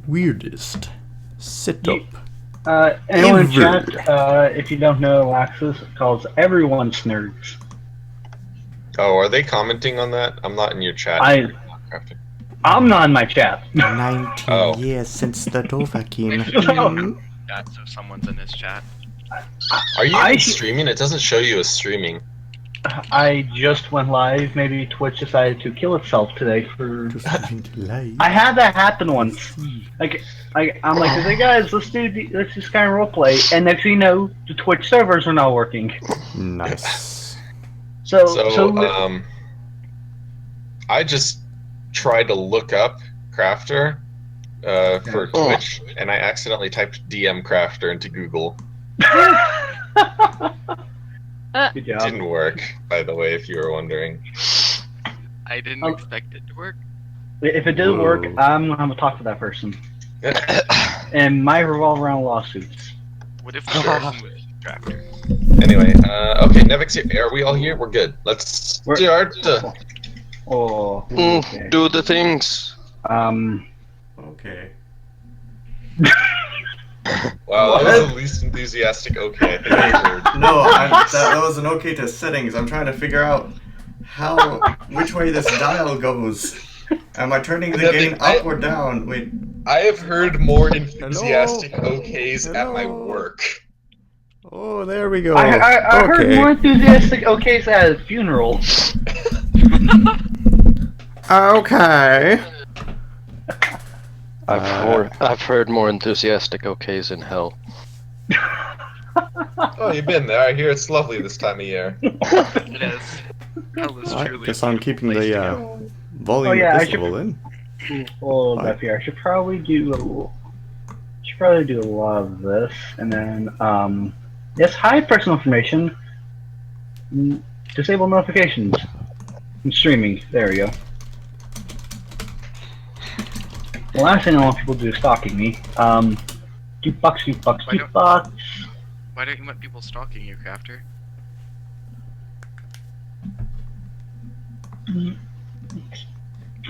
weirdest setup Anyone in ever. chat, if you don't know, Axis calls everyone nerds. Oh, are they commenting on that? I'm not in your chat. I'm not in my chat. 19 years since the Dovahkiin. Chat, so someone's in his chat. Are you even streaming? It doesn't show you as streaming. I just went live. Maybe Twitch decided to kill itself today for. I had that happen once. Like, I'm like, hey guys, let's just kind of roleplay, and next thing you know, the Twitch servers are not working. Nice. So I just tried to look up Crafter for Twitch, and I accidentally typed DM Crafter into Google. Good job. Didn't work, by the way, if you were wondering. I didn't expect it to work. If it didn't work, I'm gonna talk to that person. And might revolve around lawsuits. What if the person was Crafter? Anyway, okay, Nevik's here. Are we all here? We're good. Let's start. Oh, okay. Do the things. Okay. Wow, that was the least enthusiastic okay I think I've heard. No, that was an okay to settings. I'm trying to figure out which way this dial goes. Am I turning the gain up or down? Wait. I have heard more enthusiastic okays at my work. Oh, there we go. I heard more enthusiastic okays at a funeral. Okay. I've heard more enthusiastic okays in hell. Oh, you've been there. I hear it's lovely this time of year. It is. Hell is truly. I guess I'm keeping the volume at this level in. Hold up here. I should probably do a lot of this, and then yes, hide personal information. Disable notifications. I'm streaming. There we go. The last thing I want people to do is stalking me. Jukebox. Why don't you want people stalking you, Crafter?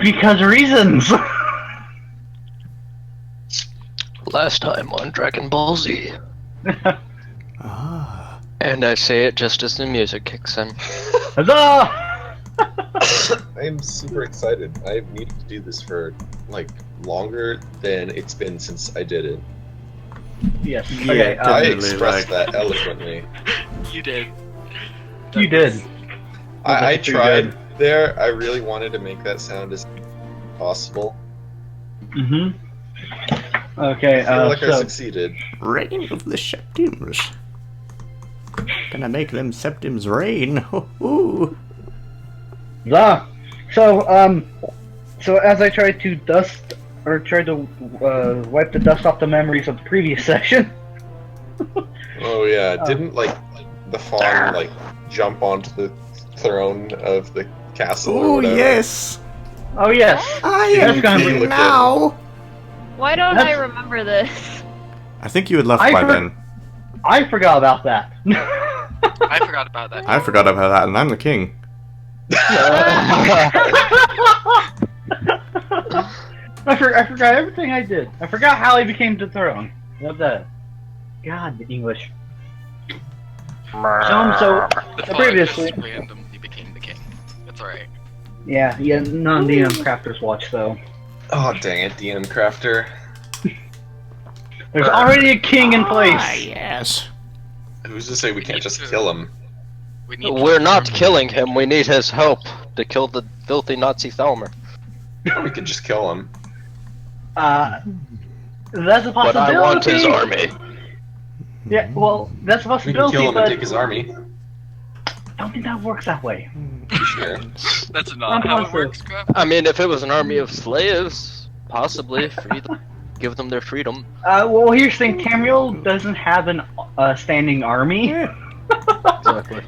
Because reasons! Last time on Dragon Ball Z. Ah. And I say it just as the music kicks in. Huzzah! I'm super excited. I've needed to do this for, like, longer than it's been since I did it. Yes. Yeah, Okay, I expressed that eloquently. You did. You did. I tried there. I really wanted to make that sound as possible. Mm-hmm. Okay, I feel like I succeeded. Reign of the Septims. Gonna make them Septims rain. Ho-ho. So as I tried to wipe the dust off the memories of the previous session. Oh yeah, didn't like the fawn like jump onto the throne of the castle or whatever? Yes! Oh yes! I That's am gonna king be now! Why don't I remember this? I think you had left by then. I forgot about that. I forgot about that. I forgot about that, and I'm the king. I forgot everything I did. I forgot how I became the throne. What the? God, the English. So The previously. just randomly became the king. That's alright. Yeah, none of the crafters watch though. Oh dang it, DM Crafter. There's already a king in place. Ah, yes. Who's to say we can't just kill him? We're not killing him, we need his help to kill the filthy Nazi Thalmer. We could just kill him. That's a possibility. But I want his army. Yeah, well, that's a We can possibility, kill him but and take his army. I don't think that works that way. Sure. That's not how it works, Crafter. I mean, if it was an army of slaves, possibly, give them their freedom. Well, here's the thing, Tamriel doesn't have a standing army. Exactly.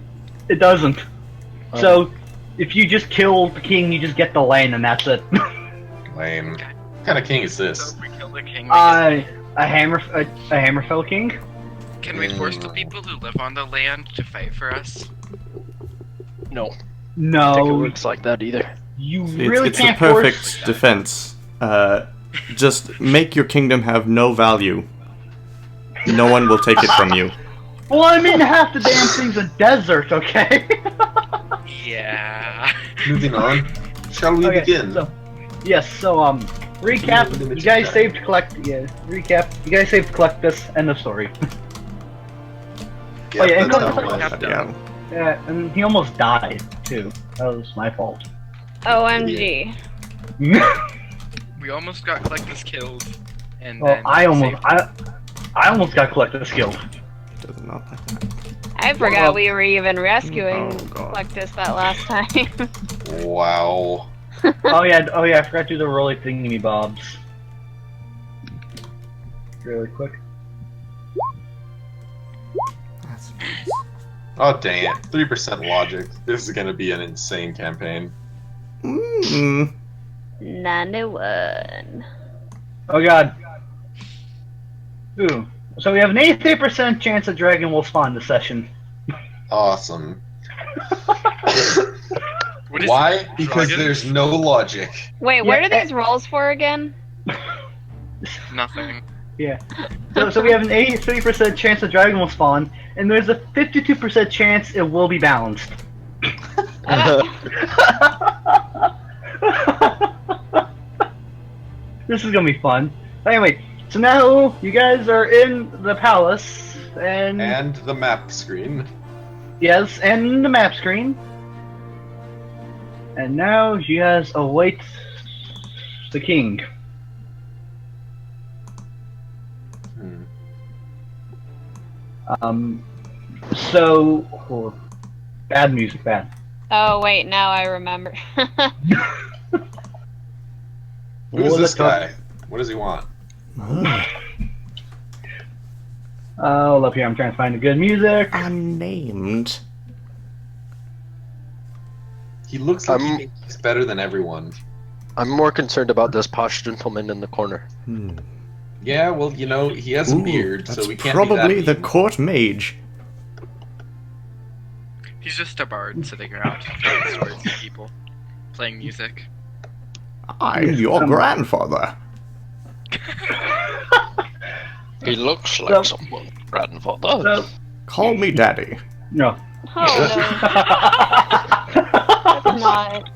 It doesn't. So, if you just kill the king, you just get the land, and that's it. Lame. What kind of king is this? So if we kill the king, a Hammerfell king? can we force the people who live on the land to fight for us? No. I don't think it No, works like that either. you really It's can't a perfect force. defense. Just make your kingdom have no value. No one will take it from you. Well, I mean, half the damn thing's a desert, okay? Yeah. Moving on. Shall we begin? So, yes. So, recap. You guys saved collect. Yeah. Recap. You guys saved collect this. End of story. Yeah, oh yeah, and that's collect- how it was. Yeah. Yeah, and he almost died too. That was my fault. OMG. We almost got Collectus killed, and Well, then I saved- almost got collected skilled. Does not like that. I forgot we were even rescuing Oh, God. Collectus that last time. Wow. Oh yeah, I forgot to do the rolly thingy bobs. Really quick. That's nice. Oh dang it. 3% logic. This is gonna be an insane campaign. Mm. 91. Oh god. Ooh. So we have an 83% chance that dragon will spawn this session. Awesome. What is Why? it? Because Dragon? there's no logic. Wait, what Yeah, are these rolls for again? Nothing. Yeah. So we have an 83% chance the dragon will spawn, and there's a 52% chance it will be balanced. This is gonna be fun. Anyway, so now you guys are in the palace, And the map screen. yes, and the map screen. And now you guys await the king. Hmm. So bad music, bad. Oh, wait, now I remember. Who is Well, this let's guy? What does he want? Oh, up here, I'm trying to find the good music. Unnamed. He looks like I'm- he thinks better than everyone. I'm more concerned about this posh gentleman in the corner. Hmm. Yeah, well, you know, he has a Ooh, beard, that's so we can't probably be the that mean. court mage. He's just a bard sitting around telling stories to people, playing music. I'm your grandfather. He looks like So- someone, grandfather. So, Call me daddy. no. Oh, no. That's not.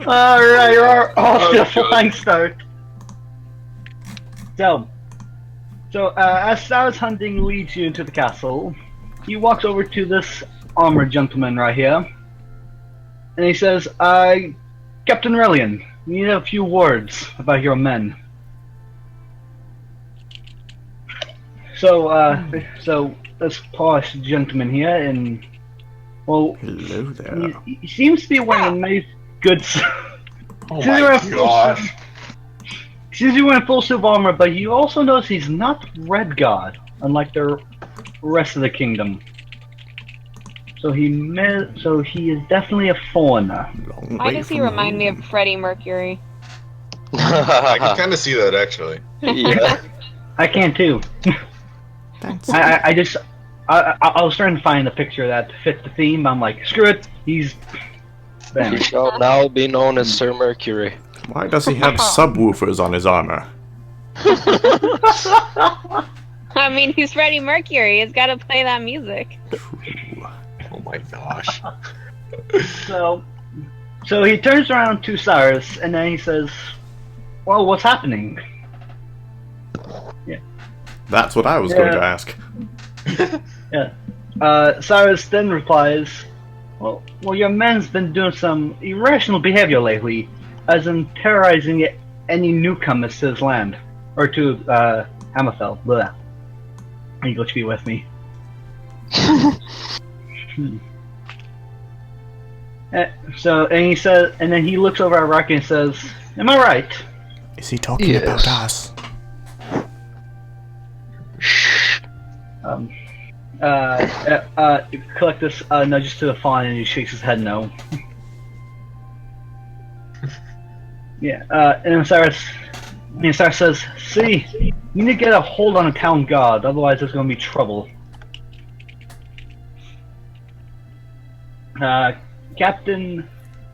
Alright, you're off to a good. flying start. So, as Sarah's hunting leads you into the castle, he walks over to this armored gentleman right here, and he says, Captain Relian, we need a few words about your men. So this posh gentleman here, and well, Hello there. he seems to be wearing a nice, good. Oh Seems my to wear full gosh. Seems to be wearing full suit of armor, but you also notice he's not Red God, unlike the rest of the kingdom. So he is definitely a foreigner. Long Why way does he from remind me home. of Freddie Mercury? I can kind of see that, actually. Yeah. I can too. That's I was trying to find a picture that fit the theme. I'm like, screw it. He's. Bam. He shall now be known as Sir Mercury. Why does he have subwoofers on his armor? I mean, he's Freddie Mercury. He's got to play that music. Oh my gosh. So he turns around to Cyrus and then he says, "Well, what's happening?" That's what I was going to ask. Cyrus then replies, well, your men's been doing some irrational behavior lately, as in terrorizing any newcomers to his land, or to Hammerfell. Blah. You go to be with me." And then he looks over at Ryker and says, "Am I right?" Is he talking Yes. about us? Collectus nudges to the fawn and he shakes his head no. Yeah, and then Cyrus says, "See, you need to get a hold on a town guard, otherwise there's going to be trouble." Captain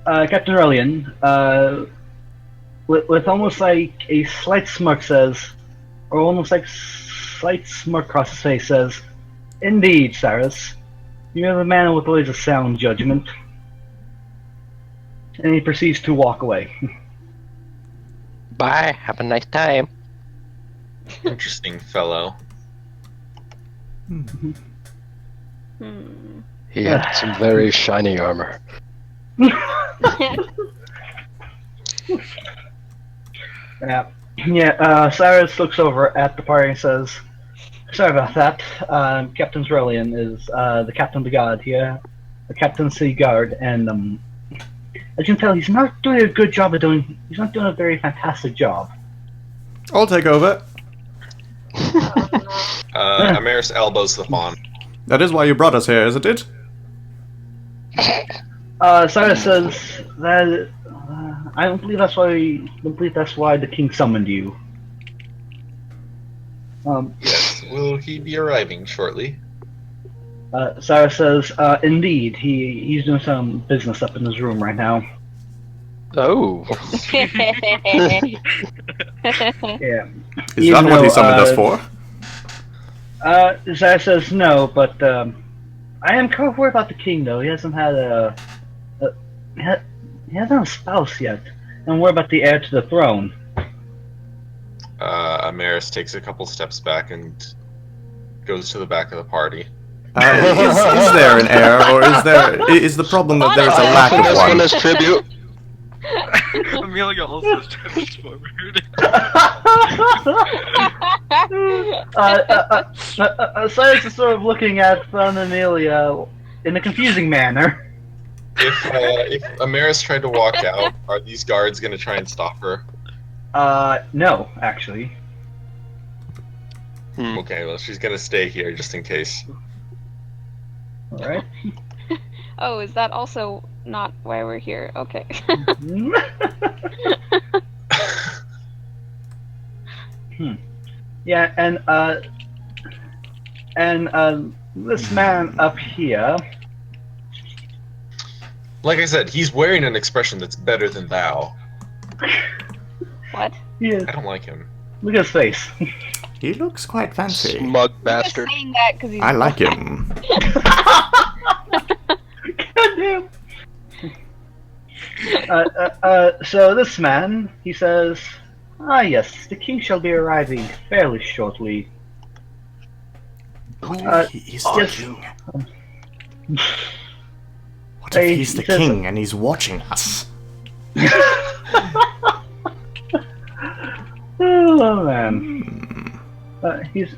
Relian, with almost like a slight smirk says, or almost like slight smirk across his face says, "Indeed, Cyrus, you're the man with always a sound judgment." And he proceeds to walk away. Bye. Have a nice time. Interesting fellow. Hmm. He had some very shiny armor. Yeah. Cyrus looks over at the party and says, "Sorry about that. Captain Cerulean is the captain of the guard here, the captain of the guard, and as you can tell, he's not doing a good job of doing. He's not doing a very fantastic job." I'll take over. Amaris elbows the fawn. That is why you brought us here, isn't it? Cyrus says that I don't believe that's why. The king summoned you. Yes, will he be arriving shortly? Cyrus says, "Indeed, he's doing some business up in his room right now." Oh. Yeah. Is that what he summoned us for? Cyrus says no, but I am kind of worried about the king though. He hasn't had he hasn't a spouse yet. I'm worried about the heir to the throne. Amaris takes a couple steps back and goes to the back of the party. Is there an heir, or is the problem that there's a lack of This one? one is tribute. Amelia also steps forward. Cyrus is sort of looking at Fun Amelia in a confusing manner. If Amaris tried to walk out, are these guards going to try and stop her? No, actually. Okay, well, she's going to stay here just in case. Alright. Oh, is that also not why we're here? Okay. Yeah, and this man up here. Like I said, he's wearing an expression that's better than thou. What? Yeah, I don't like him. look at his face. He looks quite fancy. Smug You're bastard. saying that because he's. I like him. Goddamn. So this man, he says, "Ah, yes, the king shall be arriving fairly shortly." He is the yes. king. What if he's the king and he's watching us? Oh man. He's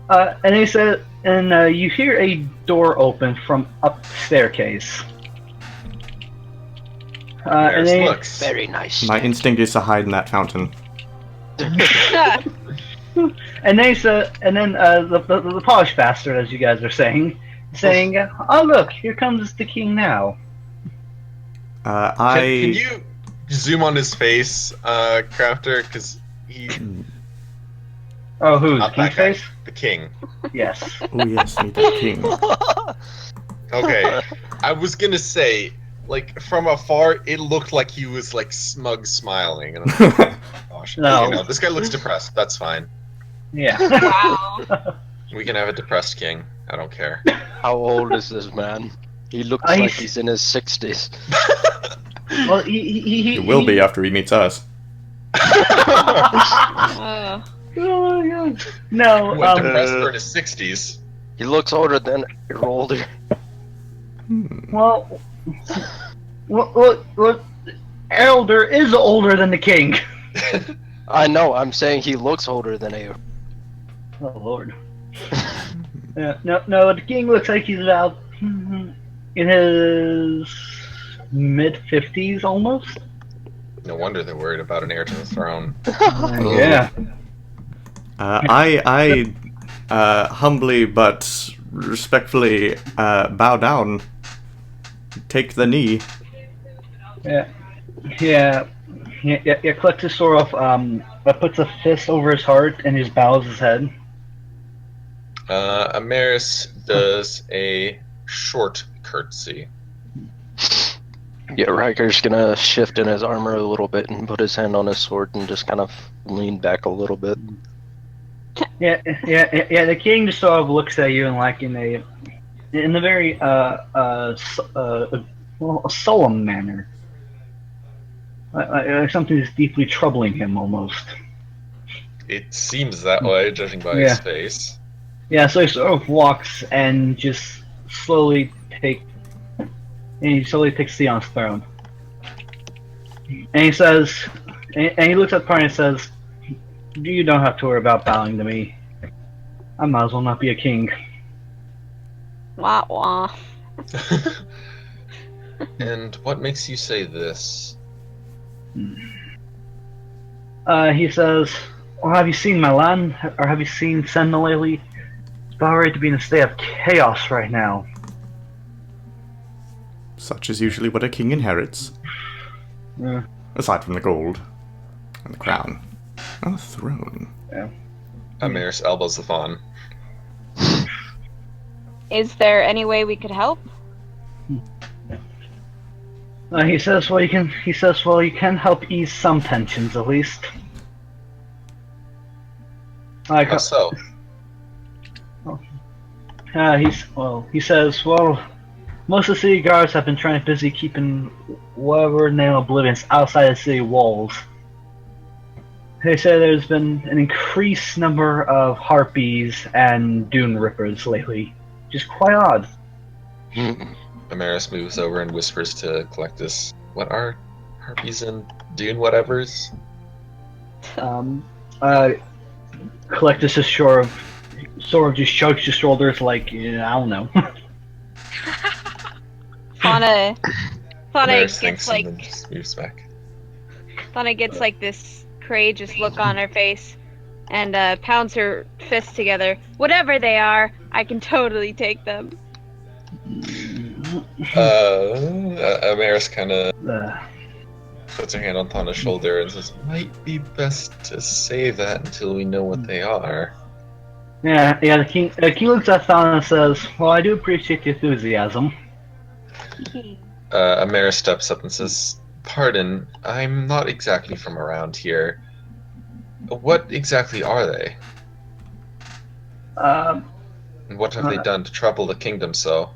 and he said, and you hear a door open from up the staircase. And Amaris they, looks. Very nice. My instinct is to hide in that fountain. and they said, and then the posh bastard, as you guys are saying, "Oh look, here comes the king now." Can you zoom on his face, Crafter? Because he... Oh, who's Not King's that guy. face? The king. Yes. Oh yes, meet the king. Okay, I was gonna say, like, from afar, it looked like he was, like, smug smiling. And I'm like, gosh. No. You know, this guy looks depressed. That's fine. Yeah. Wow. We can have a depressed king. I don't care. How old is this man? He looks like he's in his 60s. Well, he He will be after he meets us. Oh my god. No. What, depressed for in his 60s? He looks older than you're older. Well, Elder is older than the king. I know, I'm saying he looks older than you. Oh lord. Yeah, no, the king looks like he's about in his mid-50s almost. No wonder they're worried about an heir to the throne. Yeah. I humbly but respectfully bow down. Take the knee. Yeah. Collectus sort of puts a fist over his heart and just bows his head. Amaris does a short curtsy. Yeah, Ryker's gonna shift in his armor a little bit and put his hand on his sword and just kind of lean back a little bit. Yeah. The king just sort of looks at you and like in a very solemn manner, like something is deeply troubling him almost. It seems that way, judging by Yeah. his face. Yeah, so he sort of walks and just slowly takes Theon's throne. And he says, and he looks at the party and says, "You don't have to worry about bowing to me. I might as well not be a king." Wah wah. And what makes you say this? He says, "Well, have you seen my land? Or have you seen Sentinel lately? It's about ready to be in a state of chaos right now." Such is usually what a king inherits. Yeah. Aside from the gold. And the crown. And the throne. Amaris elbows the fawn. Is there any way we could help? He says, "Well, you can." He says, "Well, you can help ease some tensions, at least." Like, How so? he says, "Well, most of the city guards have been trying busy keeping whatever name oblivions outside the city walls. They say there's been an increased number of harpies and dune rippers lately, which is quite odd." Amaris moves over and whispers to Collectus, "What are harpies and dune whatevers?" Collectus just sort of just shrugs his shoulders like, I don't know. Fauna Amaris gets thinks like and then just moves back. Fauna gets like this courageous look on her face and pounds her fists together. Whatever they are, I can totally take them. Amaris kind of Uh, puts her hand on Thana's shoulder and says, "Might be best to save that until we know what they are." yeah. The king looks at Thana and says, "Well, I do appreciate the enthusiasm." Amaris steps up and says, "Pardon, I'm not exactly from around here. What exactly are they? And what have they done to trouble the kingdom so?"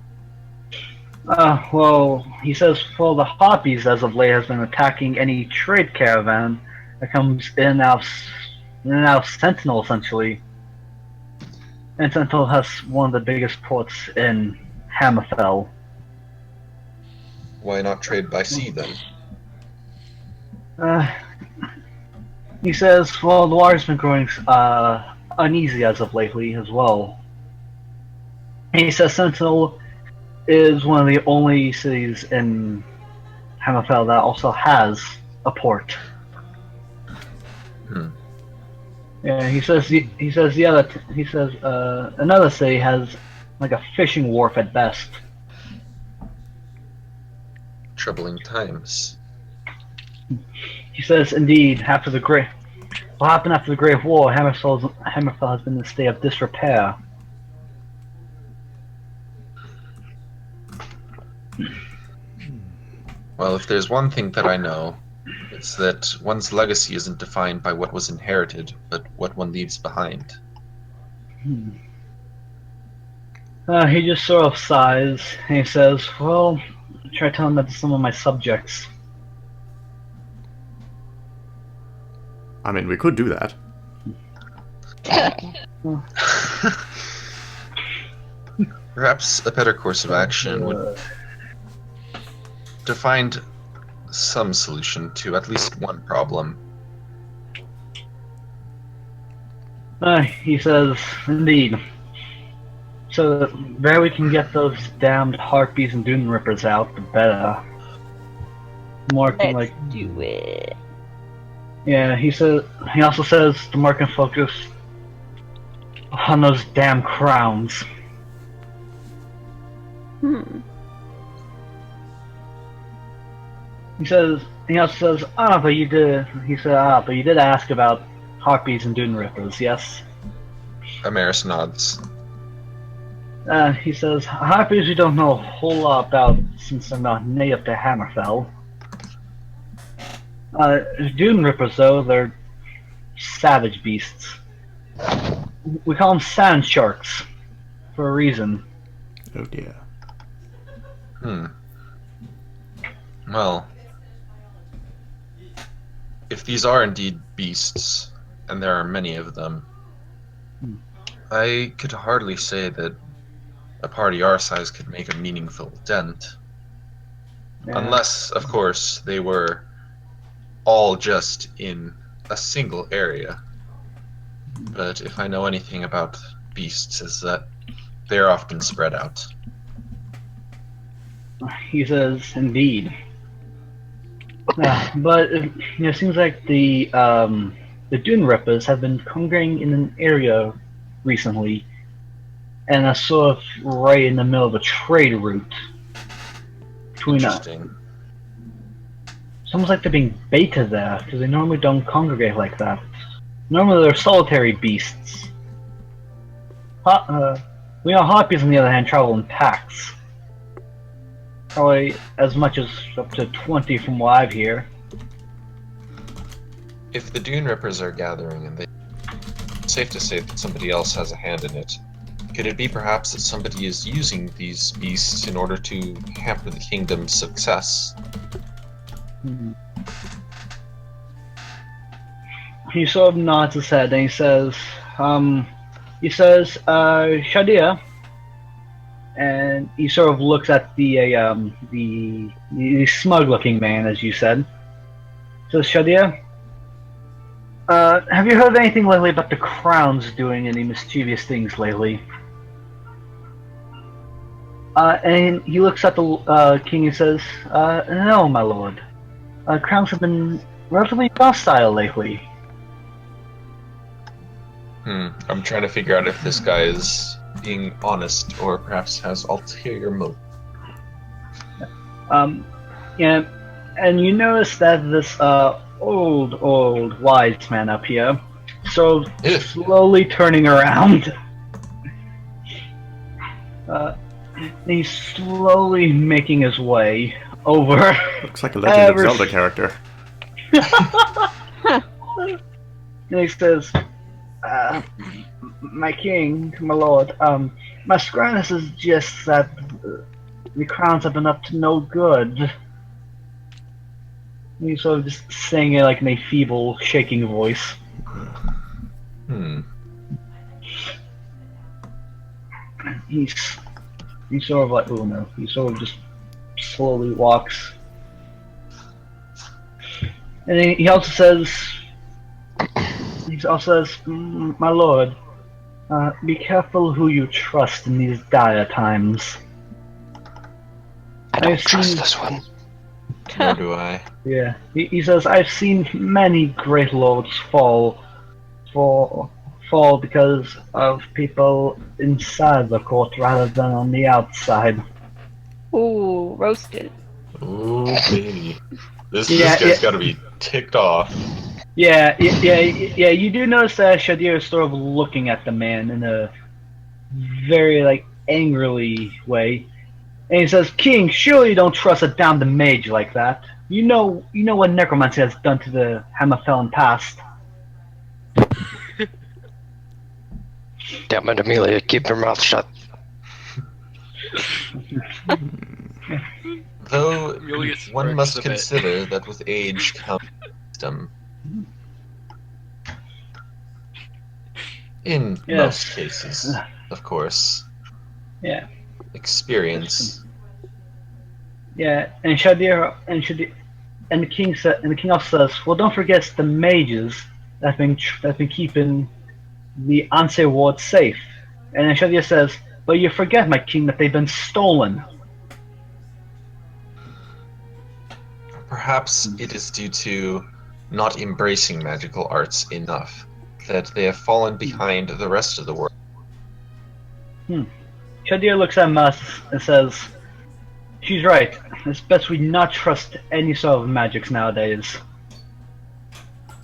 Well, he says, "Well, the Harpies as of late has been attacking any trade caravan that comes in and out of Sentinel, essentially. And Sentinel has one of the biggest ports in Hammerfell." Why not trade by sea then? He says, "Well, the water's been growing uneasy as of lately as well." And he says Sentinel is one of the only cities in Hammerfell that also has a port. Yeah, he says another city has like a fishing wharf at best. Troubling times. He says, "Indeed, what happened after the Great War, Hammerfell has been in a state of disrepair." Well, if there's one thing that I know, it's that one's legacy isn't defined by what was inherited, but what one leaves behind. He just sort of sighs, and he says, "Well, try telling that to some of my subjects." I mean, we could do that. Perhaps a better course of action would to find some solution to at least one problem. He says, "Indeed. So the better we can get those damned harpies and dune rippers out, the better." More can Let's do it. Yeah, he also says the more can focus on those damn crowns. He also says, but you did ask about harpies and dune rippers, yes?" Amaris nods. He says, Harpies we don't know a whole lot about since they're not native to Hammerfell. Dune Rippers, though, they're savage beasts. We call them sand sharks for a reason. Oh dear. Well, if these are indeed beasts, and there are many of them, I could hardly say that a party our size could make a meaningful dent. Yeah. Unless, of course, they were all just in a single area. But if I know anything about beasts, is that they're often spread out. He says, indeed. But it seems like the Dune Rippers have been congregating in an area recently, and are sort of right in the middle of a trade route between Interesting. It's almost like they're being baited there, because they normally don't congregate like that. Normally they're solitary beasts. We know harpies, on the other hand, travel in packs. Probably as much as up to 20 from what I've heard. If the Dune Rippers are gathering, and it's safe to say that somebody else has a hand in it, could it be perhaps that somebody is using these beasts in order to hamper the kingdom's success? He sort of nods his head and he says, Shadia, and he sort of looks at the smug-looking man, as you said. Says, Shadia, have you heard anything lately about the Crown's doing any mischievous things lately? And he looks at the king and says, no, my lord. Crowns have been relatively docile lately. I'm trying to figure out if this guy is being honest or perhaps has ulterior motive. Yeah, and you notice that this old wise man up here, so slowly turning around. He's slowly making his way over. Looks like a Legend of Zelda character. And he says, my king, my lord, my scryness is just that the crowns have been up to no good. And he's sort of just saying it like in a feeble, shaking voice. He's sort of like, oh no, he sort of just slowly walks. And he also says, my lord, be careful who you trust in these dire times. I don't trust this one. Nor do I. Yeah, he says, I've seen many great lords fall because of people inside the court rather than on the outside. Ooh, roasted. Ooh, baby. This guy's gotta be ticked off. Yeah, you do notice that Shadir is sort of looking at the man in a very, angrily way. And he says, King, surely you don't trust a damned mage like that. You know what necromancy has done to the Hammerfell past. Damn it, Amelia, keep your mouth shut. Though Amelia's one works must a bit. consider that with age comes wisdom. In most cases, of course. Yeah. Experience. Yeah, and Shadir and the king also says, well, don't forget the mages that have been keeping the Anse ward safe. And then Shadir says, but you forget, my king, that they've been stolen. Perhaps it is due to not embracing magical arts enough that they have fallen behind the rest of the world. Shadir looks at Mas and says, she's right. It's best we not trust any sort of magics nowadays.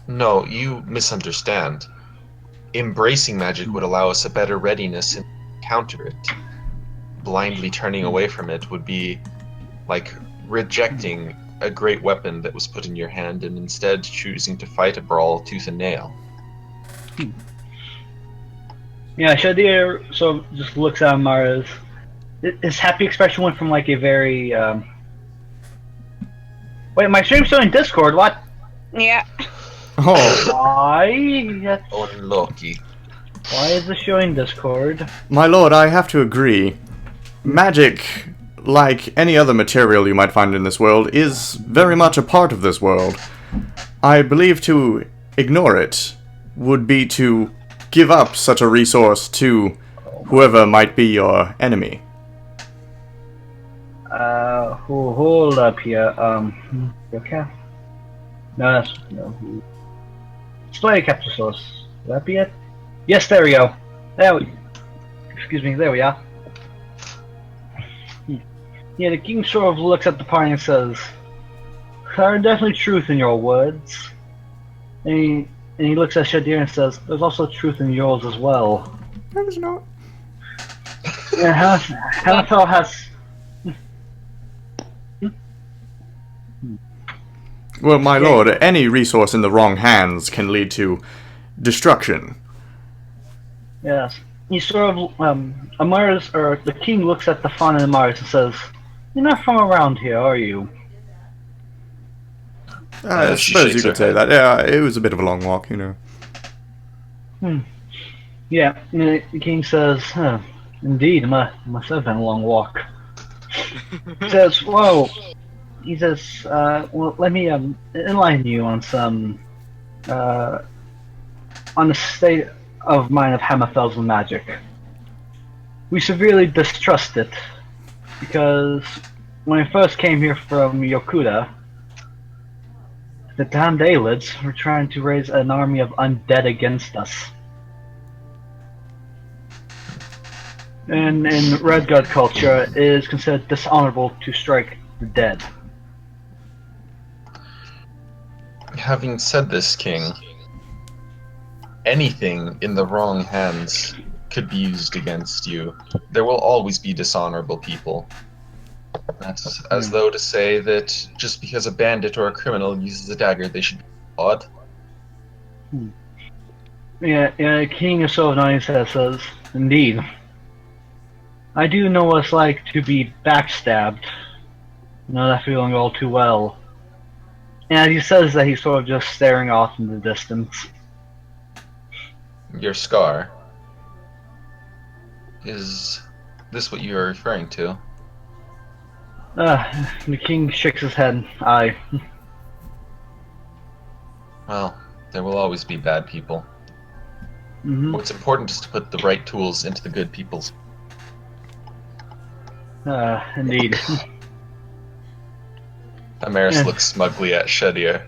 No, you misunderstand. Embracing magic would allow us a better readiness to counter it. blindly turning away from it would be like rejecting a great weapon that was put in your hand and instead choosing to fight a brawl tooth and nail. Yeah, Shadir sort of just looks at Mara's. His happy expression went from like a very Wait, my stream's showing Discord. What? Yeah. Oh, Why? Unlucky. Why is this showing Discord? my lord, I have to agree. Magic, like any other material you might find in this world, is very much a part of this world. I believe to ignore it would be to give up such a resource to whoever might be your enemy. Hold up here. Okay. No, that's no. Storyteller source. Would that be it? Yes, there we go. Excuse me. There we are. Yeah, the king sort of looks at the party and says, "There are definitely truth in your words." And he looks at Shadir and says, "There's also truth in yours as well." There's not. Yeah, Hanathel has. Well, my lord, any resource in the wrong hands can lead to destruction. Yes. He sort of, Amaris, or the king looks at the fawn and Amaris and says, "You're not from around here, are you?" I She suppose you shakes her could say head. that. Yeah, it was a bit of a long walk, you know. Yeah, and the king says, "Indeed, it must have been a long walk." He says, "Whoa." He says, "Well, let me enlighten you on some, on the state of mind of Hammerfell's magic. We severely distrust it, because when I first came here from Yokuda, the damned Aelids were trying to raise an army of undead against us. And in Redguard culture, it is considered dishonorable to strike the dead." Having said this, King, anything in the wrong hands could be used against you. There will always be dishonorable people. That's as though to say that just because a bandit or a criminal uses a dagger, they should be odd. Yeah, King of Sort of Nine says, "Indeed. I do know what it's like to be backstabbed. I know that feeling all too well." And as he says that, he's sort of just staring off in the distance. Your scar. Is this what you are referring to? The king shakes his head. Aye. Well, there will always be bad people. Mm-hmm. What's important is to put the right tools into the good people's. Indeed. Amaris Yeah. looks smugly at Shadir,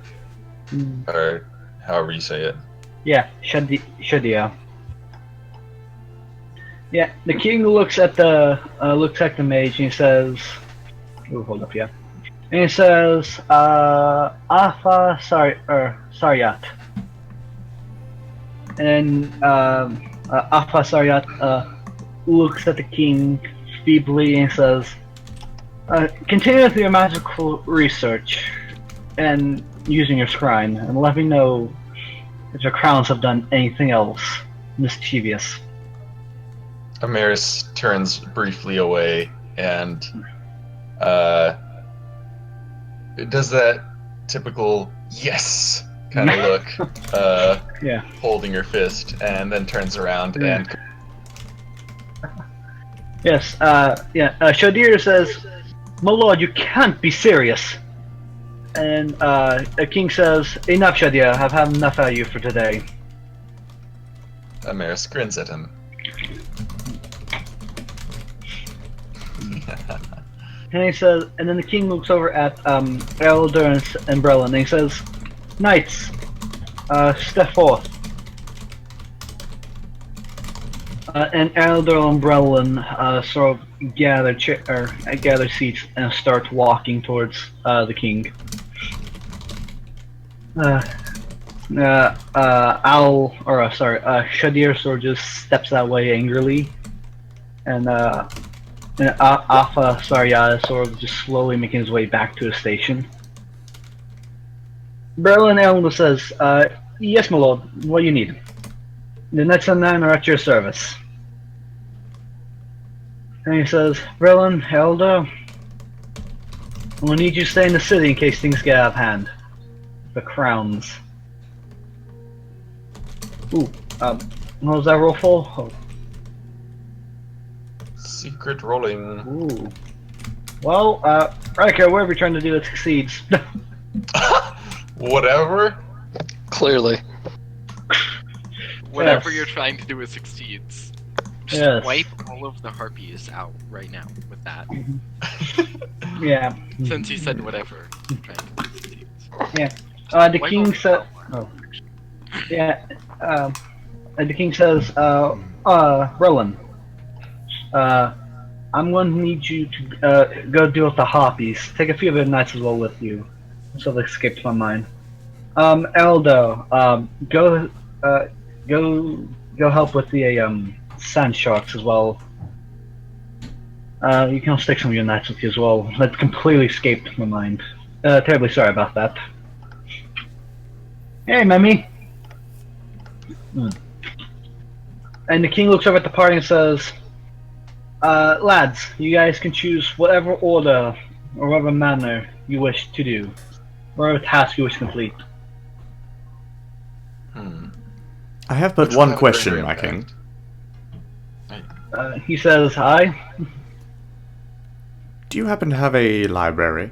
or however you say it. Yeah, Shadia. Yeah, the king looks at the mage and he says, "Oh, hold up, yeah." And he says, "Afa Saryat." And Afa Saryat looks at the king feebly and says, "Continue with your magical research and using your shrine, and let me know if your crowns have done anything else mischievous." Amaris turns briefly away and does that typical yes kind of look, Yeah. holding her fist, and then turns around and Yes, Shadir says, "My lord, you can't be serious." And the king says, "Enough, Shadir, I've had enough out of you for today." Amaris grins at him. And he says, and then the king looks over at Elder and Brella, and he says, "Knights, step forth." And Elder and Brella sort of gather seats and start walking towards the king. Shadir sort of just steps that way angrily, and And Alpha Saryat is sort of just slowly making his way back to the station. Berlin Elder says, yes, my lord, what do you need? The Knights of Nine are at your service. And he says, Berlin Elder, we'll need you to stay in the city in case things get out of hand. The crowns. Ooh, what was that roll for? Oh. Secret rolling. Ooh. Well, Ryker, whatever you're trying to do, it succeeds. Whatever. Clearly. Whatever Yes. you're trying to do, it succeeds. Just Yes. wipe all of the harpies out right now with that. Yeah. Since you said whatever you're trying to do succeeds. Yeah. The Wipe king all said. the Oh. Yeah. The king says, Roland, I'm going to need you to go deal with the harpies. Take a few of the knights as well with you. So they escaped my mind. Eldo, go help with the sand sharks as well. You can stick some of your knights with you as well. That completely escaped my mind. Terribly sorry about that. Hey, Memmy. And the king looks over at the party and says, lads, you guys can choose whatever order or whatever manner you wish to do. Whatever task you wish to complete. I have but Which one will have a question, greater my king. impact. He says, hi. Do you happen to have a library?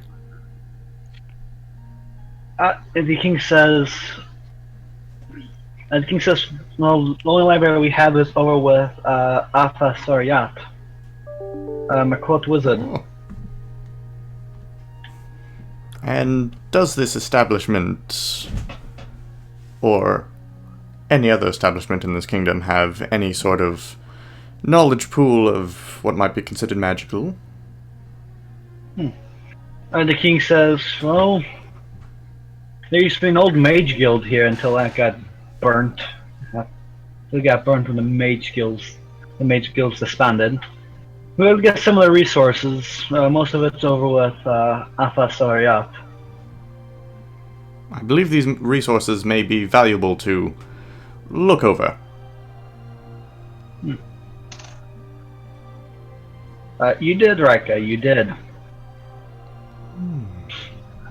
The king says, well, the only library we have is over with Alpha Saryat, my court wizard. Oh. And does this establishment, or any other establishment in this kingdom, have any sort of knowledge pool of what might be considered magical? The king says, well, there used to be an old mage guild here until that got burnt. It got burnt when the mage guilds disbanded. We'll get similar resources. Most of it's over with Alpha Saryat. I believe these resources may be valuable to look over. You did, Ryker, you did.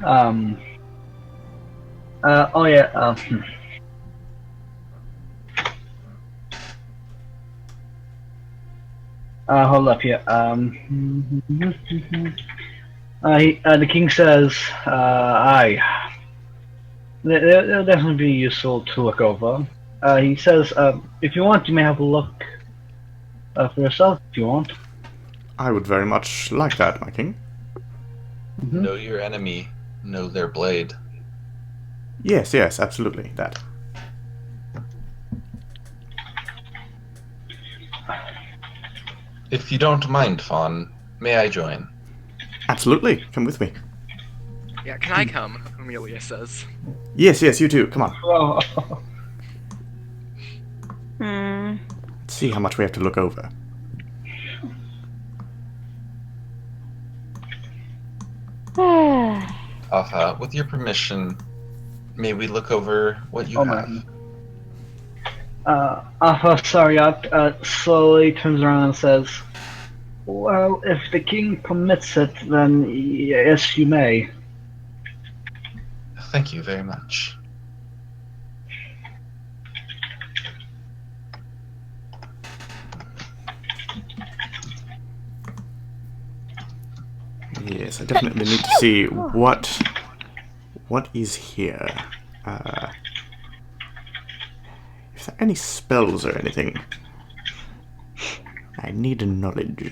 Oh yeah, hold up here. The king says, aye. They'll definitely be useful to look over. He says, if you want, you may have a look for yourself if you want. I would very much like that, my king. Know your enemy, know their blade. Yes, yes, absolutely, that. If you don't mind, Fawn, may I join? Absolutely, come with me. Yeah, can I come? Amelia says. Yes, yes, you too, come on. Oh. Let's see how much we have to look over. Alpha, with your permission, may we look over what you have? Alpha Saryat slowly turns around and says, well, if the king permits it, then yes, you may. Thank you very much. Yes, I definitely need to see what is here. If there are any spells or anything, I need a knowledge.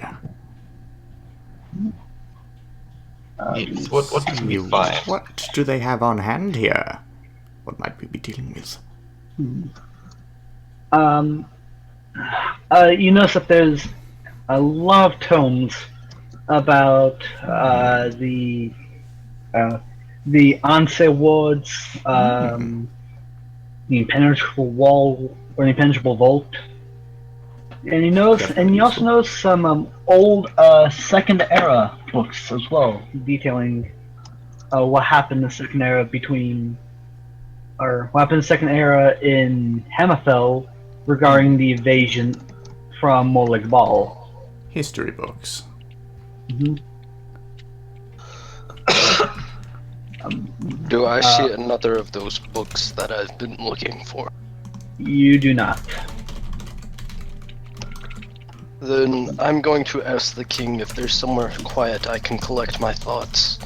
Yes, what can we find? What do they have on hand here? What might we be dealing with? You notice that there's a lot of tomes about the Anse wards, the impenetrable wall or the impenetrable vault, And you also notice some old Second Era books as well, detailing what happened in the Second Era what happened in the Second Era in Hammerfell regarding the invasion from Molag Bal. History books. Mm-hmm. Do I see another of those books that I've been looking for? You do not. Then I'm going to ask the king if there's somewhere quiet I can collect my thoughts.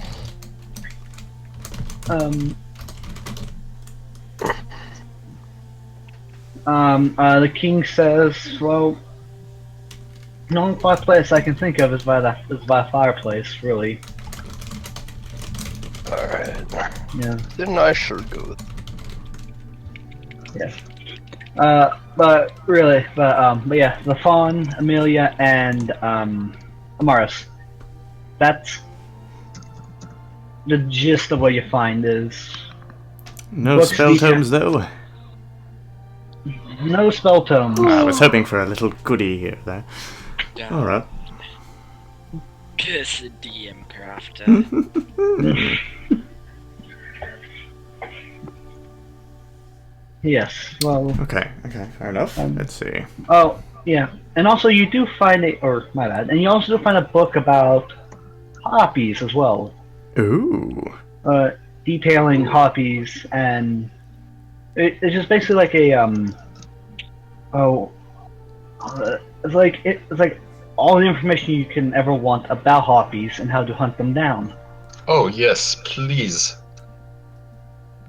The king says, well, the only quiet place I can think of is by a fireplace, really. Alright. Yeah. Then I sure go. Yes. But yeah, the Fawn, Amelia, and Amaris. That's the gist of what you find is No books spell tomes, though. no spell tomes. I was hoping for a little goodie here, there. Yeah. Alright. Piss the DM crafter. Yes. Well. Okay, fair enough. Let's see. Oh, yeah. And also, you do find my bad. And you also do find a book about hoppies as well. Ooh. Detailing hoppies, and it's just basically like a it's like all the information you can ever want about hoppies and how to hunt them down. Oh yes, please.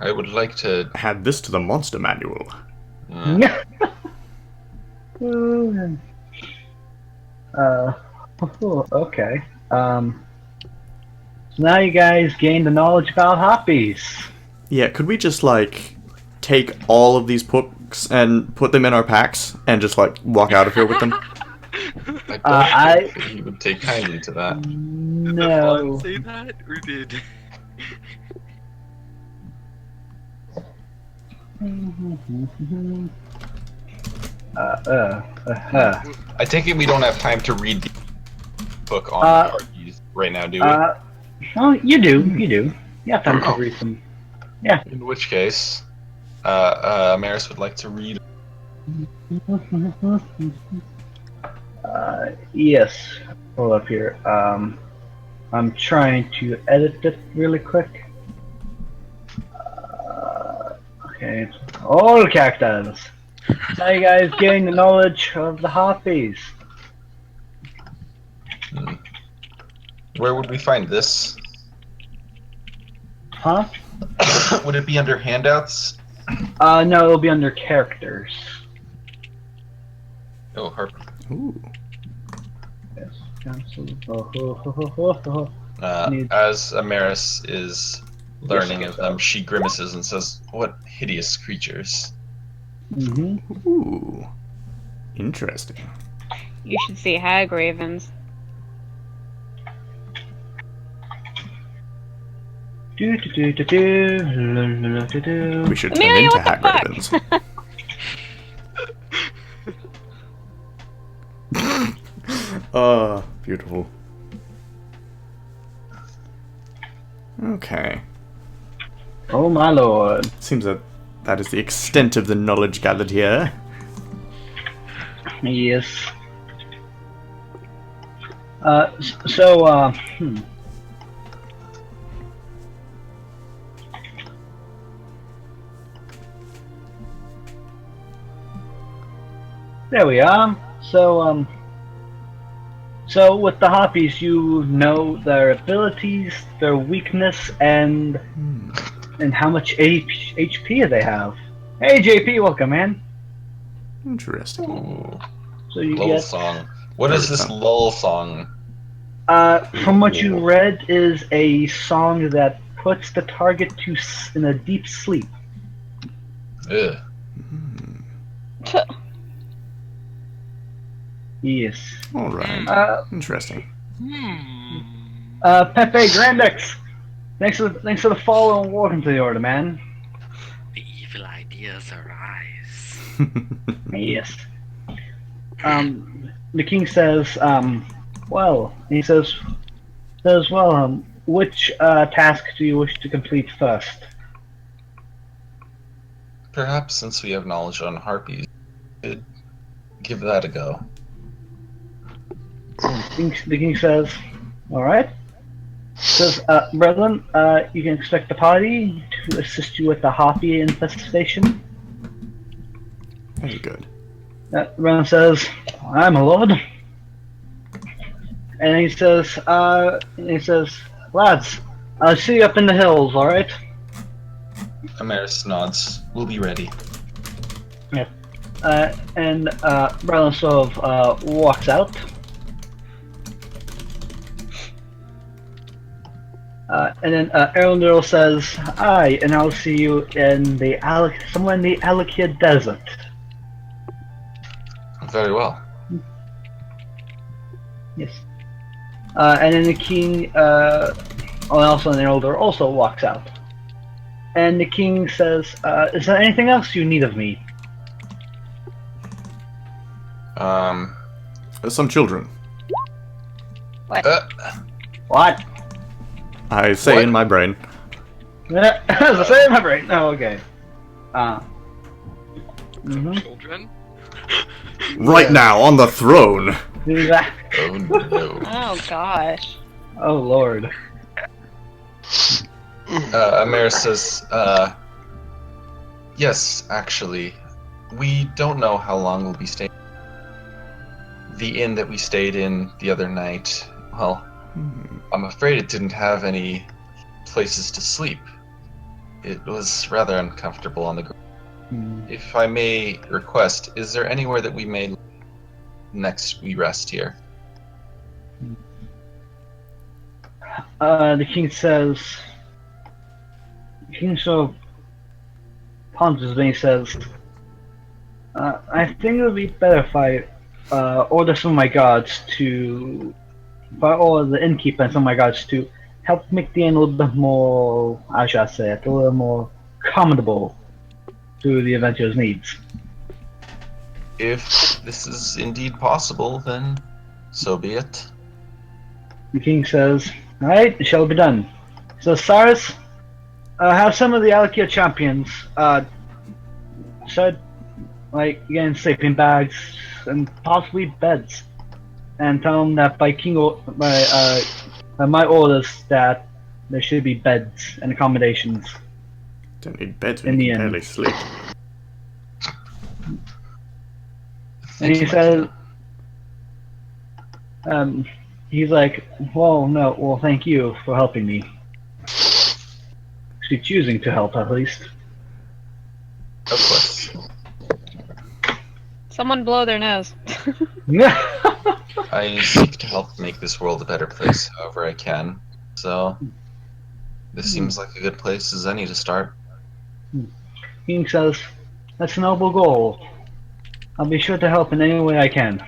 I would like to Add this to the monster manual. Yeah. Okay. So now you guys gain the knowledge about hoppies. Yeah, could we just, like, take all of these books and put them in our packs and just, like, walk out of here with them? I don't think he would take kindly to that. No. Did Fawn say that, or did? I take it we don't have time to read the book on RPs right now, do we? Oh, you do. You have time to read some. Yeah. In which case, Maris would like to read. Yes. Hold up here. I'm trying to edit it really quick. Okay. All characters. Now you guys gain the knowledge of the hoppies. Where would we find this? Huh? Would it be under handouts? No, it'll be under characters. Oh, Harper. Ooh. Yes. Cancel. As Amaris is learning of them, she grimaces and says, "What hideous creatures." Mm-hmm. Ooh. Interesting. You should see hag ravens. We should turn Amelia, into what the hag fuck? ravens. Beautiful. Okay. Oh my lord. Seems that that is the extent of the knowledge gathered here. Yes. There we are. So with the hoppies, you know their abilities, their weakness, and how much HP they have. Hey JP, welcome, man. Interesting. Ooh. So you Lull get song. What is this lull song? from what you read is a song that puts the target in a deep sleep. Ugh. Yes. Alright. Interesting. Pepe Grandex. Thanks for the follow and welcome to the order, man. The evil ideas arise. Yes. The king says, well, he says, which task do you wish to complete first? Perhaps since we have knowledge on harpies, we could give that a go. The king says, alright. Says, brethren, you can expect the party to assist you with the harpy infestation. Very good. Brethren says, aye, my lord. And he says, lads, I'll see you up in the hills, alright? Amaris nods. We'll be ready. Yeah. And Brelin sort of walks out. And then Erlendur says, aye, and I'll see you in the somewhere in the Alakia Desert. Very well. Yes. And then the king, also Erlendur also walks out. And the king says, is there anything else you need of me? Some children. What? What? I say What? in my brain. That's the same my brain. Oh, okay. Children? Right now, on the throne! Oh no. Oh gosh. Oh, Lord. Amaris says, yes, actually. We don't know how long we'll be staying. The inn that we stayed in the other night, well, I'm afraid it didn't have any places to sleep. It was rather uncomfortable on the ground. If I may request, is there anywhere that we may next we rest here? The king says... The king sort of ponders and he says, I think it would be better if I order some of my guards to... If I order the innkeeper and some of my guards to help make the inn a little bit more, how should I say it, a little more accommodable to the adventurer's needs. If this is indeed possible, then so be it. The king says, alright, it shall be done. So Cyrus, have some of the Alakia champions start like getting sleeping bags and possibly beds, and tell them that by my orders that there should be beds and accommodations. Don't need beds In when the you can end. barely sleep. And he says, he's like, well, thank you for helping me. She's choosing to help, at least. Of course. Someone blow their nose. I seek to help make this world a better place however I can. So, this seems like a good place as any to start. King says, that's a noble goal. I'll be sure to help in any way I can.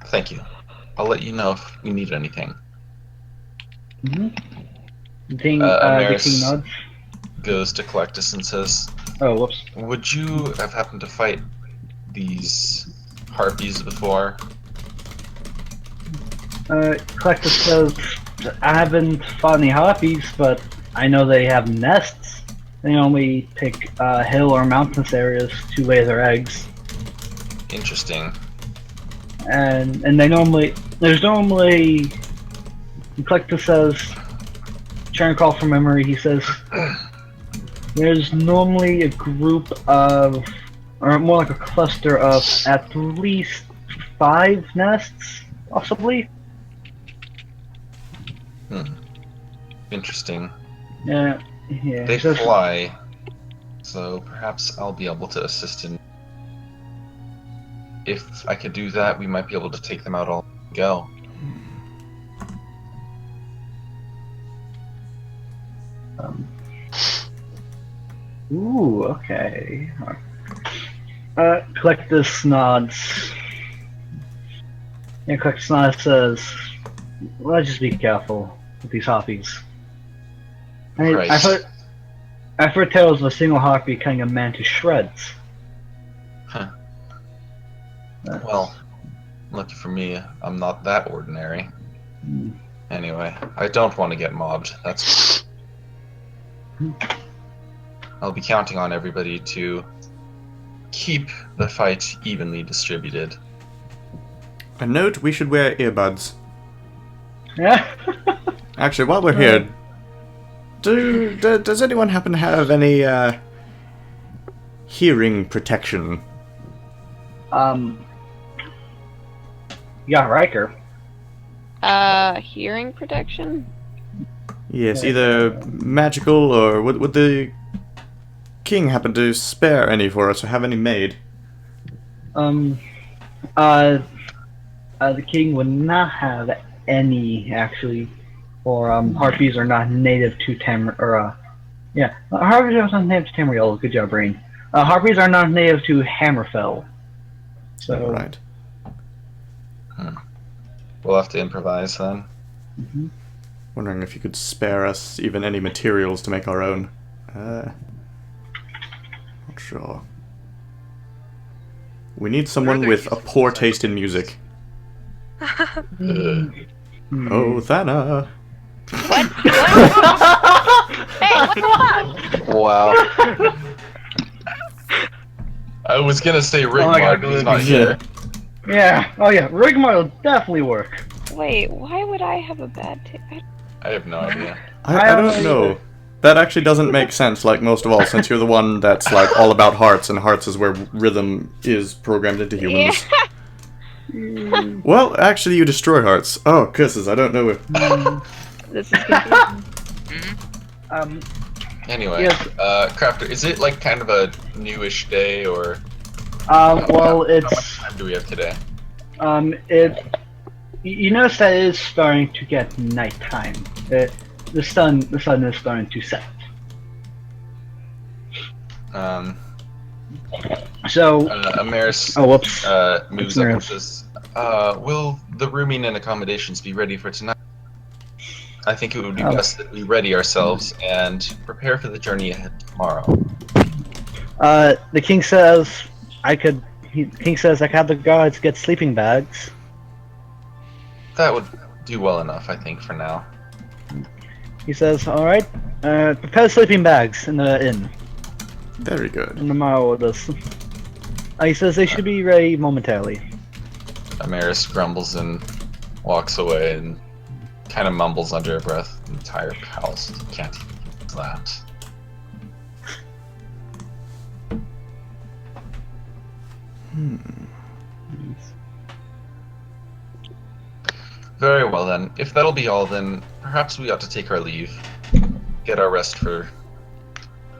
Thank you. I'll let you know if we need anything. The king Amaris nods. goes to Collectus and says, Oh, whoops. would you have happened to fight these harpies before? Collector says, I haven't fought any harpies, but I know they have nests. They only pick hill or mountainous areas to lay their eggs. Interesting. And there's normally Collector says, trying to call from memory, he says there's normally a group of, or more like a cluster of at least 5 nests, possibly. Interesting. Yeah. They he says, fly, so perhaps I'll be able to assist in. If I could do that, we might be able to take them out all go. Ooh, okay. Collectus nods. Yeah, Collectus nods says, let's just be careful with these harpies. Right. I've heard tales of a single harpy cutting a man to shreds. Huh. Well, lucky for me, I'm not that ordinary. Anyway, I don't want to get mobbed. That's. I'll be counting on everybody to keep the fight evenly distributed. A note: we should wear earbuds. Yeah. Actually, while we're here, does anyone happen to have any hearing protection? Yeah, Ryker. Hearing protection? Yes, either magical or would the king happen to spare any for us or have any made? The king would not have any, actually, for harpies are not native to harpies are not native to Tamriel. Good job, Brain. Harpies are not native to Hammerfell. So. Right. We'll have to improvise then. Wondering if you could spare us even any materials to make our own. Not sure. We need someone with a poor taste in music. Oh, Thana! What? Hey, what the fuck? Wow. I was gonna say my Rigmar, God, but he's not here. Yeah. Oh yeah, Rigmar will definitely work. Wait, why would I have a bad taste? I have no idea. I don't know. That actually doesn't make sense, like, most of all, since you're the one that's, like, all about hearts, and hearts is where rhythm is programmed into humans. Well, actually, you destroy hearts. Oh, curses, I don't know if... This is confusing. Anyway, Yes. Crafter, is it like kind of a newish day, or Well, how much it's time do we have today? you notice that it is starting to get nighttime. The sun is starting to set. So. Amaris Oh, whoops. moves up and says, will the rooming and accommodations be ready for tonight? I think it would be best that we ready ourselves and prepare for the journey ahead tomorrow. The king says I could have the guards get sleeping bags. That would do well enough, I think, for now. He says, alright, prepare sleeping bags in the inn. Very good. And tomorrow with us. He says they should be ready momentarily. Amaris grumbles and walks away and kind of mumbles under her breath. The entire palace can't even use that. Very well then. If that'll be all, then perhaps we ought to take our leave. Get our rest for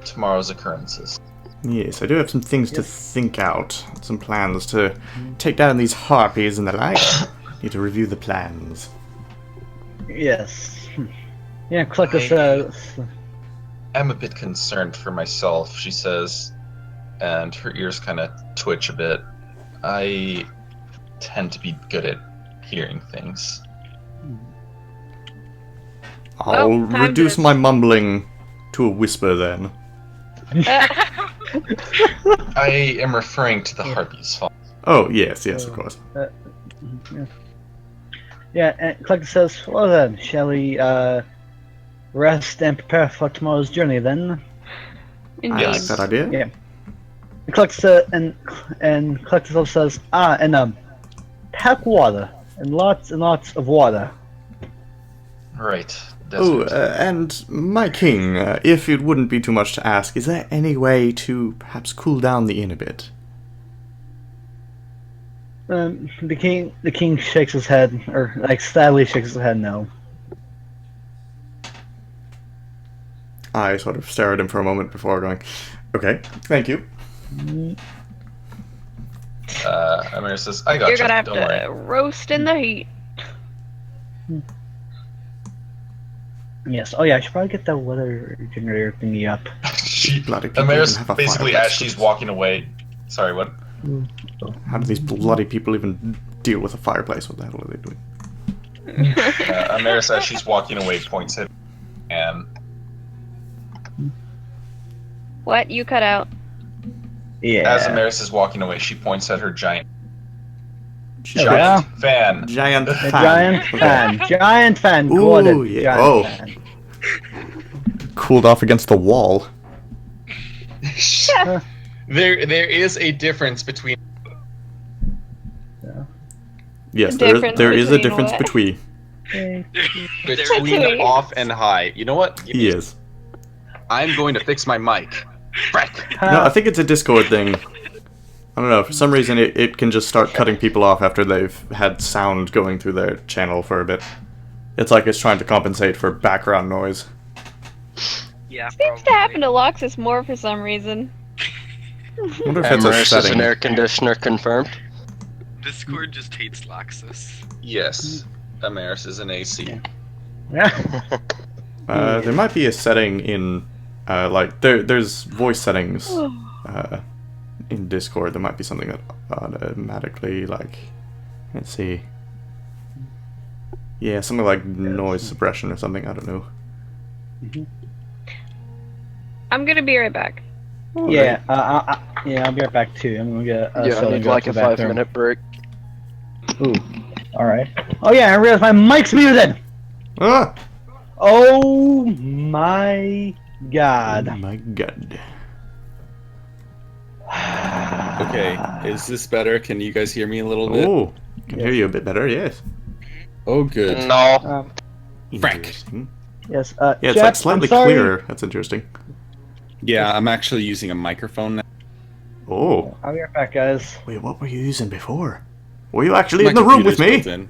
tomorrow's occurrences. Yes, I do have some things to think out. Some plans to take down these harpies and the like. Need to review the plans. Yes. Yeah, Cluckus says. I'm a bit concerned for myself, she says, and her ears kind of twitch a bit. I tend to be good at hearing things. I'll reduce my mumbling to a whisper then. I am referring to the harpies. Oh, yes, of course. Yeah, and Cluckus says, well then, shall we rest and prepare for tomorrow's journey then? I like that idea. Yeah. And Cluckus also says, pack water, and lots of water. Right. Oh, and my king, if it wouldn't be too much to ask, is there any way to perhaps cool down the inn a bit? The king shakes his head, or like sadly shakes his head no. I sort of stare at him for a moment before going, okay, thank you. Amir says, I got You're gonna have don't to worry. roast in the heat. Yes. Oh yeah, I should probably get that weather generator thingy up. Bloody people Amaris even have a basically, fireplace. as she's walking away. Sorry, what? How do these bloody people even deal with a fireplace? What the hell are they doing? Amaris, as she's walking away, points at and What? You cut out. Yeah. as Amaris is walking away, she points at her giant Giant fan. Giant A fan. giant Okay. fan. Giant fan. Ooh, Got it. yeah. Giant Oh. fan. Cooled off against the wall. There is a difference between. Yes, Difference there is a between difference what? between. Between Between. off and high. You know what? Yes. I'm going to fix my mic. Frick. No, I think it's a Discord thing. I don't know, for some reason it can just start cutting people off after they've had sound going through their channel for a bit. It's like it's trying to compensate for background noise. Yeah, Seems to happen to Loxus more for some reason. I wonder if it's a Amaris is an setting. air conditioner confirmed. Discord just hates Laxus. Yes. Amaris is an AC. Yeah. There might be a setting in, like, there's voice settings in Discord. There might be something that automatically, like, let's see. Yeah, something like noise suppression or something, I don't know. I'm gonna be right back. Yeah. Yeah. I'll be right back too. I'm gonna get. Yeah, I need like a 5-minute break. Ooh. All right. Oh yeah, I realized my mic's muted. Ah! Oh my god. Oh my god. Okay, is this better? Can you guys hear me a little bit? Oh, can hear you a bit better, yes. Oh, good. No. Frank. Interesting. Yes. Yeah, it's Jeff, like slightly I'm sorry. clearer. That's interesting. Yeah, I'm actually using a microphone now. Oh. I'll be right back, guys. Wait, what were you using before? Were you actually My in the room with computer's me? built in,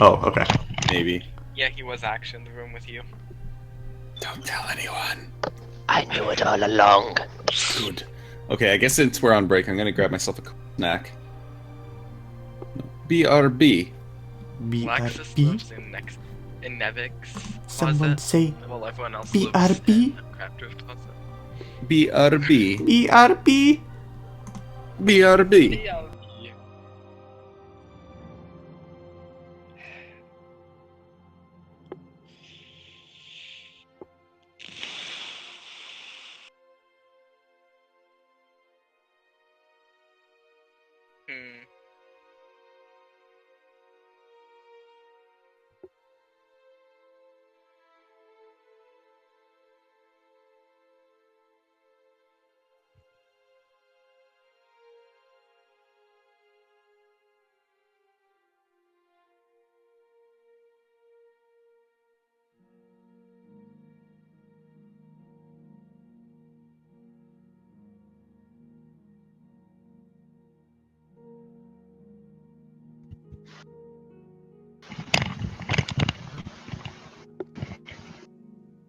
Oh, okay. maybe. Yeah, he was actually in the room with you. Don't tell anyone. I knew it all along. Good. Okay, I guess since we're on break, I'm gonna grab myself a snack. BRB. Laxus BRB? lives in Nevik's Someone closet, say while everyone else BRB? lives in Crafter's closet. BRB. BRB? BRB. Hmm.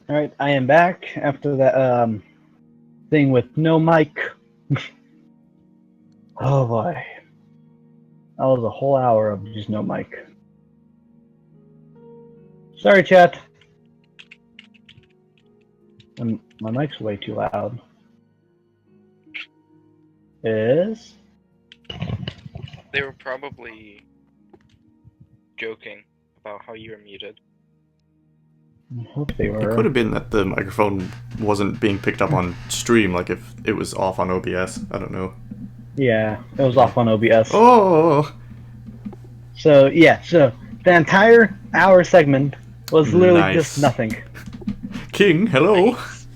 All right, I am back after that thing with no mic. Oh boy, that was a whole hour of just no mic. Sorry, chat. My mic's way too loud. Is They were probably joking about how you were muted. I hope they It were. could have been that the microphone wasn't being picked up on stream, like if it was off on OBS. I don't know. Yeah, it was off on OBS. Oh! So yeah, so the entire hour segment was literally Nice. just nothing. King, hello! Nice.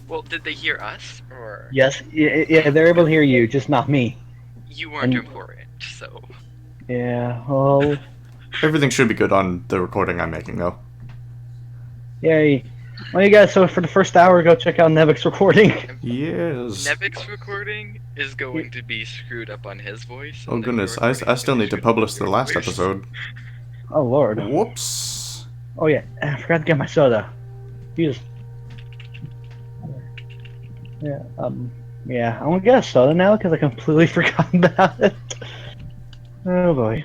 Well, did they hear us, or Yes, yeah, they're able to hear you, just not me. you weren't And- important? So Yeah, well, Everything should be good on the recording I'm making, though. yay. Well, you guys, so for the first hour, go check out Nevik's recording. Yes. Nevik's recording is going to be screwed up on his voice. Oh and then goodness, your I recording is still gonna need to be screwed up publish on the your last voice. episode. Oh lord. Whoops. Oh yeah, I forgot to get my soda. Jesus. Yeah, yeah, I'm gonna get a soda now because I completely forgot about it. Oh boy.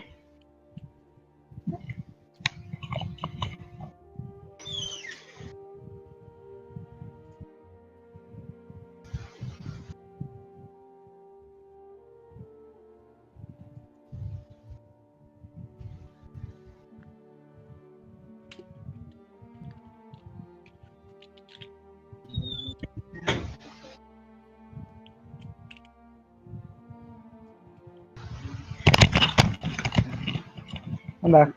I'm back.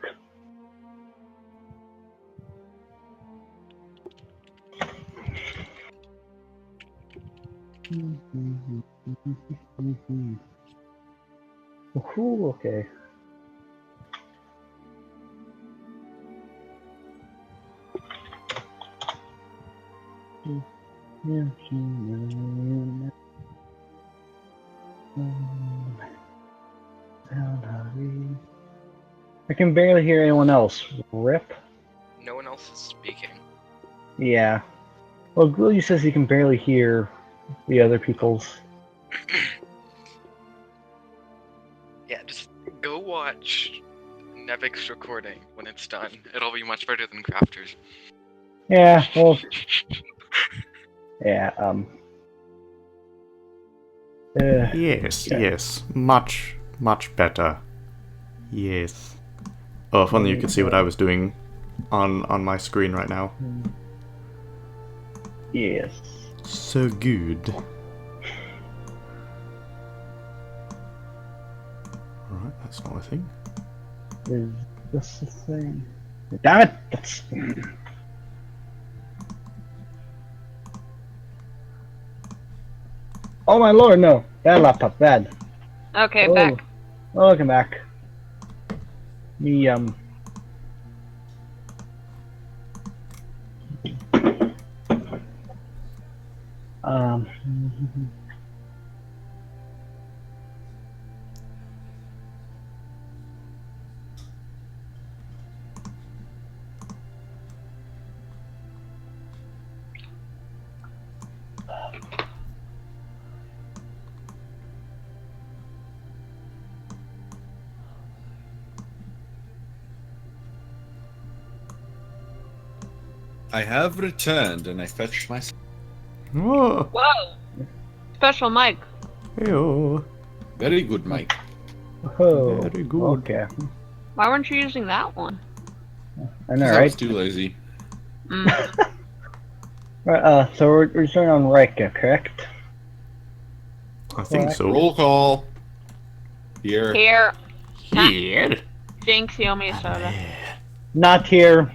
Ooh, okay. I can barely hear anyone else. Rip? No one else is speaking. Yeah. Well, Glue says he can barely hear the other people's. Yeah, just go watch Nevik's recording when it's done. It'll be much better than Crafters. Yeah, well. Yeah, Yes, yeah. yes. Much, much better. Yes. Oh, if only you could see what I was doing on my screen right now. Yes. So good. Alright, that's not a thing. Is this the thing? Damn it! That's... Oh my lord, no! Bad laptop, bad. Okay, Oh. back. Welcome back. Me, I have returned and I fetched my. Whoa! Whoa! Special mic. Ew. Very good, Mike. oh, Very good. okay. Why weren't you using that one? I know, I was right? too lazy. Right, so we're starting on Ryker, correct? I think so. Roll call. Here. Here. Here. Jinx, you owe me a soda. Not here.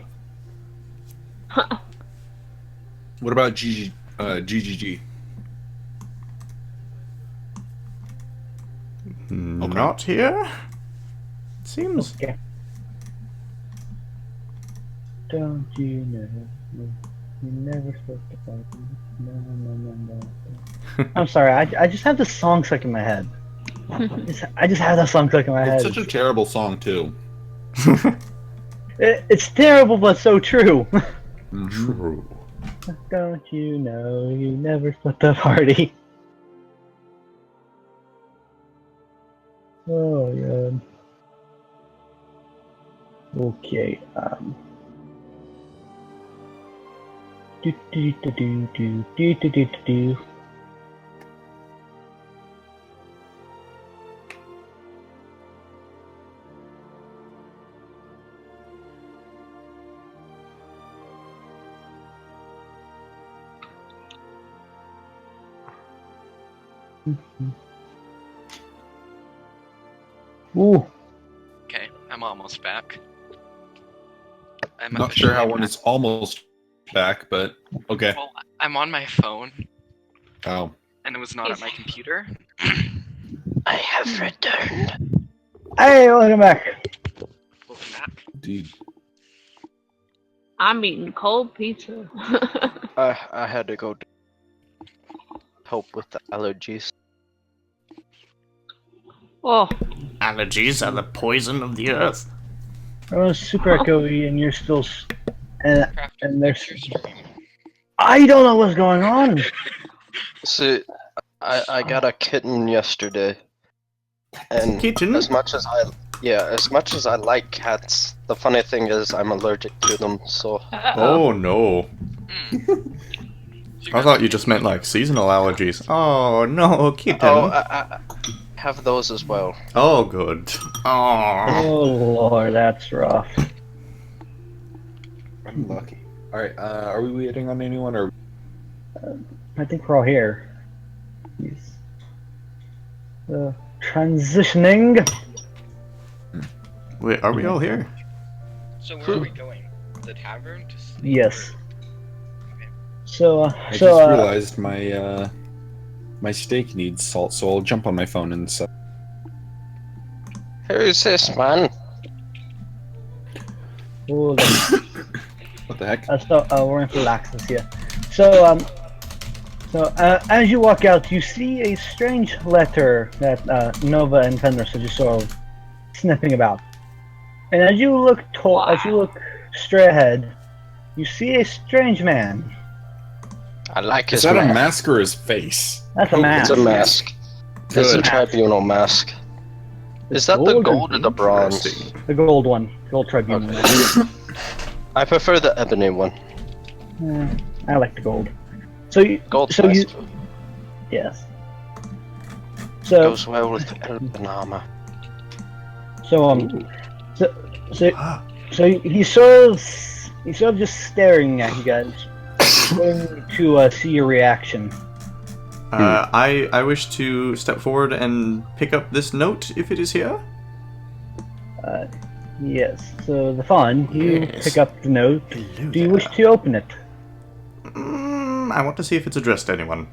What about GGG? Not here? Seems. Okay. Don't you know? You never spoke about me. No. I'm sorry, I just have this song stuck in my head. I just have that song stuck in my It's head. such a terrible song too. It's terrible, but so true. True. Don't you know you never split the party? Oh god. Okay. Do do do do do do do do do. Ooh. Okay, I'm almost back. I'm Not sure how officially one back. is almost back, but okay. Well, I'm on my phone, Oh. and it was not at my computer. I have returned. Hey, welcome back. Welcome back. Indeed. I'm eating cold pizza. I had to go help with the allergies. Oh, Allergies are the poison of the earth. Everyone's super echoey, and you're still. And there's. What's your stream? I don't know what's going on. See, I got a kitten yesterday, and Kitten? as much as I like cats, the funny thing is I'm allergic to them. So Oh no. So I thought you just meant like seasonal allergies. Oh no, kitten. I have those as well. Oh, good. Oh. Oh lord, that's rough. I'm lucky. Alright, are we waiting on anyone or I think we're all here. He's transitioning. Wait, are we all here? So where are we going? The tavern to sleep? Yes. Okay. So, I just realized my my steak needs salt, so I'll jump on my phone and stuff. Who's this man? hold on. What the heck? We're in for access here. So, as you walk out, you see a strange letter that Nova and Fenris are just sort of sniffing about. And as you look straight ahead, you see a strange man. I like his Is that mask. a mask or his face? That's a mask. It's a mask. It's a Good. tribunal mask. Is that the gold or the bronze? Interesting. The gold one. Gold tribunal. Okay. I prefer the ebony one. I like the gold. So you, Gold's so nice. you, yes. So Goes well with elven armor. so he's sort of just staring at you guys, waiting to see your reaction. I wish to step forward and pick up this note if it is here. Yes. So the fun, you Yes. pick up the note. Hello Do you wish there. to open it? I want to see if it's addressed to anyone.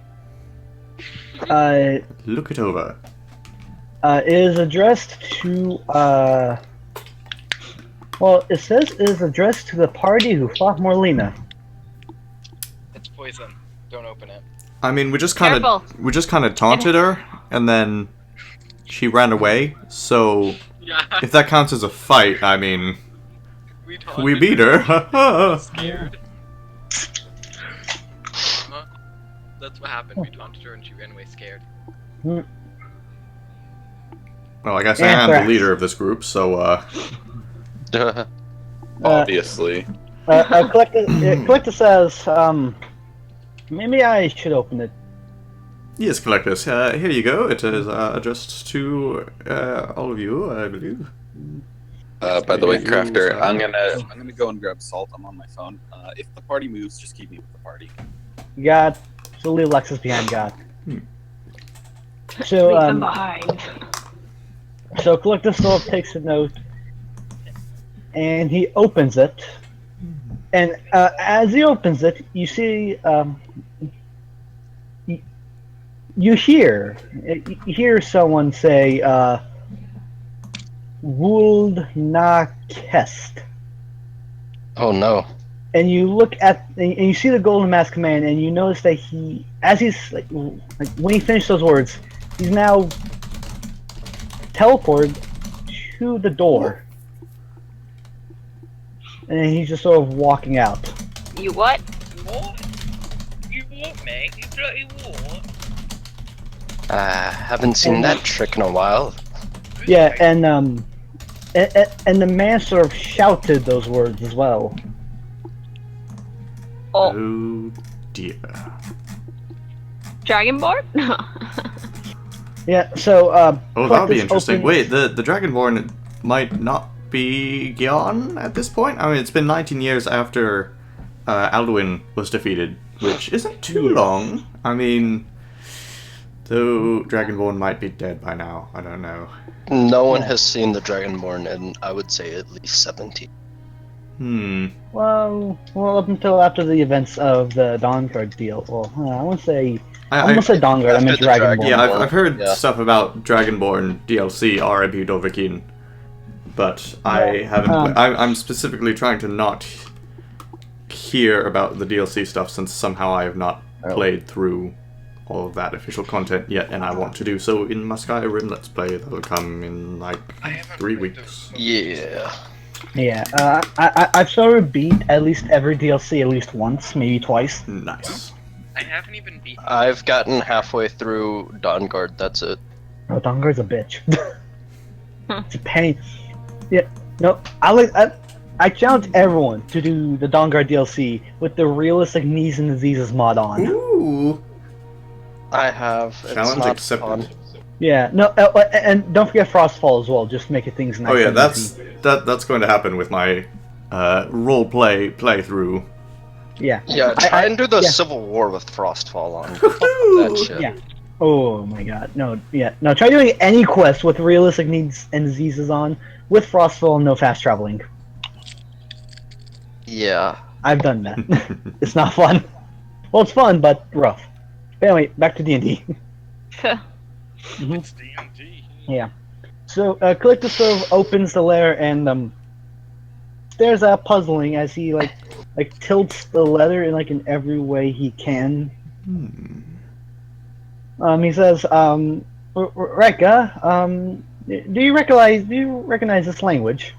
Look it over. It is addressed to well, it says it is addressed to the party who fought Morlina. It's poison. Don't open it. I mean, we just kind of taunted her, and then she ran away. So Yeah. if that counts as a fight, I mean, we we beat her. Scared. That's what happened. We taunted her and she ran away scared. Well, I guess I am the leader of this group, so Obviously. Collector says, maybe I should open it. yes, Collectus. Here you go. It is addressed to all of you, I believe. By the way, You, Crafter, I'm sorry. gonna go and grab salt. I'm on my phone. If the party moves, just keep me with the party. God, so leave Lexus behind, God. Hmm. So, Leave them behind. so Collector sort of takes a note, and he opens it. And as he opens it, you see, you hear someone say, "Wuld na kest." Oh no. And you look at, and you see the Golden Mask man, and you notice that he, as he's like when he finished those words, he's now teleported to the door, and he's just sort of walking out. You what? What? You what, mate? You bloody what? Haven't seen that trick in a while. Yeah, and the man sort of shouted those words as well. Oh, Oh dear. Dragonborn? No. Yeah, so Oh, that'll be Collectus interesting. opens- Wait, the Dragonborn might not be gone at this point? I mean, it's been 19 years after Alduin was defeated, which isn't too long. I mean, though Dragonborn might be dead by now. I don't know. No one has seen the Dragonborn in, I would say, at least 17. Well, up until after the events of the Dawnguard deal. Well, I won't say. I I'm gonna say Dawnguard. I after meant the Dragonborn. Yeah, I've heard Yeah. stuff about Dragonborn DLC R.I.P. Dovahkiin, but I haven't. I'm specifically trying to not hear about the DLC stuff since somehow I have not played through all of that official content yet, and I want to do so in my Skyrim Let's Play that'll come in like I haven't 3 played weeks. Yeah. Yeah, I've sort of beat at least every DLC at least once, maybe twice. Nice. I haven't even beaten. I've gotten halfway through Dawnguard, that's it. Oh, Dawnguard's a bitch. It's a pain. Yeah, no, I challenge everyone to do the Dawnguard DLC with the realistic knees and diseases mod on. Ooh. I have. It's Challenge not accepted. fun. Yeah, no, and don't forget Frostfall as well. Just make it things nice. Oh yeah, and that's easy. that's going to happen with my role playthrough. Yeah. Yeah, try and do the yeah. Civil War with Frostfall on. That shit. Yeah. Oh my god, no, yeah. No, try doing any quest with realistic needs and diseases on, with Frostfall and no fast traveling. Yeah. I've done that. It's not fun. Well, it's fun, but rough. But anyway, back to D&D. It's D&D. Yeah. So, Calictus opens the lair and, stares at puzzling as he, like tilts the letter in every way he can. He says, Ryker, do you recognize this language?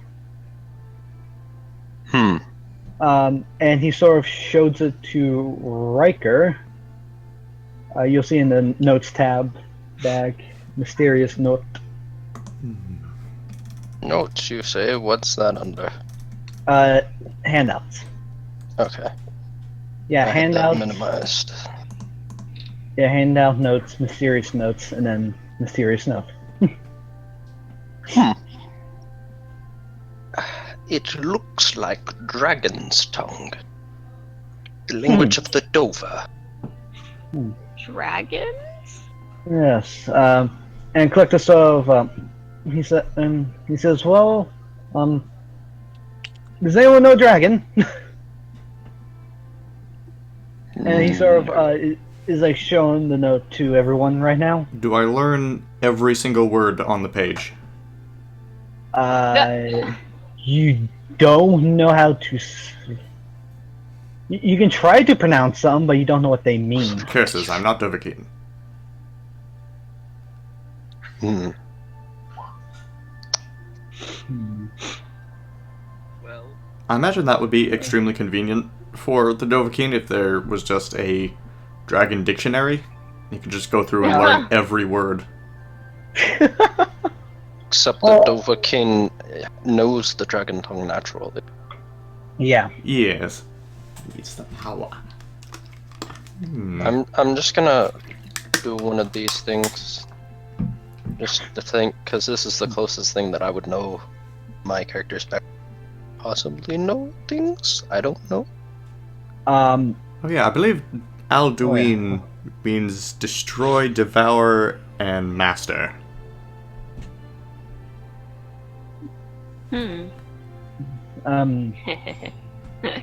And he sort of shows it to Ryker. You'll see in the notes tab, bag, mysterious note. Notes, you say? What's that under? Handouts. Okay. Yeah, I had that handouts. minimized. Yeah, handout notes, mysterious notes, and then mysterious note. It looks like dragon's tongue. The language of the Dover. Dragons? Yes. And Calictus sort of, he says, well, does anyone know dragon? And he sort of is like showing the note to everyone right now. Do I learn every single word on the page? You don't know how to. You can try to pronounce some, but you don't know what they mean. Curses, I'm not Dovahkiin. Well, I imagine that would be extremely convenient for the Dovahkiin if there was just a dragon dictionary. You could just go through and learn every word. Except that Dovahkiin knows the dragon tongue naturally. Yeah. Yes. It's the power. I'm just gonna do one of these things. Just to think, because this is the closest thing that I would know my character's back. Possibly know things? I don't know. Oh yeah, I believe Alduin means destroy, devour, and master.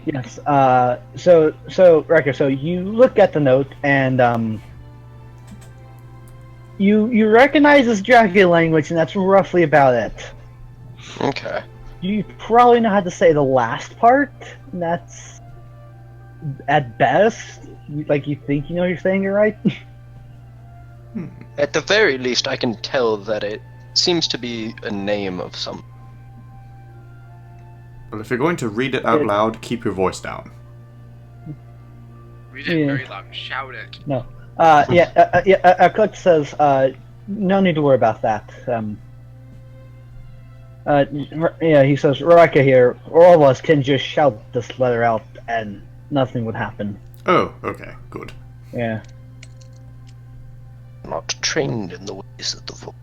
Yes. So Ryker, so you look at the note and you recognize this dragon language, and that's roughly about it. Okay. You probably know how to say the last part. And that's at best, you think you know you're saying it right. At the very least, I can tell that it seems to be a name of some. But if you're going to read it out loud, keep your voice down. read it very loud. Shout it. No. Click says, no need to worry about that. He says, Ryker here, all of us can just shout this letter out and nothing would happen. Oh, okay, good. Yeah. Not trained in the ways of the folk.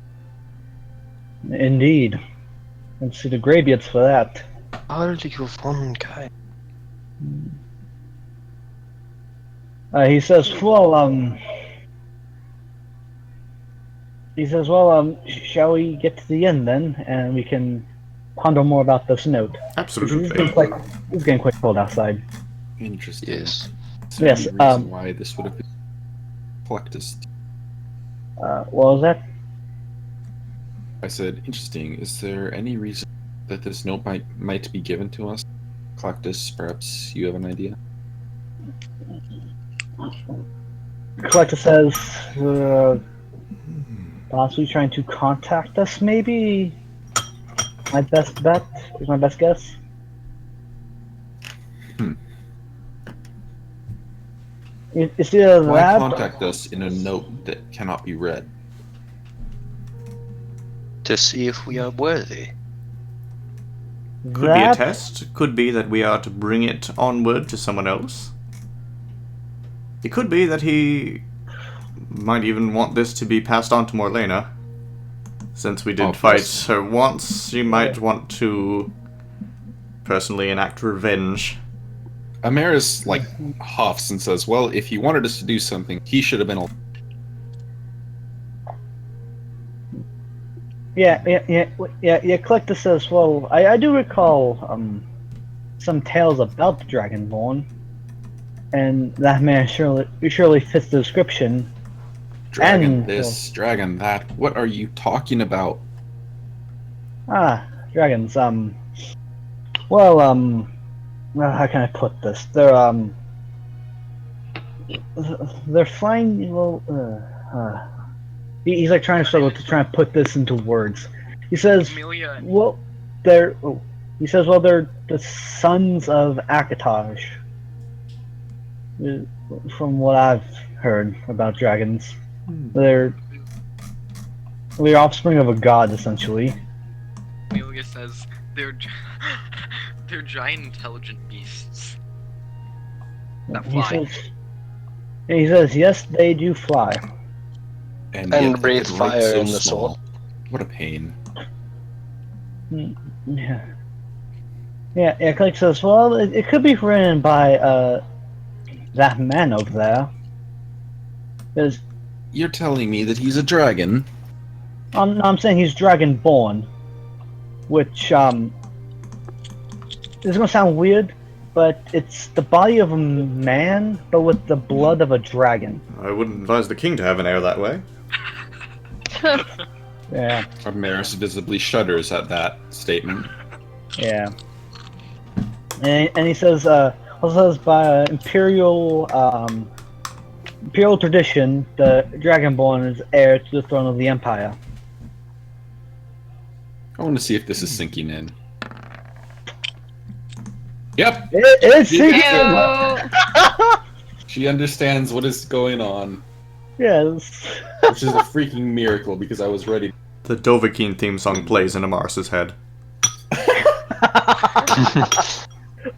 Indeed. Let's see the graybeards for that. Are you one kind? He says, shall we get to the end then, and we can ponder more about this note? Absolutely. It's getting quite cold outside. Interesting. Yes. Is there any reason why this would have been Calictus? What was that? I said, interesting. Is there any reason that this note might be given to us? Calictus, perhaps you have an idea? Collector says, possibly trying to contact us, maybe? My best bet is my best guess. It's either Why that. contact us in a note that cannot be read? To see if we are worthy. Could be a test. Could be that we are to bring it onward to someone else. It could be that he might even want this to be passed on to Morlena. Since we did fight her once, she might want to personally enact revenge. Amaris, huffs and says, well, if he wanted us to do something, he should have been Collector says, well, I do recall some tales about the Dragonborn, and that man surely fits the description. Dragon And, this, dragon that. What are you talking about? Dragons, how can I put this? They're flying, he's like trying to struggle to try and put this into words. He says, Amelia. they're the sons of Akataj. From what I've heard about dragons, they're offspring of a god, essentially. Amelia says they're giant intelligent beasts that fly. He says, yes, they do fly. And And yet they breathe could write fire so in the small. soul. What a pain. Yeah, Click says, well, it could be written by that man over there. Because You're telling me that he's a dragon? I'm saying he's dragonborn, which is gonna sound weird, but it's the body of a man, but with the blood of a dragon. I wouldn't advise the king to have an heir that way. Yeah, Maris visibly shudders at that statement. yeah. And he says, also says by imperial tradition, the dragonborn is heir to the throne of the empire. I want to see if this is sinking in. Yep! It's Ew. She understands what is going on, Yes. which is a freaking miracle because I was ready. The Dovahkiin theme song plays in Amaris's head.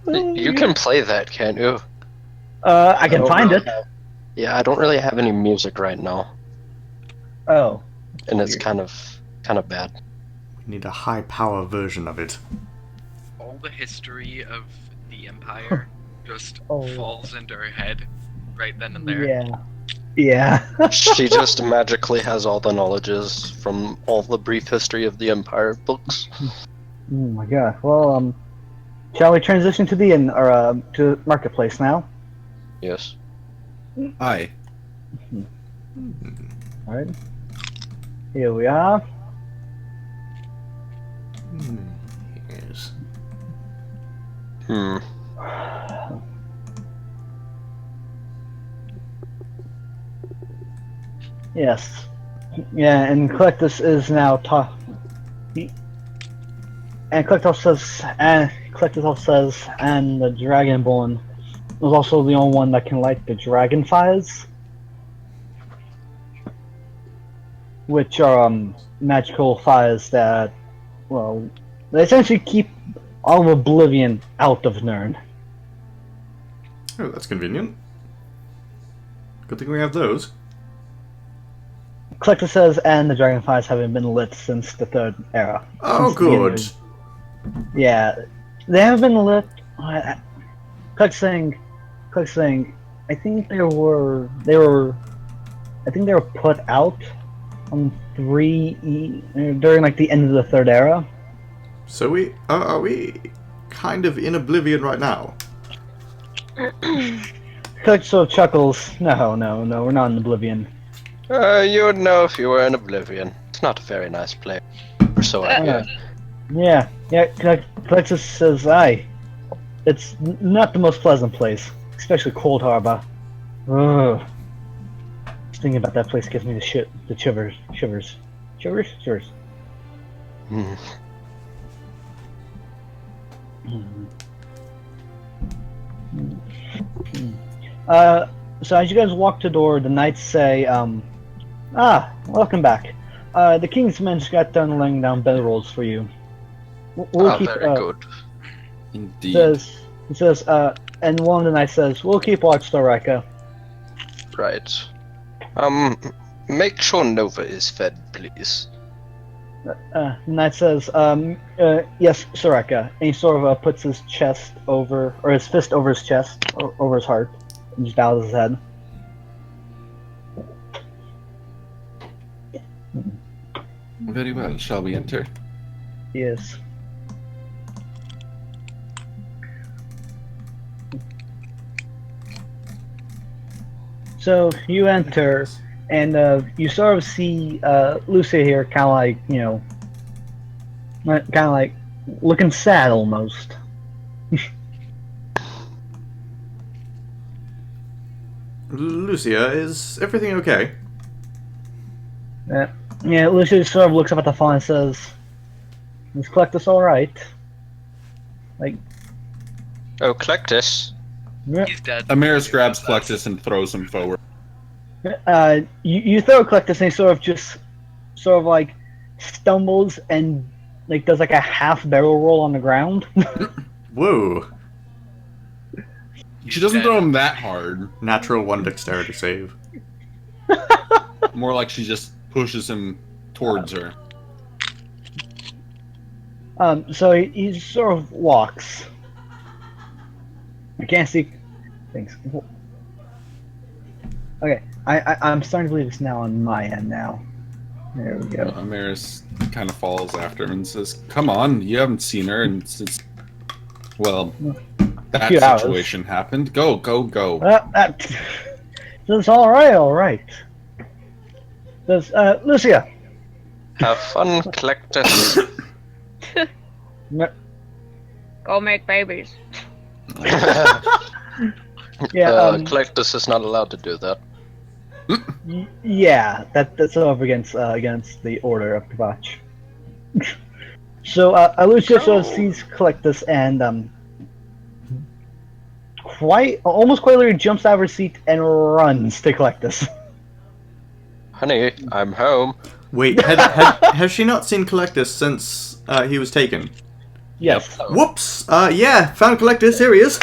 You can play that, can't you? I can don't find really it. Yeah, I don't really have any music right now, Oh. and it's kind of bad. We need a high-power version of it. All the history of the Empire just Oh. falls into her head right then and there. Yeah. Yeah. She just magically has all the knowledges from all the brief history of the Empire books. Oh my god. Well, shall we transition to the inn or to marketplace now? Yes. Hi. All right. Here we are. Yes. Hmm. Yes. Yeah, and Collectus is now and Collectus says, and the Dragonborn is also the only one that can light the dragon fires, which are magical fires that, well, they essentially keep all of Oblivion out of Nirn. Oh, that's convenient. Good thing we have those. Collector says, and the dragon fires haven't been lit since the Third Era. Oh, Since the beginning good. of- Yeah, they haven't been lit. Collector saying, I think they were put out on 3E during like the end of the Third Era. So are we kind of in Oblivion right now? Collector sort of chuckles. No, we're not in Oblivion. You would know if you were in Oblivion. It's not a very nice place. Or so I hear. Yeah. Collector says, aye. It's not the most pleasant place, especially Cold Harbor. Ugh. Just thinking about that place gives me the shivers. Hmm. So as you guys walk to the door, the knights say, welcome back. The king's men just got done laying down bedrolls for you. We'll keep, very good. Indeed. He says, and one of the knights says, we'll keep watch though, Ryker. Right. Make sure Nova is fed, please. The knight says, yes, Soraka. And he sort of puts his chest over, or his fist over his chest, or over his heart, and just bows his head. Very well. Shall we enter? Yes. So you enter, and you sort of see Lucia here, kind of like, you know, kind of like looking sad almost. Lucia, is everything okay? Yeah, Lucia sort of looks up at the phone and says, "Is Collectus all right?" Like, Oh, Collectus. yeah. He's dead. Amaris grabs Collectus and throws him forward. You throw Collectus and he sort of like stumbles and like does like a half barrel roll on the ground. Whoa. She doesn't throw him that hard. Natural 1 dexterity save. More like she just pushes him towards her. So he sort of walks. I can't see things. Okay, I'm starting to believe it's now on my end now. There we go. Amaris kind of follows after him and says, "Come on, you haven't seen her, and since well, that few hours. situation happened. Go, go, go." That's all right. Does Lucia? Have fun, Collectus. Go make babies. Yeah. Collectus is not allowed to do that. Yeah, that's over against the order of Kavach. So Lucia sort of sees Collectus and almost quite literally jumps out of her seat and runs to Collectus. Honey, I'm home. Wait, has she not seen Collectus since he was taken? Yes. Whoops! Yeah, found Collectus, here he is.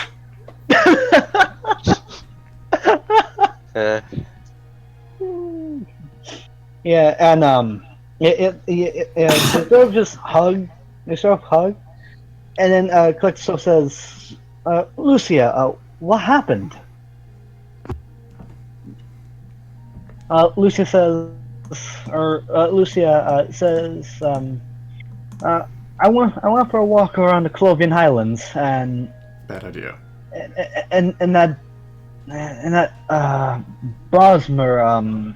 Yeah, and they sort of just hug. They sort of hug, and then Collectus says, "Lucia, what happened?" Lucia says, "I went for a walk around the Clovian Highlands, and Bad idea. that Bosmer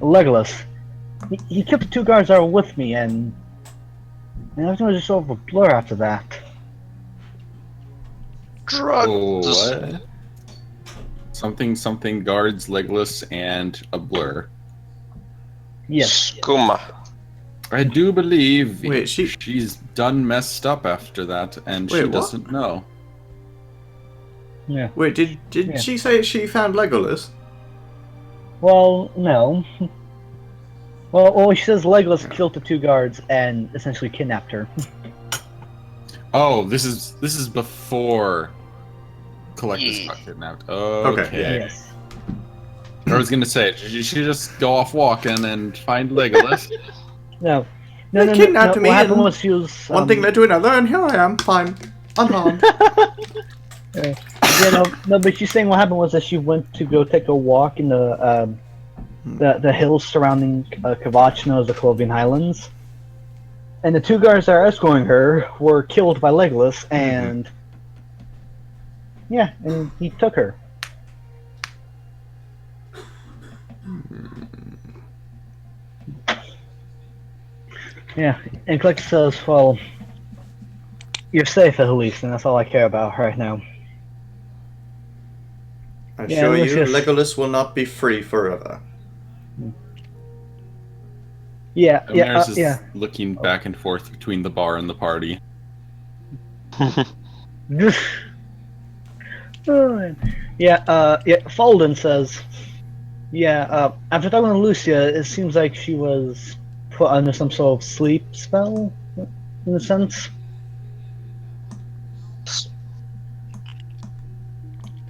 Legolas, he kept the 2 guards that were with me, and everything was just sort of a blur after that." Drugs. Oh, what? Something guards Legolas and a blur. Yes. Skooma. I do believe Wait, she's done messed up after that, and Wait, she what? doesn't know. Yeah. Wait, did Yeah. she say she found Legolas? Well, no. Well, she says Legolas killed the 2 guards and essentially kidnapped her. Oh, this is before Collectus got kidnapped. Okay. Yes. I was gonna say, did she just go off walking and find Legolas? No. They kidnapped me What happened and was she was One thing led to another, and here I am, fine, unharmed. Yeah, no, but she's saying what happened was that she went to go take a walk in the hills surrounding Kavach, known as the Clovian Highlands, and the 2 guards that are escorting her were killed by Legolas, and yeah, and he took her. Yeah, and Collectus says, "Well, you're safe at least, and that's all I care about right now." I Yeah, assure you, Lucius. Legolas will not be free forever. Yeah, Amaris is yeah. looking back and forth between the bar and the party. Yeah, Falden says, after talking to Lucia, it seems like she was put under some sort of sleep spell, in a sense.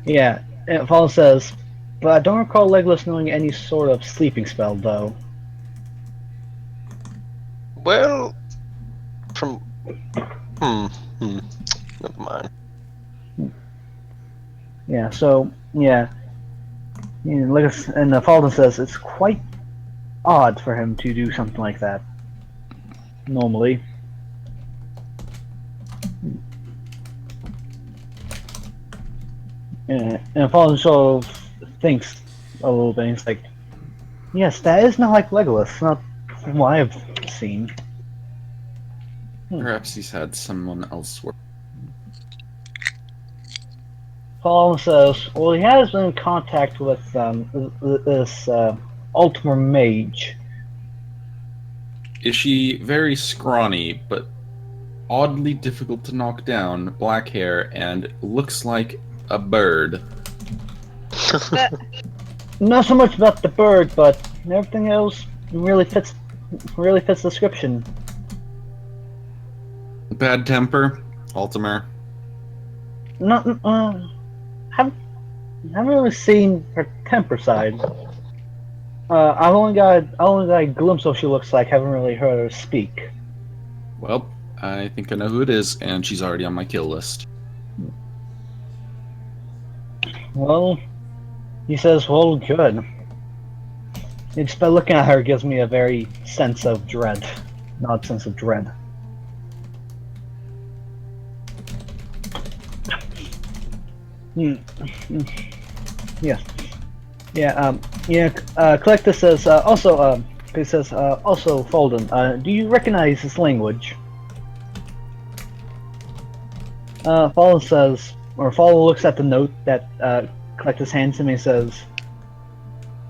Yeah, and Falden says, but I don't recall Legolas knowing any sort of sleeping spell, though. Well, from never mind. Yeah, so, yeah. Legolas, and Falden says it's quite odd for him to do something like that. normally. And Fallen sort of thinks a little bit. He's like, yes, that is not like Legolas, not from what I've seen. Perhaps he's had someone else work. Fallen says, well, he has been in contact with this Ultimate Mage. Is she very scrawny, but oddly difficult to knock down, black hair, and looks like a bird? Not so much about the bird, but everything else really fits the description. Bad temper, Altimer. Not, haven't really seen her temper side. I've only got a glimpse of what she looks like. Haven't really heard her speak. Well, I think I know who it is, and she's already on my kill list. Well, he says, well, good. Just by looking at her gives me a very sense of dread. An odd sense of dread. Yeah. Collector says, also, he says, also, Folden, do you recognize this language? Folden says, or Folden looks at the note that, Collector's hands to me and says,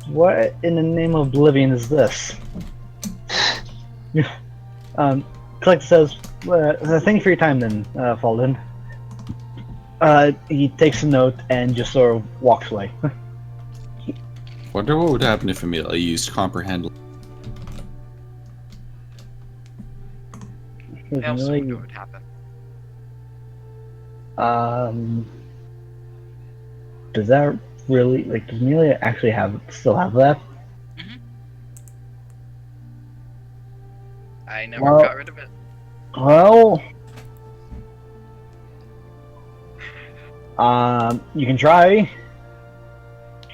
what in the name of Oblivion is this? Collector says, thank you for your time then, Folden. He takes a note and just sort of walks away. Wonder what would happen if Amelia used comprehend. I also know what would happen. Does that really, like, does Amelia actually still have that? I never got rid of it. Well, you can try.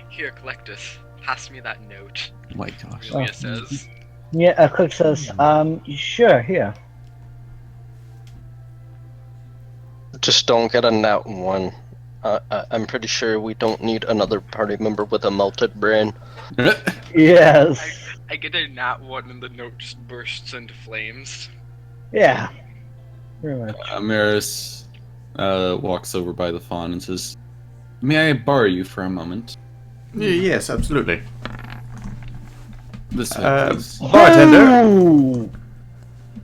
Here, Collectus, pass me that note. Oh my gosh. Amelia says. Yeah, Click says, sure, here. Just don't get a nat 1. I'm pretty sure we don't need another party member with a melted brain. Yes. I get a nat 1 and the note just bursts into flames. Yeah. Pretty much. Amaris walks over by the fawn and says, may I borrow you for a moment? Yes, absolutely. This way, please. Bartender!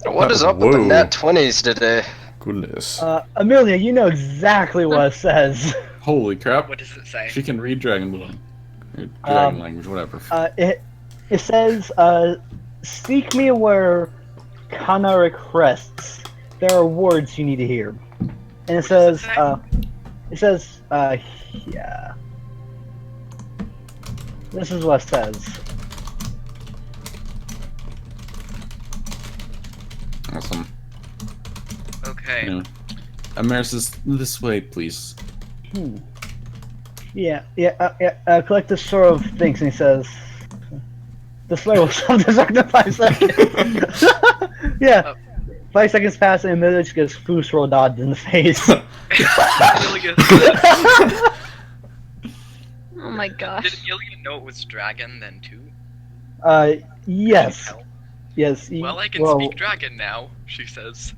What is up with the nat 20s today? Goodness. Amelia, you know exactly what it says. Holy crap. What does it say? She can read dragon language, whatever. It says, seek me where Kanaric rests. There are words you need to hear. And it says, yeah. This is what it says. Awesome. Okay. Yeah. Amaris says, this way, please. Collectus sort of thinks and he says, this way will self-destruct in 5 seconds. Yeah. 5 seconds pass and Amelia just gets Fusro dodged in the face. Oh my gosh. Did Amelia know it was dragon then too? Yes. Yes. Well, I can speak dragon now, she says.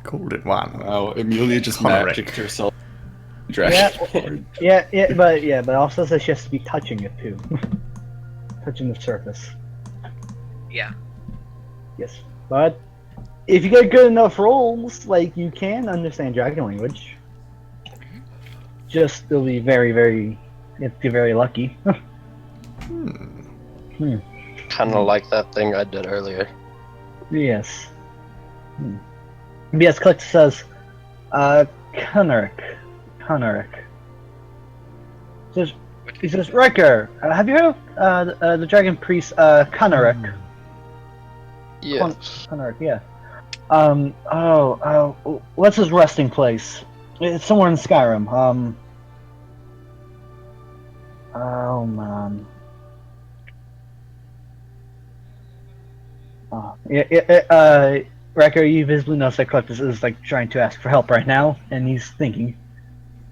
Golden one. Wow, Amelia just Correct. magicked herself. Dragon. But also says she has to be touching it too. Touching the surface. Yeah. Yes. But if you get good enough rolls, like, you can understand dragon language. Just you'll be very, very, you have to be very lucky. Kinda like that thing I did earlier. Yes. Yes, Click says, Kanaric. He says, Ryker, have you heard of the dragon priest, Kanaric? Yes. Kanaric, yeah. What's his resting place? It's somewhere in Skyrim. Oh man. Ryker, you visibly notice that Collectus is like trying to ask for help right now, and he's thinking.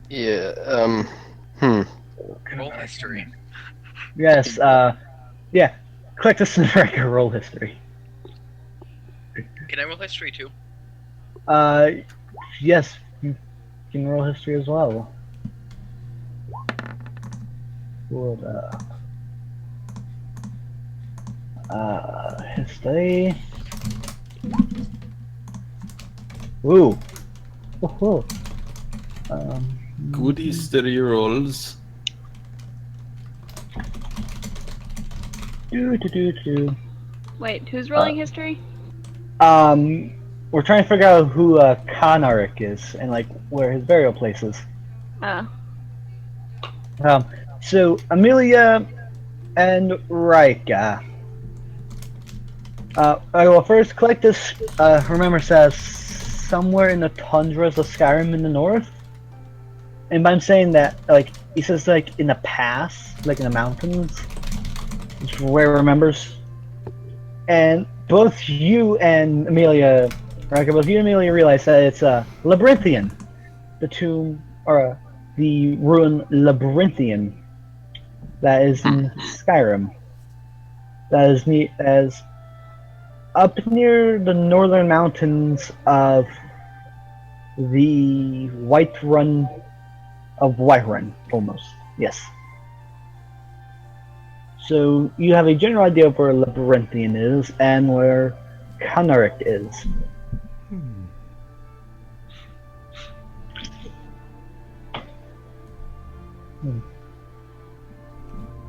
Yeah, Roll history. Yes, yeah. Collectus and Ryker roll history. Can I roll history too? Yes, you can roll history as well. What, history. Ooh. Woohoo. Good history rolls. Do. Wait, who's rolling history? We're trying to figure out who Kanarik is and like where his burial place is. Oh. So Amelia and Ryker. Well, first, Collectus, remember, says somewhere in the tundras of Skyrim in the north. And by him saying that, like, he says, like, in the pass, like in the mountains, is where he remembers. And both you and Amelia, Ryker, both you and Amelia realize that it's Labyrinthian. The tomb, or the ruin Labyrinthian that is in Skyrim. That is neat as up near the northern mountains of the Whiterun, almost. Yes. So you have a general idea of where Labyrinthian is and where Kanarik is.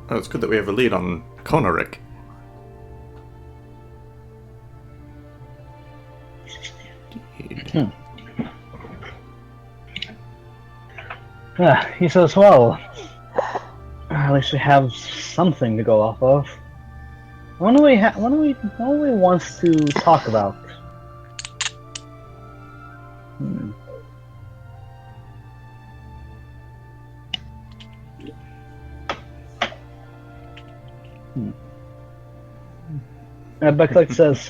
Oh, it's good that we have a lead on Konarik. He says, well, at least we have something to go off of. What do we wants to talk about? Bucklick says,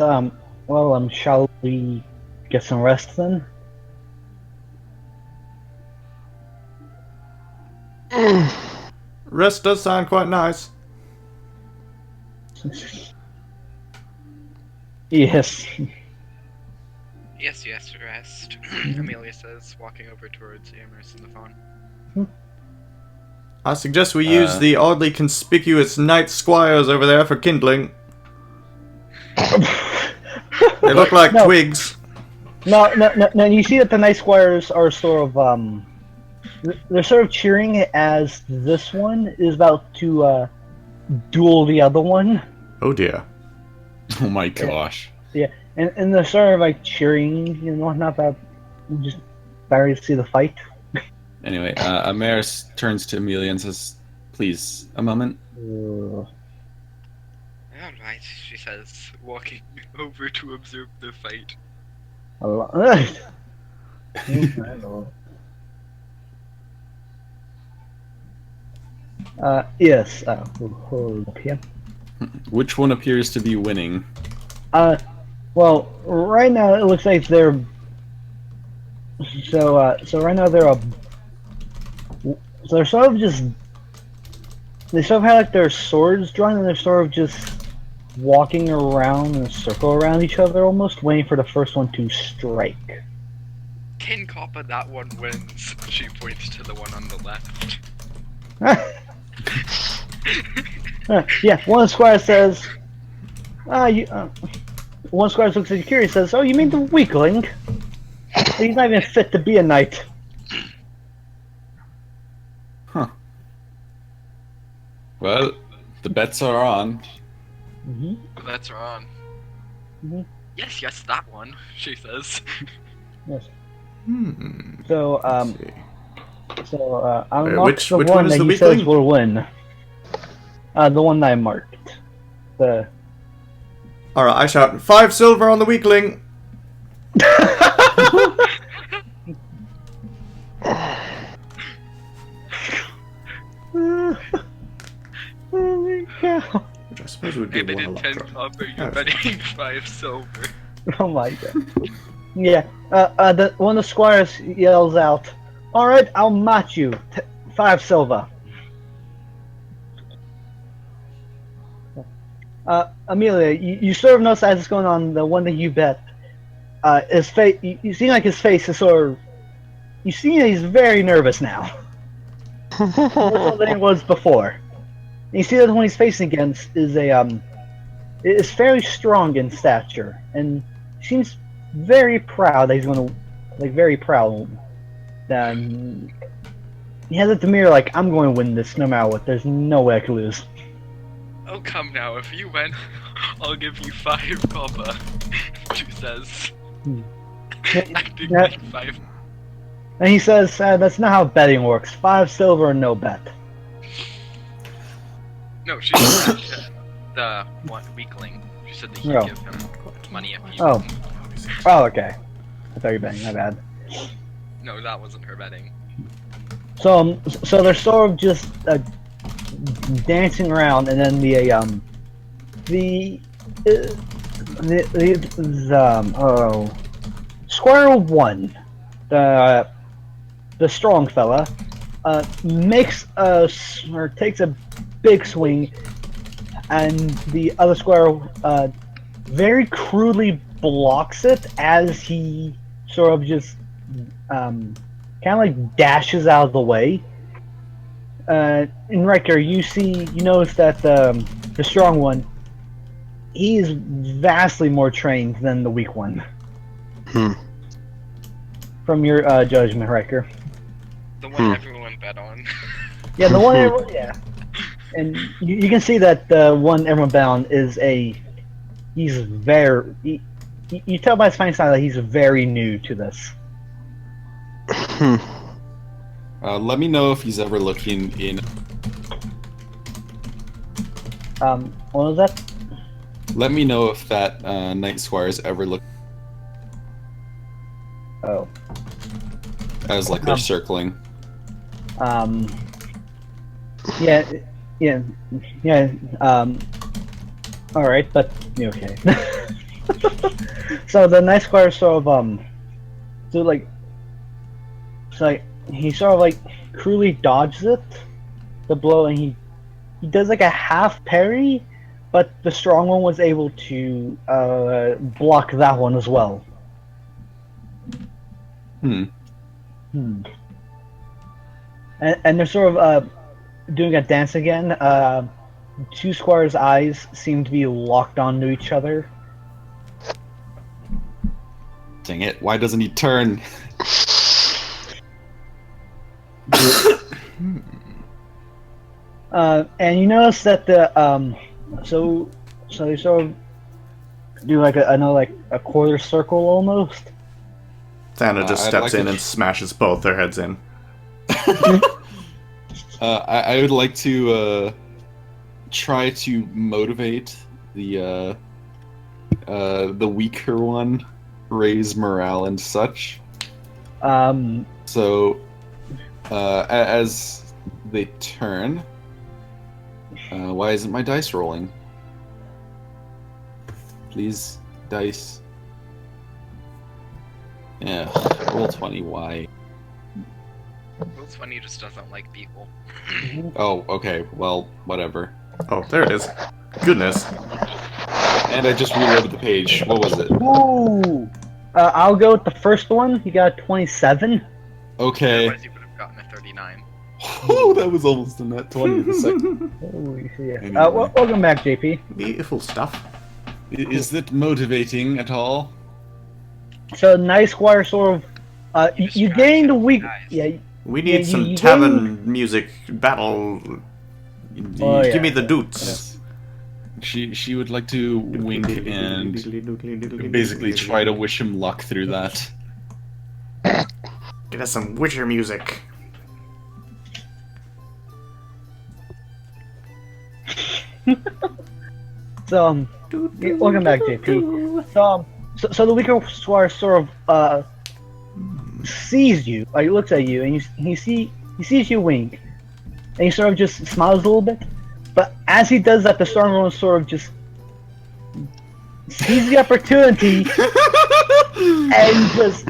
well, shall we get some rest then? Rest does sound quite nice. Yes. Yes, rest. Amelia says, walking over towards Amherst in the phone. I suggest we use the oddly conspicuous night squires over there for kindling. They look like twigs. No. You see that the night squires are sort of they're sort of cheering as this one is about to duel the other one. Oh dear. Oh my gosh. Yeah, and they're sort of like cheering, not that just barely to see the fight. Anyway, Amaris turns to Amelia and says, please, a moment. Alright, she says, walking over to observe the fight. Yes, we'll hold up here. Which one appears to be winning? Well, right now it looks like they're... So right now they're they're sort of just... They sort of have like their swords drawn and they're sort of just walking around in a circle around each other almost, waiting for the first one to strike. King Coppa, that one wins. She points to the one on the left. Yeah, one squire says, one squire looks at you curious and says, oh, you mean the weakling? He's not even fit to be a knight. Huh. Well, the bets are on. The bets are on. Yes, that one, she says. Yes. So, I'll mark which the one one is that the he weakling? says will win. The one that I marked. The... Alright, I shout, 5 silver on the weakling! Oh my god. Which I suppose would Hey, be they one did 10 electron. copper, you're Oh. betting 5 silver. Oh my god. Yeah. One of the squires yells out, "All right, I'll match you. 5 silver." Amelia, you sort of notice as it's going on, the one that you bet, his face, you see like his face is sort of, you see that he's very nervous now. More than he was before. And you see that when he's facing against is fairly strong in stature, and seems very proud that he's gonna, like very proud. He has a demeanor like, I'm going to win this no matter what, there's no way I can lose. Oh, come now, if you win, I'll give you 5 copper. She says. Acting Yeah. like 5. And he says, that's not how betting works. 5 silver and no bet. No, she said the one weakling. She said that he'd No. give him money if he Oh. Oh, okay. I thought you were betting, my bad. No, that wasn't her betting. So they're sort of just dancing around, and then Squire 1, the strong fella, takes a big swing, and the other squire very crudely blocks it as he sort of just kind of like dashes out of the way. In Ryker, you notice that the strong one, he is vastly more trained than the weak one. From your judgment, Ryker. The one everyone bet on. Yeah, the one. Yeah, and you can see that the one everyone bet on is he's very. You tell by his fine style that he's very new to this. Let me know if he's ever looking in. What was that? Let me know if that Night Squire's ever looked Oh. as like they're circling. Yeah. All right, but okay. So the Night Squire sort of he sort of like cruelly dodges it, the blow, and he does like a half parry, but the strong one was able to block that one as well. And they're sort of doing a dance again. Two squires' eyes seem to be locked onto each other. Dang it! Why doesn't he turn? And you notice that so they sort of do like a quarter circle almost. Thana just I'd steps like in to- and smashes both their heads in. I would like to try to motivate the weaker one, raise morale and such. So as they turn, why isn't my dice rolling? Please, dice. Yeah, roll 20. Why? It's funny, he just doesn't like people. Oh, okay. Well, whatever. Oh, there it is. Goodness. And I just reloaded the page. What was it? Ooh! I'll go with the first one. You got 27. Okay. Otherwise, you would have gotten a 39. Oh, that was almost a net 20 in a second. Holy shit. Anyway. Welcome back, JP. Beautiful stuff. Is that motivating at all? So Night Squire sort of you gained a week. Nice. Yeah. We need some you tavern music battle. Oh, Give yeah. me the doots. She would like to wink and basically try to wish him luck through that. Get us some Witcher music. So welcome back, JP. So the weaker squire sort of sees you. He looks at you, and he sees you wink, and he sort of just smiles a little bit. But as he does that, the stronger one sort of just sees the opportunity and just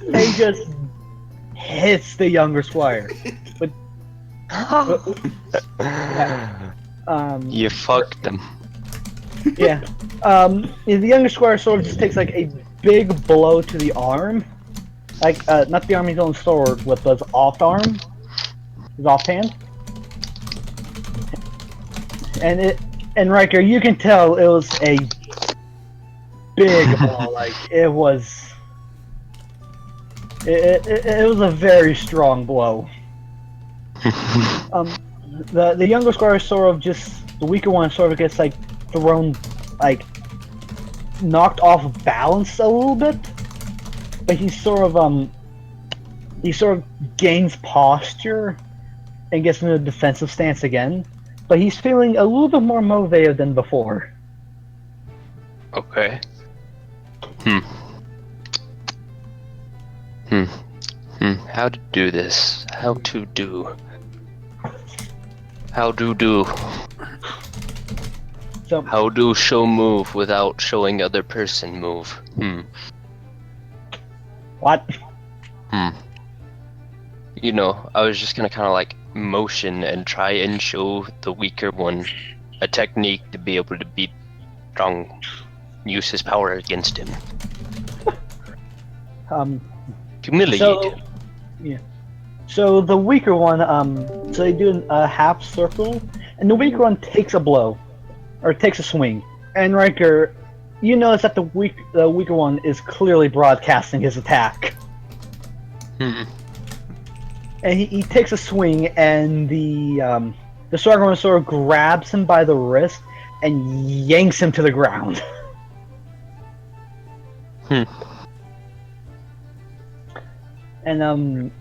hits the younger squire. But You fucked them. yeah, the younger squire sort of just takes like a big blow to the arm, like not the arm he's on sword with his off arm, his offhand, and Ryker, you can tell it was a big blow. Like it was a very strong blow. The younger squire sort of the weaker one sort of gets like thrown, like knocked off balance a little bit, but he sort of gains posture and gets in a defensive stance again. But he's feeling a little bit more motivated than before. Okay. How to do this? How to do? So How do show move without showing other person move? what? You know, I was just gonna kind of like motion and try and show the weaker one a technique to be able to beat strong, use his power against him. Humiliate him. Yeah. So the weaker one, so they do a half circle, and the weaker one takes a blow, or takes a swing. And Ryker, you notice that the weaker one is clearly broadcasting his attack. And he takes a swing, and the stronger one sort of grabs him by the wrist and yanks him to the ground. And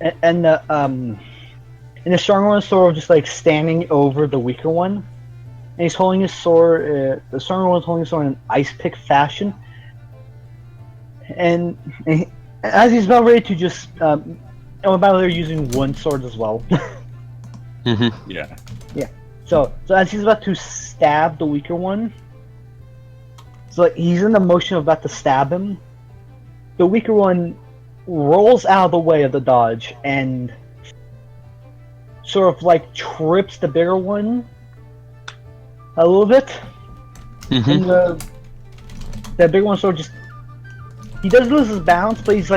the stronger one is sort of just like standing over the weaker one, and he's holding his sword. The stronger one is holding his sword in an ice pick fashion, and as he's about ready to just, about they're using one sword as well. Yeah. So as he's about to stab the weaker one, so like, he's in the motion of about to stab him. The weaker one rolls out of the way of the dodge and sort of like trips the bigger one a little bit. And the bigger one sort of just, he does lose his balance, but he's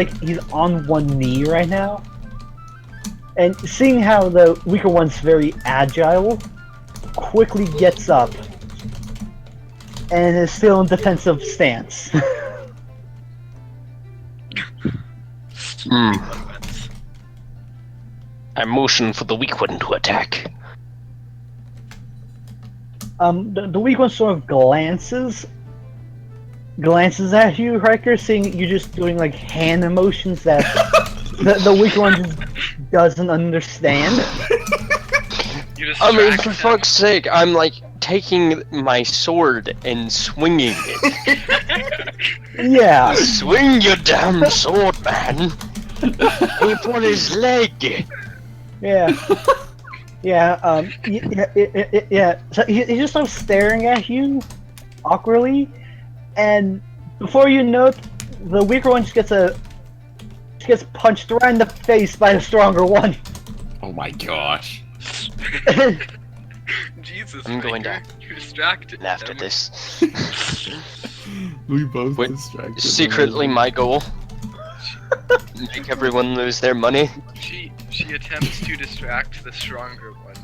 on one knee right now. And seeing how the weaker one's very agile, quickly gets up and is still in defensive stance. I motion for the weak one to attack. The weak one sort of glances at you, Ryker, seeing you just doing like hand emotions that the weak one just doesn't understand. I mean, for fuck's sake, I'm like taking my sword and swinging it. Yeah. Swing your damn sword, man! Aim for his leg! Yeah. Yeah, yeah. So he's just sort of staring at you awkwardly, and before you know it, the weaker one just gets punched right in the face by the stronger one. Oh my gosh. Jesus, I'm going Ryker, you're distracted. And after him. this, We both Wait, distracted. secretly my goal. Make everyone lose their money. She attempts to distract the stronger one.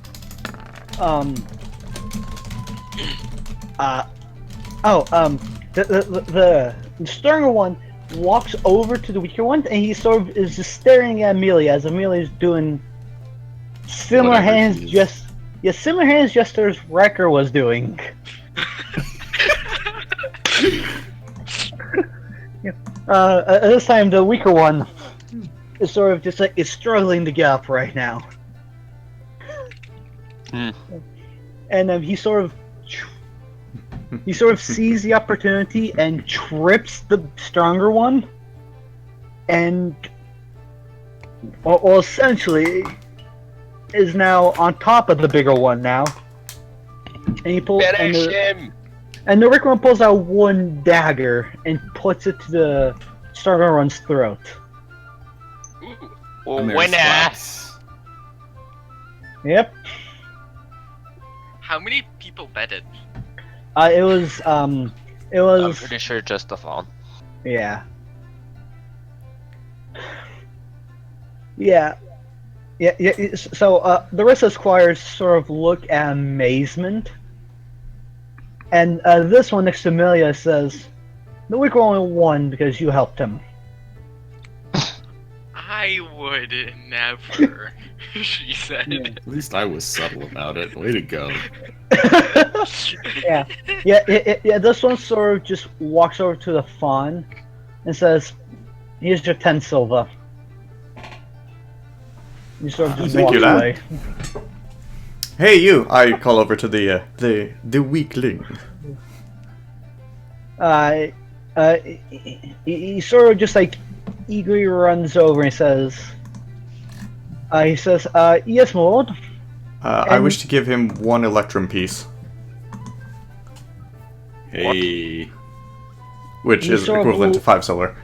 The stronger one walks over to the weaker one, and he sort of is just staring at Amelia as Amelia is doing similar Whatever hands she is. similar hands gestures Ryker was doing. This time the weaker one is sort of just like is struggling to get up right now. And he sort of sees the opportunity and trips the stronger one, and well essentially is now on top of the bigger one now. And he pulls, Finish him! and the Rickman pulls out one dagger and puts it to the Stargarun's throat. Amir Winner! slaps. Yep. How many people betted? It was I'm pretty sure just the phone. yeah. Yeah. Yeah. So the rest of the squires sort of look at amazement. And this one next to Amelia says, "The week only won because you helped him." I would never, she said. Yeah. At least I was subtle about it. Way to go. Yeah. This one sort of just walks over to the fawn and says, "Here's your 10 silver." You sort of just Thank walk you, lad. away. Hey, you! I call over to the weakling. He sort of just like eagerly runs over and says, "Yes, my lord." I wish to give him 1 electrum piece, Hey. which You is sort of equivalent to lo- 5 silver.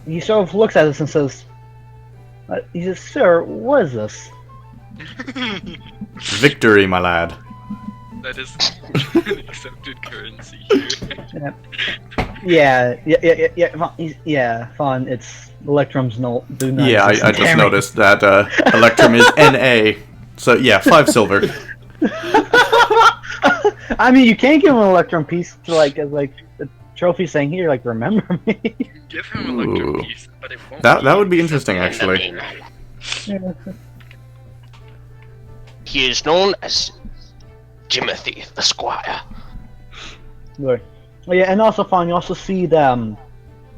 He sort of looks at us and says, he says, "Sir, what is this?" Victory, my lad. That is an accepted currency here. Yeah, Fawn, it's Electrum's do not Yeah, exist I in just Tamriel. noticed that electrum is NA. So yeah, 5 silver. I mean, you can't give him an Electrum piece to like as like a trophy saying, "Here, like remember me." Give him an electrum Ooh. piece, but it won't That would be accepted interesting, actually. He is known as Timothy the Squire. Right. Oh, yeah, and also, Fawn, you also see that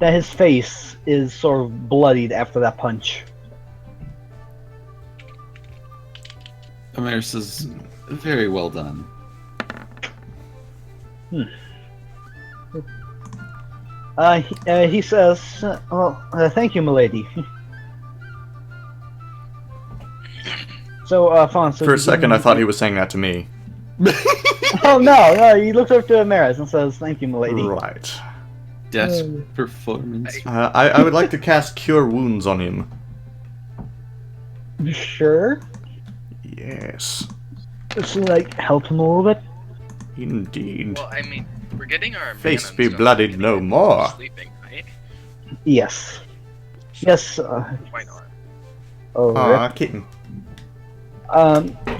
his face is sort of bloodied after that punch. Amir says, very well done. He says, "Thank you, milady." So, Fawn, so For a you second, give I him- thought he was saying that to me. Oh no! He looks over to Amaris and says, "Thank you, milady." Right. Desk performance. I would like to cast Cure Wounds on him. Sure. Yes. Just to, like, help him a little bit. Indeed. Well, I mean, we're getting our Face mana and be stuff bloodied getting no it more. Sleeping, right? Yes. So, Yes. Why not? Oh. Aw, Rip. kitten.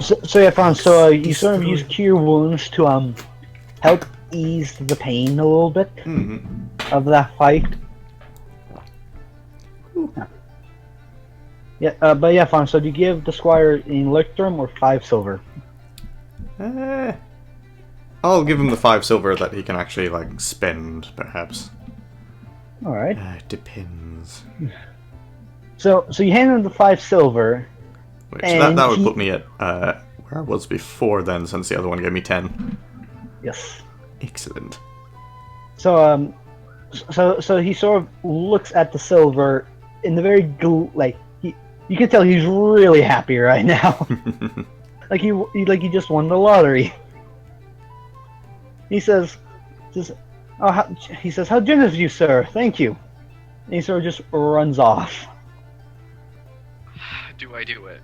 So yeah, Fawn. So you sort of use Cure Wounds to help ease the pain a little bit of that fight. Yeah, but yeah, Fawn. So do you give the squire an electrum or 5 silver? I'll give him the 5 silver that he can actually, like, spend, perhaps. All right. It depends. So you hand him the 5 silver. Which, And that would he- put me at, where I was before then, since the other one gave me 10. Yes. Excellent. So so he sort of looks at the silver in the very you can tell he's really happy right now. like he just won the lottery. He says, "How generous of you, sir. Thank you." And he sort of just runs off. Do I do it?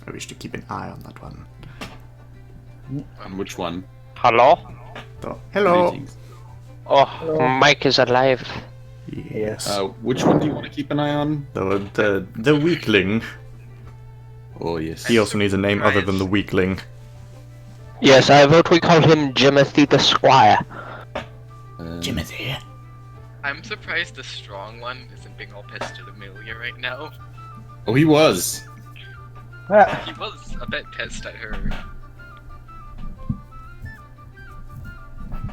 I wish to keep an eye on that one. On which one? Hello? So, hello. Greetings. Oh, Mike is alive. Yes. Which one do you want to keep an eye on? The weakling. Oh, yes. He also needs a name other than the weakling. Yes, I vote we call him Timothy the Squire. Timothy. I'm surprised the strong one isn't being all pissed at Amelia right now. Oh, he was. He was a bit pissed at her.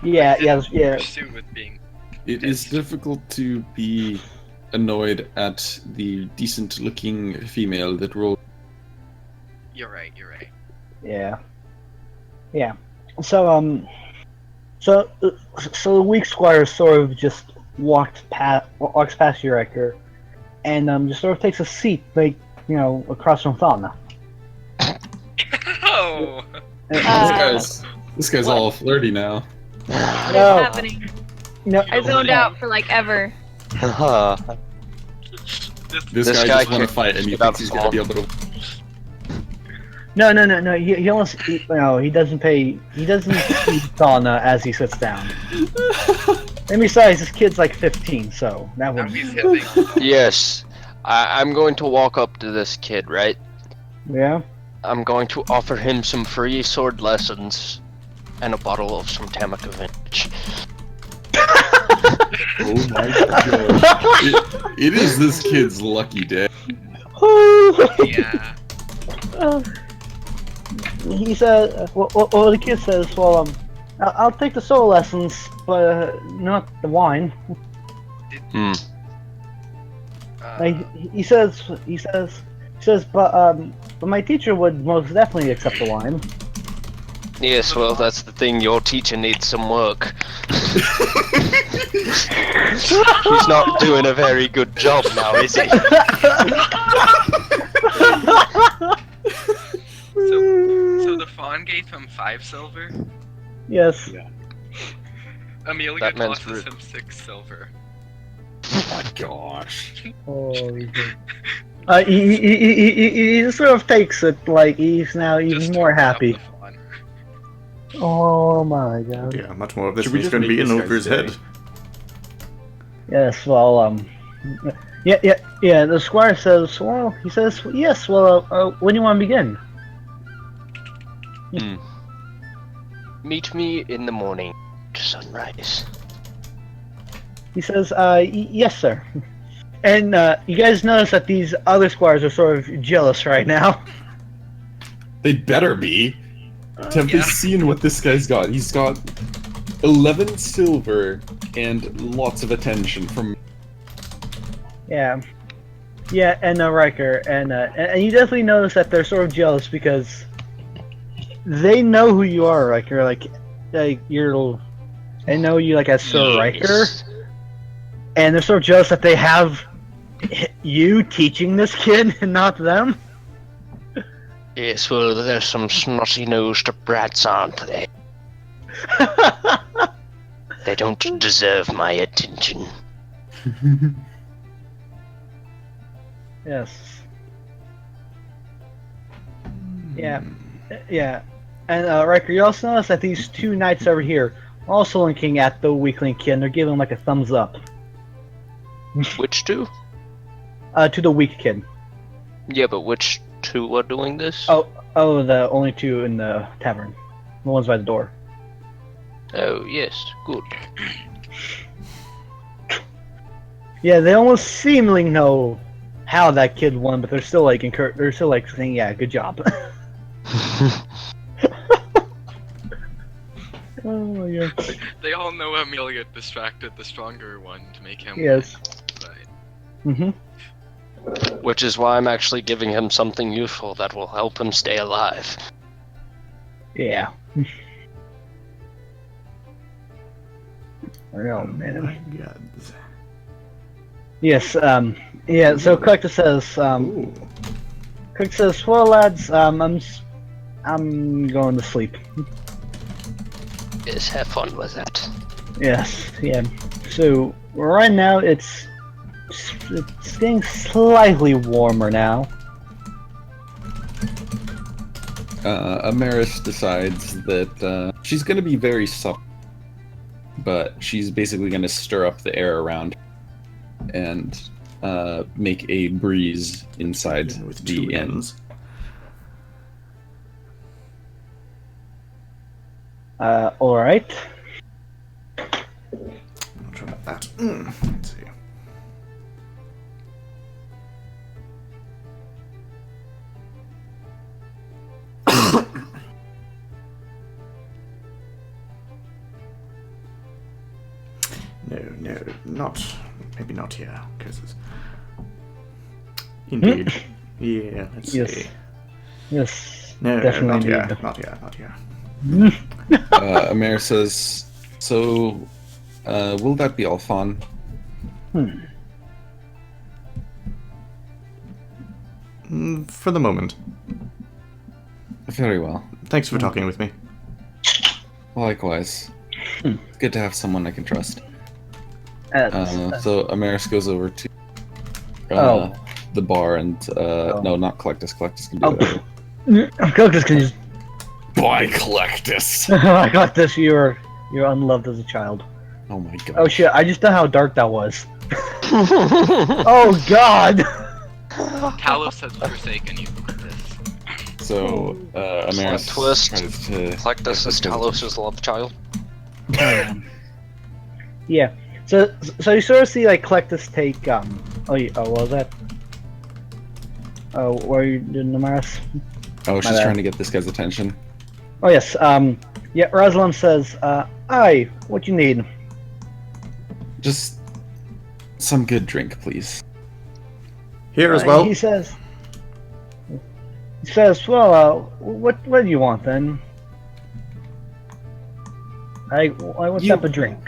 Yeah. Pursue with being. It is difficult to be annoyed at the decent-looking female that rolled. You're right. Yeah. So the weak squire sort of just walks past you, Ryker, and just sort of takes a seat, like, across from Thalna. Oh! This guy's all flirty now. What is No. happening? No, I zoned out for like ever. This This guy guy just want to can- fight, and he thinks he's gonna be able to. No. He almost, he doesn't pay. He doesn't see Thalna as he sits down. And besides, this kid's like 15, so that Now would. he's hitting. Yes, I'm going to walk up to this kid, right? Yeah. I'm going to offer him some free sword lessons and a bottle of some Tamaka vintage. Oh my god! It is this kid's lucky day. Yeah. He said, well, the kid says, well, I'll take the soul lessons, but not the wine. He says, but my teacher would most definitely accept the wine. Yes, well, that's the thing. Your teacher needs some work. He's not doing a very good job now, is he? So the fawn gave him 5 silver. Yes. Amelia That man's tosses rude. him 6 silver. Oh my gosh. Holy shit. He sort of takes it like he's now even Just more to one up happy. the fawn. Oh my god. Yeah, much more of this Should we is just going to be make in this Ogre's guy's head. day? Yes, yeah, the squire says, well, he says, yes, well, when do you want to begin? Meet me in the morning to sunrise. He says, yes, sir. And, you guys notice that these other squires are sort of jealous right now. They better be. Have they Yeah. seen what this guy's got? He's got 11 silver and lots of attention from. Yeah. Yeah, and, Ryker, and you definitely notice that they're sort of jealous because they know who you are, Ryker, like you're, they know you, like, as Sir Ryker, and they're sort of jealous that they have you teaching this kid and not them. Yes, well, there's some snotty-nosed brats, aren't they? They don't deserve my attention. Yes. Yeah. Yeah. And, Ryker, you also notice that these two knights over here are also looking at the weakling kid, and they're giving him, like, a thumbs up. Which two? To the weak kid. Yeah, but which two are doing this? Oh, the only two in the tavern. The ones by the door. Oh, yes, good. Yeah, they almost seemingly know how that kid won, but they're still like they're still like saying, "Yeah, good job." Oh yeah. They all know Amelia distracted the stronger one to make him Yes. win, Mhm. Which is why I'm actually giving him something useful that will help him stay alive. Yeah. Oh My man. God. Yes. Yeah. So Collector says. Ooh. Collector says, "Well, lads, I'm going to sleep." Yes, have fun with that. Yes. Yeah. So right now it's getting slightly warmer now. Amaris decides that she's going to be very subtle, but she's basically going to stir up the air around and make a breeze inside With the two inn. ends. All right. I'll try that. Let's see. No, maybe not here, because it's... Indeed. Yeah, let's Yes. see. Yes. No, Definitely not here, need- not here, not here. Amaris says, so, will that be all fun? For the moment. Very well. Thanks for talking with me. Likewise. It's good to have someone I can trust. That's- So Amaris goes over to the bar and no, not Collectus. Collectus can do whatever. Collectus can just. Boy, Collectus! I got this. You're unloved as a child. Oh my god. Oh shit! I just know how dark that was. Oh god! Talos has forsaken you for this. So, Amaris Twist. tries to... Collectus is Talos' love child. Yeah. So you sort of see like Collectus take what was that? Oh, what are you doing, Amaris? Oh, she's bad. trying to get this guy's attention. Oh yes. Yeah. Rosalind says, "Aye, what you need?" Just some good drink, please. Here as well. He says, "Well, what do you want then?" What's up a drink?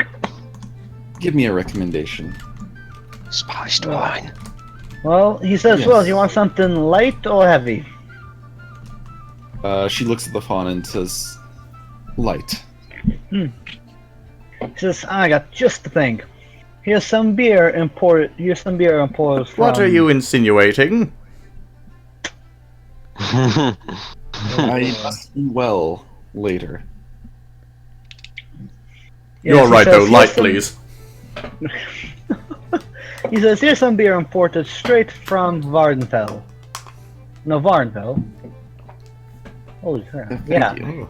Give me a recommendation. Spiced wine. Well, he says, Yes. "Well, do you want something light or heavy?" She looks at the fawn and says, light. He says, "I got just the thing. Here's some beer imported. From." What are you insinuating? I see well later. Yes, You're he right, says, though. "Here's Light, some-" please. He says, "Here's some beer imported straight from Vardenfell." No, Vardenfell. Holy crap! Thank Yeah. you.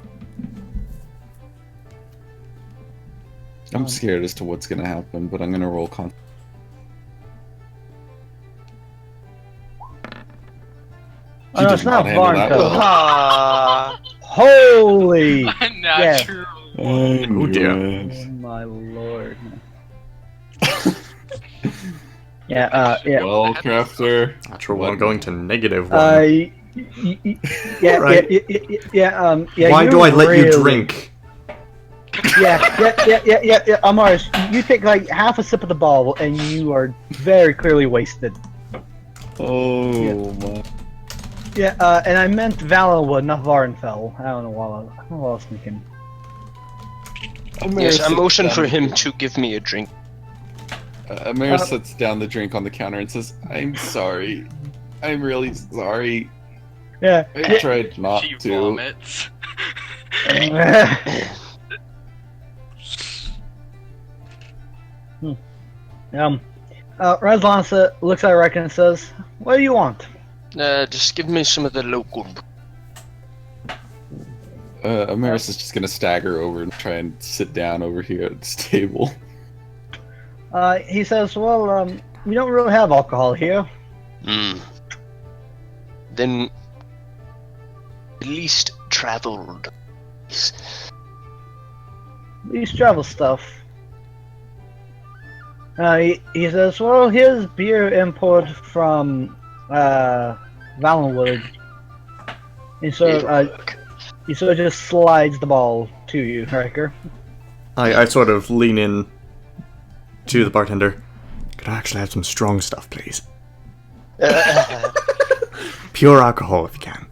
I'm scared as to what's gonna happen, but I'm gonna roll con. Oh, no, it's not handle that Vardenfell. well. Ah, Holy! Natural. Oh dear. Oh my lord. Yeah. Well, Crafter. Natural What? one going to negative one. Yeah. Right. Yeah. Why do I let you really- drink? Yeah. Amaris, you take like half a sip of the bottle and you are very clearly wasted. Oh my. Yeah. And I meant Valenwood, not Vardenfell. I don't know what I was thinking. yes, I motion for him to give me a drink. Amaris sets down the drink on the counter and says, I'm sorry. I'm really sorry. Yeah. I tried not She to. vomits. Reslan looks at Ryker and says, "What do you want?" Just give me some of the local. Amaris is just gonna stagger over and try and sit down over here at this table. He says, "Well, we don't really have alcohol here." Then, at least traveled. These travel stuff. He says, "Well, here's beer import from Valenwood." And so he sort of just slides the ball to you, Ryker. I sort of lean in to the bartender. Could I actually have some strong stuff, please? Pure alcohol, if you can.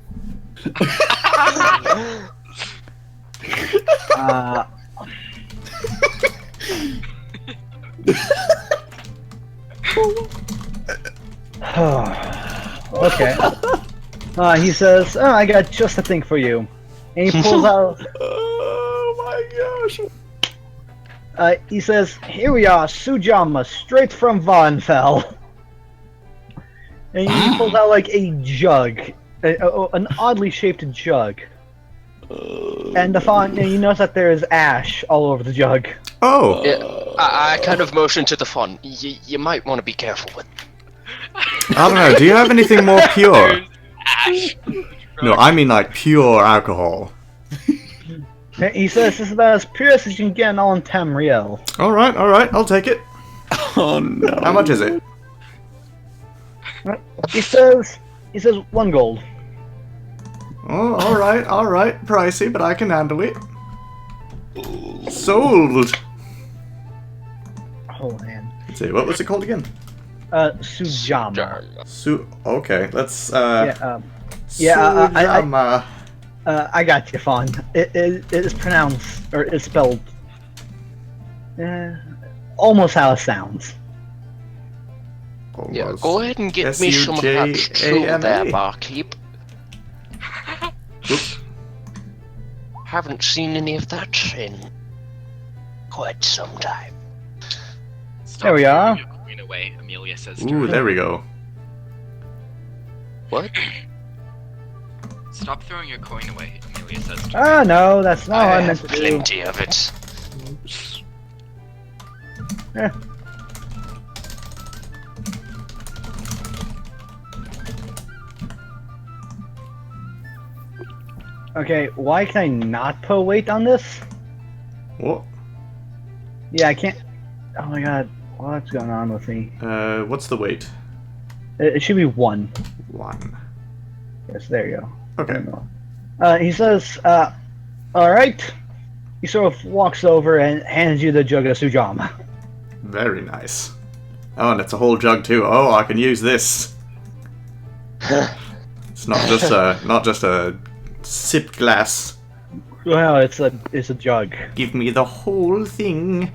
Okay. He says, "Oh, I got just the thing for you." And he pulls out. Oh my gosh. He says, "Here we are, Sujama, straight from Vonfell." And he pulls out like a jug, an oddly shaped jug. And the font, and you notice that there is ash all over the jug. Oh! Yeah, I kind of motion to the font. You might want to be careful with. I don't know, do you have anything more pure? Ash. No, I mean like pure alcohol. And he says, "This is about as pure as you can get on Tamriel." Alright, I'll take it. Oh no. How much is it? He says 1 gold. Oh, alright. Pricey, but I can handle it. Sold! Oh man. Let's see, what was it called again? Sujama. Okay, let's, Yeah, Sujama. I got you, Fawn. It is pronounced, or it's spelled almost how it sounds. Yeah, Almost. go ahead and get me some of that stew there, barkeep. Oops. Haven't seen any of that in quite some time. Stop There we throwing are. your coin away, Amelia says to Ooh, her. there we go. What? Stop throwing your coin away, Amelia says to her. Ah, no, that's not I what I meant have to do. plenty of it. Okay, why can I not put weight on this? What? Yeah, I can't. Oh my god, what's going on with me? What's the weight? It should be 1. 1. Yes, there you go. Okay. He says, alright. He sort of walks over and hands you the jug of Sujama. Very nice. Oh, and it's a whole jug too. Oh, I can use this. It's not just a sip glass. Well, it's a jug. Give me the whole thing.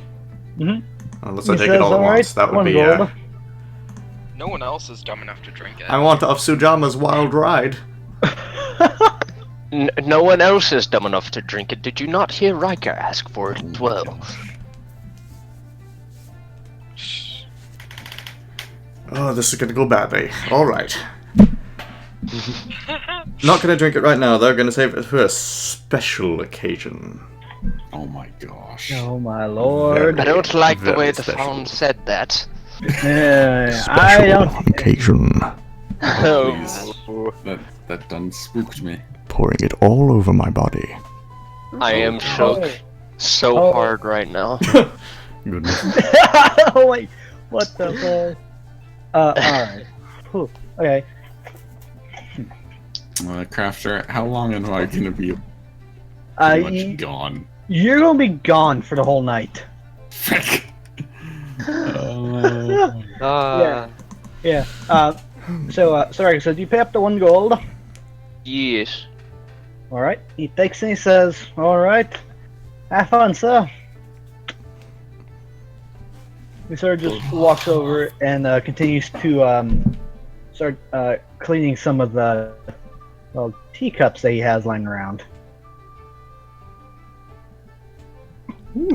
Mhm. Unless I take it all at once. That would be. No one else is dumb enough to drink it. I want off Sujama's wild ride. No one else is dumb enough to drink it. Did you not hear Ryker ask for it as well? Oh, this is gonna go badly. Alright. Not gonna drink it right now, though. Gonna save it for a special occasion. Oh my gosh. Oh my lord. I don't like the Very way the special. phone said that. I don't. Occasion. Oh, That done spooked me. Pouring it all over my body. I am shook so Oh. hard right now. Goodness. Oh wait, what the fuck? Alright. Whew, okay. Crafter, how long am I gonna be pretty much gone? You're gonna be gone for the whole night. Frick. Yeah. Sorry, so do you pay up the 1 gold? Yes. Alright. He takes and he says, alright. Have fun, sir. He sort of just walks over and continues to start cleaning some of the teacups that he has lying around.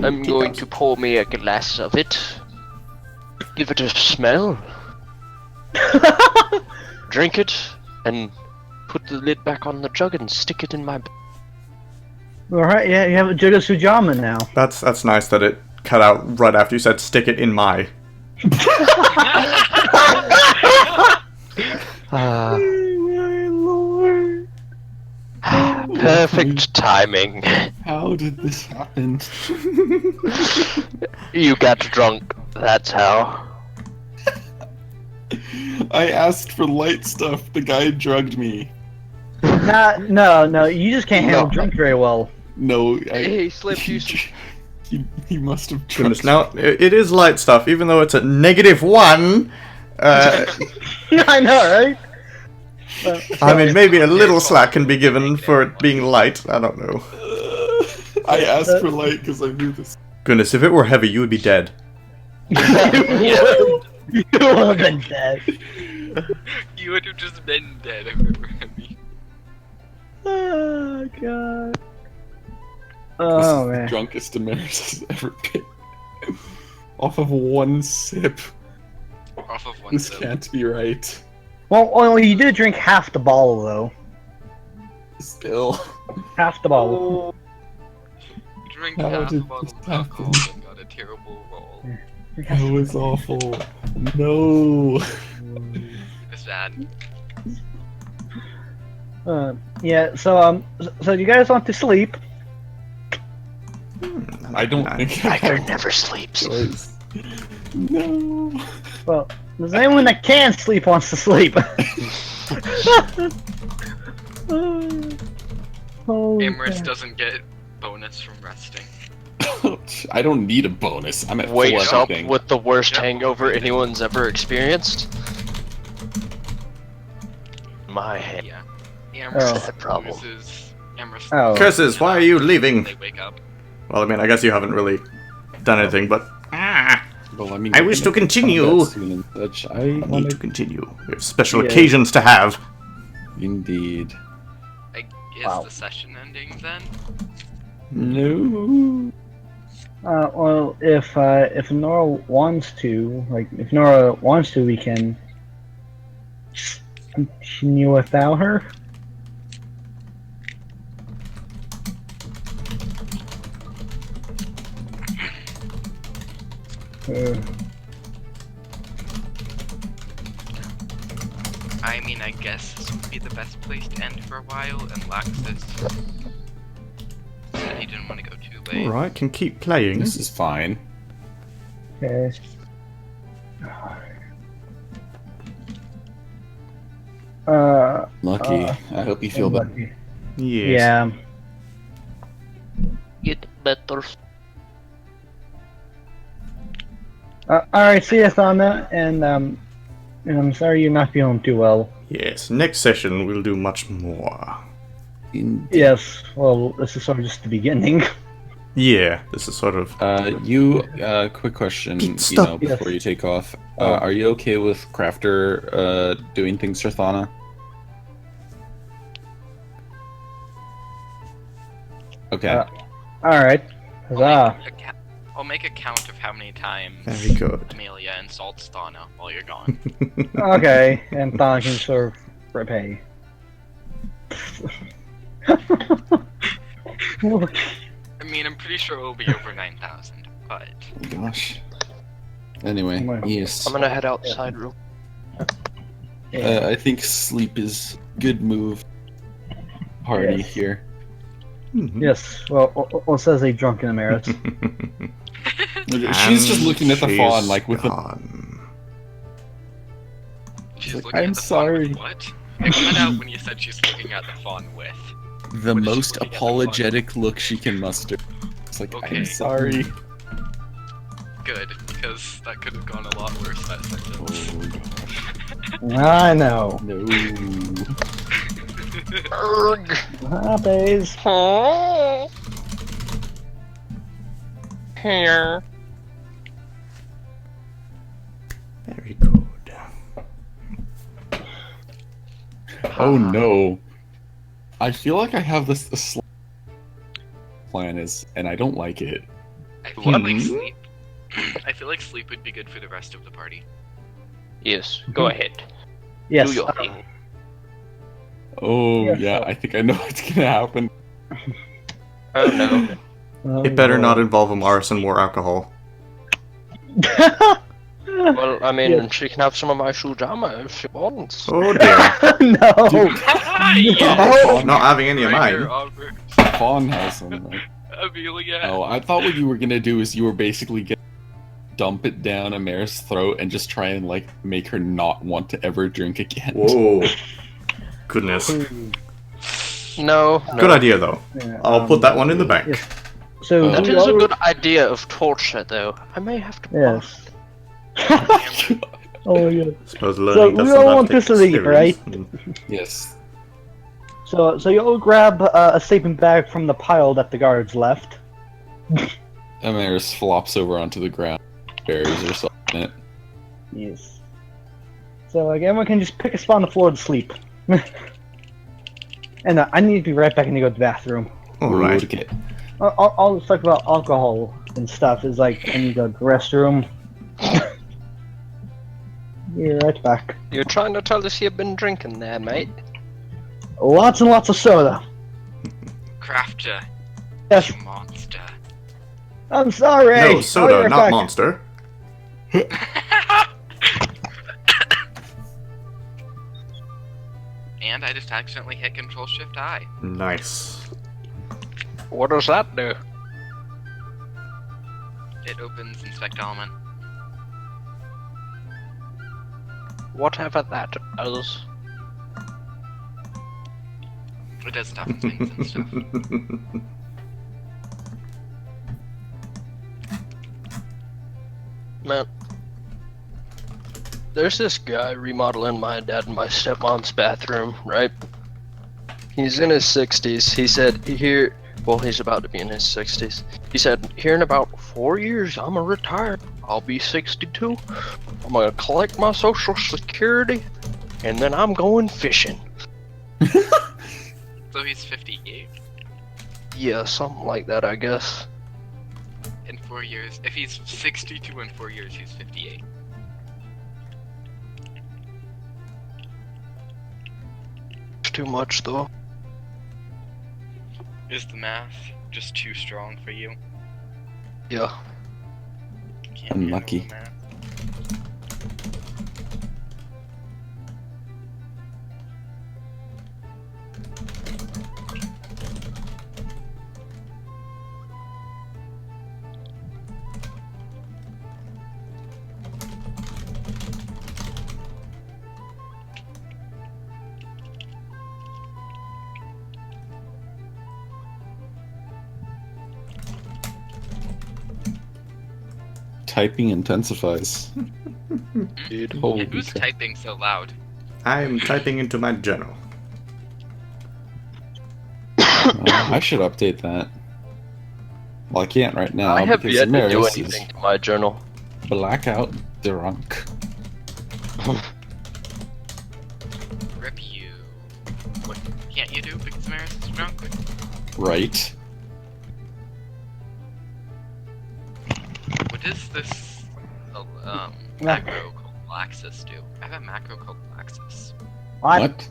I'm going to pour me a glass of it. Give it a smell. Drink it, and put the lid back on the jug and stick it in my. Alright, yeah, you have a jug of Sujama now. That's nice that it cut out right after you said stick it in my. Perfect timing. How did this happen? You got drunk, that's how. I asked for light stuff. The guy drugged me. No, you just can't handle drink very well. No, He slipped you he must have Goodness, drugged now it is light stuff, even though it's at -1. I know, right? I mean, maybe a little slack can be given for it being light. I don't know. I asked for light because I knew this. Goodness, if it were heavy, you would be dead. You would have been dead. You would have just been dead if it were heavy. Oh god. This Oh is man. the drunkest Damaris has ever been. Off of 1 sip. Off of 1 This sip. can't be right. Well, you did drink half the bottle though. Still. Half the bottle. Drink How half a did bottle this of alcohol happen? and got a terrible roll. That was awful. No. It's bad. Yeah. So you guys want to sleep? I don't think I Ryker have never a sleeps. choice. No. Well, does anyone that can sleep wants to sleep? Oh, Amorous God. doesn't get bonus from resting. I don't need a bonus. I'm at full Wakes up everything. with the worst Yep. hangover anyone's ever experienced. My head. Yeah. Oh. Amherst Sad problem. loses. Amherst Oh. loses Curses, why are you leaving? They wake up. Well, I mean, I guess you haven't really done anything, but... Well, I mean, I we're wish gonna to continue. combat soon and such. I need want to to... continue. We have special Yeah. occasions to have. Indeed. Is Wow. the session ending then? No. Well, if Nora wants to, we can continue without her. I mean, I guess this would be the best place to end for a while, and Laxus said he didn't want to go too late. Alright, can keep playing. This is fine. Okay. Lucky. I hope you feel better. lucky. Yes. Yeah. Get better. Alright, see you, Thana, and I'm sorry you're not feeling too well. Yes, next session we'll do much more. Indeed. Yes, well, this is sort of just the beginning. Yeah, this is sort of... Quick question, Pete, you stop. know, before you take off. Oh. Are you okay with Crafter doing things for Thana? Okay. Alright. Huzzah. I'll make a count of how many times Very good. Amelia insults Thana while you're gone. Okay, and Thana can sort of repay. I mean, I'm pretty sure it'll be over 9,000, but... Oh, gosh. Anyway, Come on. yes. I'm gonna head outside real. I think sleep is good move. Party Yes. here. Mhm. Yes, well, says a drunken emeritus. She's just looking at the she's fawn like with a... gone. She's Like, looking I'm at the fawn with sorry. what? I cut out when you said she's looking at the fawn with. the What is she most looking at the apologetic look she can muster. It's like, Okay. I'm sorry. Good, because that could have gone a lot worse, that sentence. Oh, I know. no. Erg. Happens. Here. Very good. Oh no. I feel like I have this plan is, and I don't like it. I feel like Hmm? sleep. I feel like sleep would be good for the rest of the party. Yes, go ahead. Yes. Do your thing. Oh Yeah, yeah, so- I think I know what's gonna happen. Oh no. It better not involve a Mars and more alcohol. Well, I mean, Yeah. she can have some of my Shujama if she wants. Oh dear. No. Not having any of Ryker mine. offers Fawn has some. Like, Amelia. oh, I thought what you were gonna do is you were basically gonna dump it down Amara's throat and just try and like make her not want to ever drink again. Whoa. Goodness. No, no. Good idea though. Yeah, I'll put that one in the bank. yes. So That we is a all- good idea of torture, though. I may have to. Yes. Oh yeah. Suppose So learning we doesn't all have want to to sleep, right? Yes. So you all grab a sleeping bag from the pile that the guards left. Amaris flops over onto the ground, buries herself in it. Yes. So like everyone can just pick a spot on the floor to sleep. And I need to be right back and go to the bathroom. Alright. Okay. All this talk about alcohol and stuff is like I need to go to the restroom. Be right back. You're trying to tell us you've been drinking there, mate? Lots and lots of soda. Crafter, Yes, you monster. I'm sorry. No, I'll be soda, right not back. monster. And I just accidentally hit Control-Shift-I. Nice. What does that do? It opens Inspect Element. Whatever that does. It does stuff and things and stuff. Man, there's this guy remodeling my dad and my stepmom's bathroom, right? He's in his 60s. He said, well, he's about to be in his 60s. He said, here in about 4 years, I'm gonna retire. I'll be 62. I'm gonna collect my Social Security, and then I'm going fishing. So he's 58 Yeah, something like that, I guess. in 4 years. If he's 62 in 4 years, he's 58. It's too much, though. Is the math just too strong for you? Yeah. Can't Unlucky. handle the math. Typing intensifies. Dude. Holy Who's crap. typing so loud? I'm typing into my journal. I should update that. Well, I can't right now. I have because yet to do Maris anything is to my journal. blackout drunk. Rip you. What can't you do because Maris is drunk? Right. What does this macro called Laxus do? I have a macro called Laxus. What?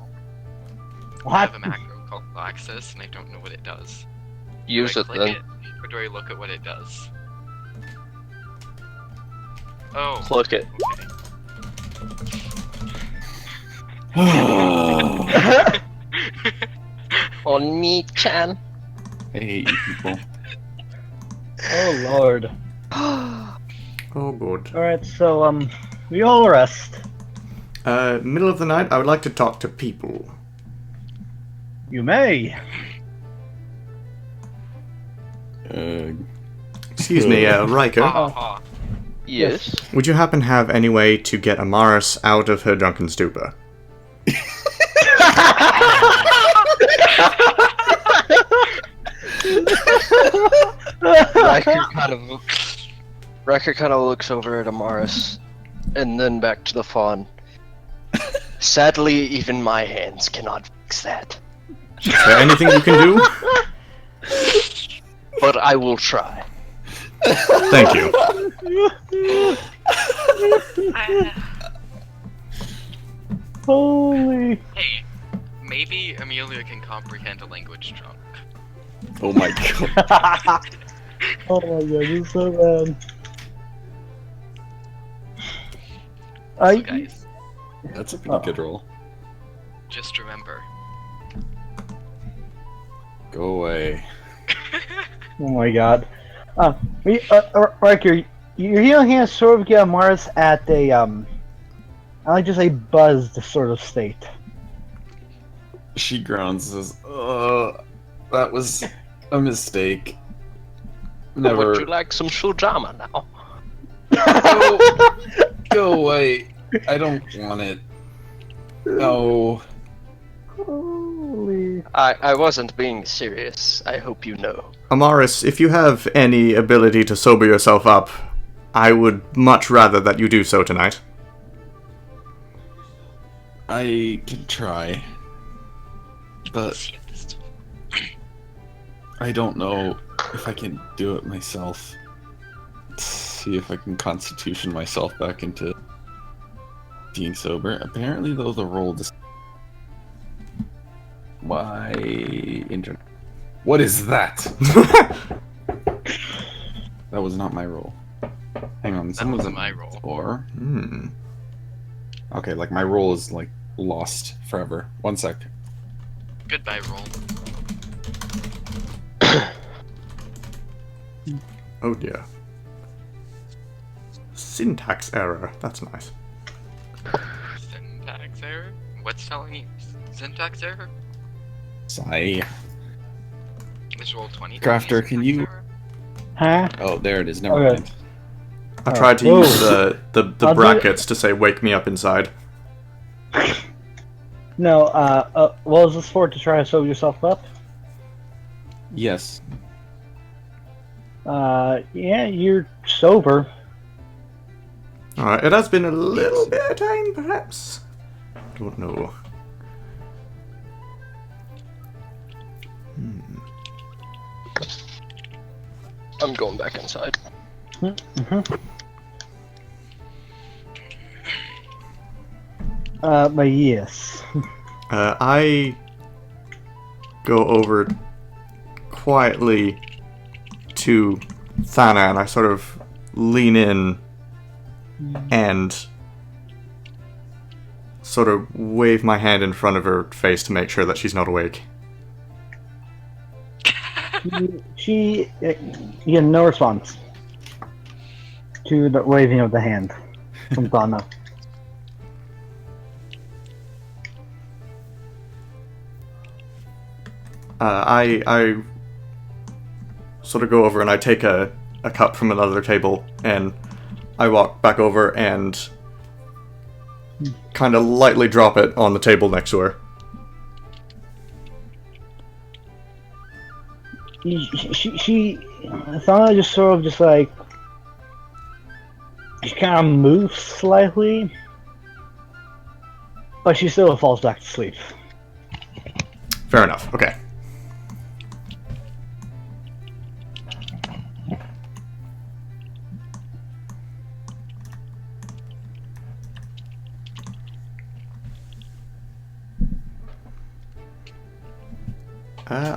I have a macro called Laxus, and I don't know what it does. Use do I it click then. it, or do I look at what it does? Oh. Click it. I On me, Chan. hate you people. Oh lord. Oh, good. Alright, so, we all rest. Middle of the night, I would like to talk to people. You may. Excuse me, Ryker. Ha, ha. Yes. Would you happen to have any way to get Amaris out of her drunken stupor? Ryker kind of looks over at Amaris, and then back to the fawn. Sadly, even my hands cannot fix that. Is there anything you can do? But I will try. Thank you. Holy. Hey, maybe Amelia can comprehend a language drunk. Oh my god. Oh my god, this is so bad. So guys, That's a pretty good roll. just remember. Go away. Oh my god. Riker, your healing hands sort of get Mars at a, I like to say buzzed sort of state. She groans and says, that was a mistake. Never. Would you like some shujama now? Go away. I don't want it. No. Holy. I wasn't being serious. I hope you know. Amaris, if you have any ability to sober yourself up, I would much rather that you do so tonight. I can try. But I don't know if I can do it myself. Let's see if I can constitution myself back into being sober. Apparently, though, the roll just... Why... Internet... What is that? That was not my roll. Hang on, That wasn't my roll. Or... Okay, like, my roll is, like, lost forever. 1 sec. Goodbye, roll. Oh dear. Syntax error. That's nice. Syntax error? What's telling you? Syntax error? Sigh. Is roll 20? Crafter, can you... Huh? Oh, there it is. Never Okay. mind. I tried to Whoa. use the I'll do- brackets to say "wake me up inside." No, what was this for? To try to sober yourself up? Yes. Yeah, you're sober. Alright, it has been a little bit of time, perhaps. Don't know. I'm going back inside. But yes. I go over quietly to Thana and I sort of lean in and sort of wave my hand in front of her face to make sure that she's not awake. She you get no response to the waving of the hand from Donna. I sort of go over and I take a cup from another table and I walk back over and kind of lightly drop it on the table next to her. She Thana just sort of just like she kind of moves slightly, but she still falls back to sleep. Fair enough. Okay.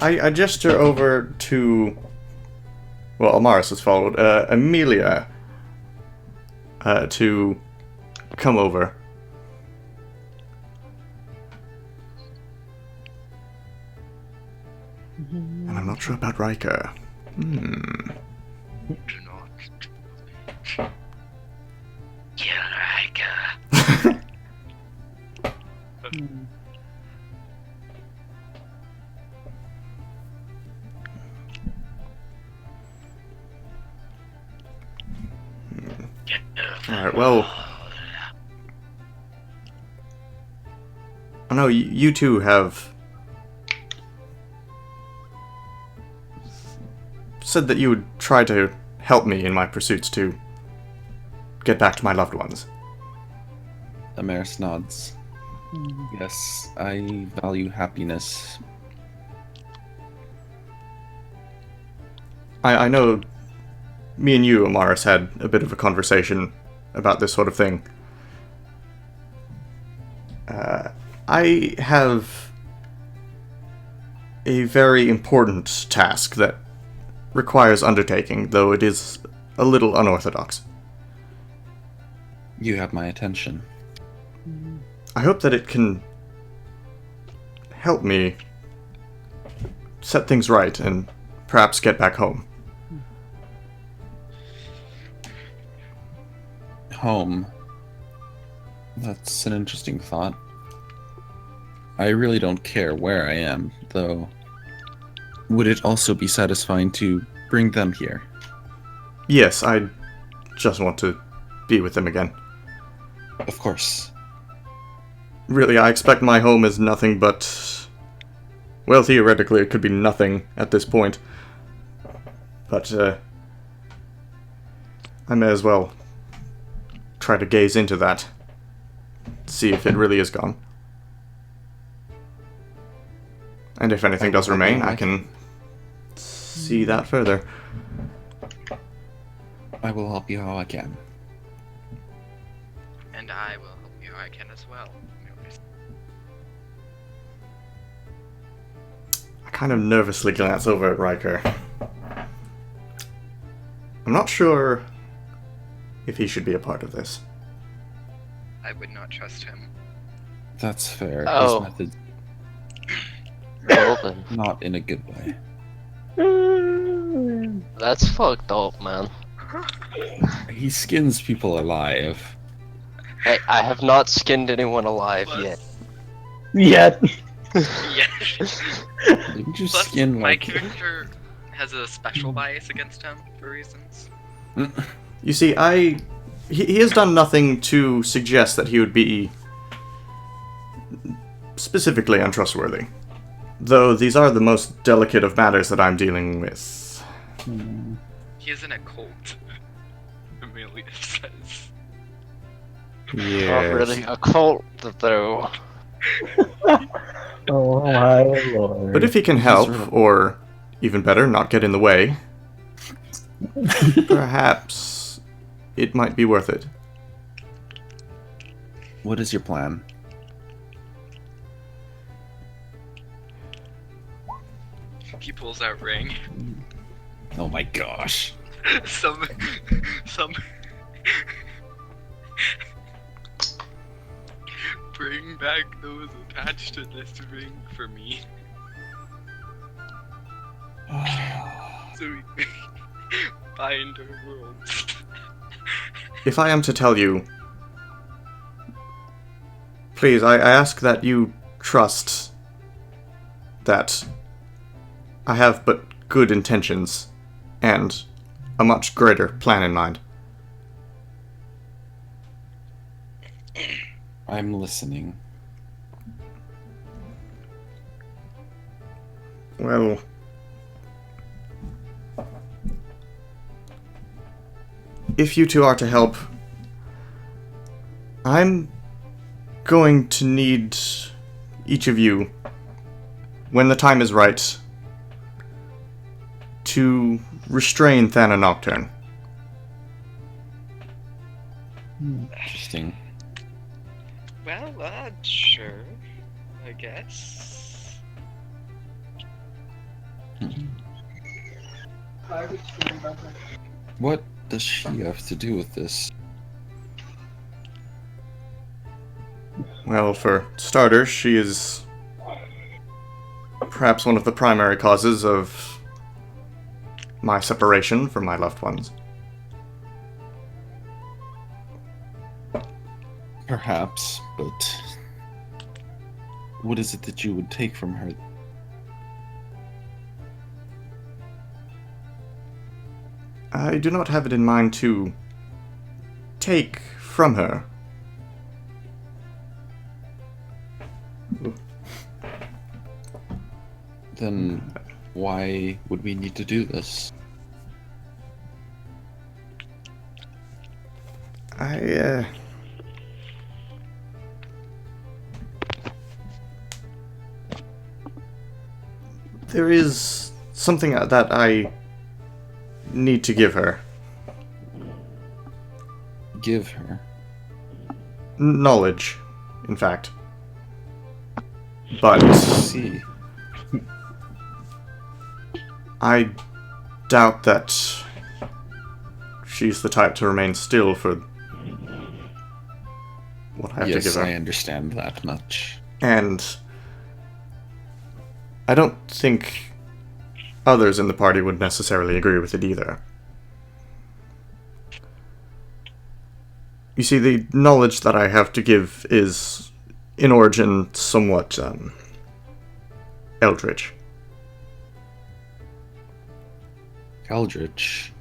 I gesture over to... Well, Amaris has followed. Amelia. To come over. And I'm not sure about Ryker. Do not. Kill Ryker. Alright, well... I know you two have... said that you would try to help me in my pursuits to get back to my loved ones. Amaris nods. Yes, I value happiness. I know me and you, Amaris, had a bit of a conversation about this sort of thing. I have a very important task that requires undertaking, though it is a little unorthodox. You have my attention. I hope that it can help me set things right and perhaps get back home. Home. That's an interesting thought. I really don't care where I am, though. Would it also be satisfying to bring them here? Yes, I just want to be with them again. Of course. Really, I expect my home is nothing but... Well, theoretically, it could be nothing at this point. But, I may as well try to gaze into that. See if it really is gone. And if anything does remain, I can see that further. I will help you how I can. And I will help you how I can as well. I kind of nervously glance over at Ryker. I'm not sure if he should be a part of this. I would not trust him. That's fair. Oh. His methods Well then. not in a good way. That's fucked up, man. He skins people alive. Hey, I have not skinned anyone alive yet. Yet. Yes. Didn't you Plus, skin my like... character has a special bias against him for reasons. You see, he has done nothing to suggest that he would be specifically untrustworthy. Though these are the most delicate of matters that I'm dealing with. He is in a cult. Amelia says. Yes. Not really a cult, though. Oh my lord. But if he can help, or even better, not get in the way, perhaps it might be worth it. What is your plan? He pulls out ring. Oh my gosh. some bring back those attached to this ring for me. So we bind our worlds. If I am to tell you, please, I ask that you trust that I have but good intentions and a much greater plan in mind. I'm listening. Well, if you two are to help, I'm going to need each of you, when the time is right, to restrain Thana Nocturne. Interesting. Well, sure, I guess. What does she have to do with this? Well, for starters, she is perhaps one of the primary causes of my separation from my loved ones. Perhaps, but what is it that you would take from her? I do not have it in mind to take from her. Then why would we need to do this? There is something that I need to give her. Give her? Knowledge, in fact. But See. I doubt that she's the type to remain still for what I have to give Yes, her. I understand that much. And I don't think others in the party would necessarily agree with it either. You see, the knowledge that I have to give is, in origin, somewhat, eldritch. Eldritch.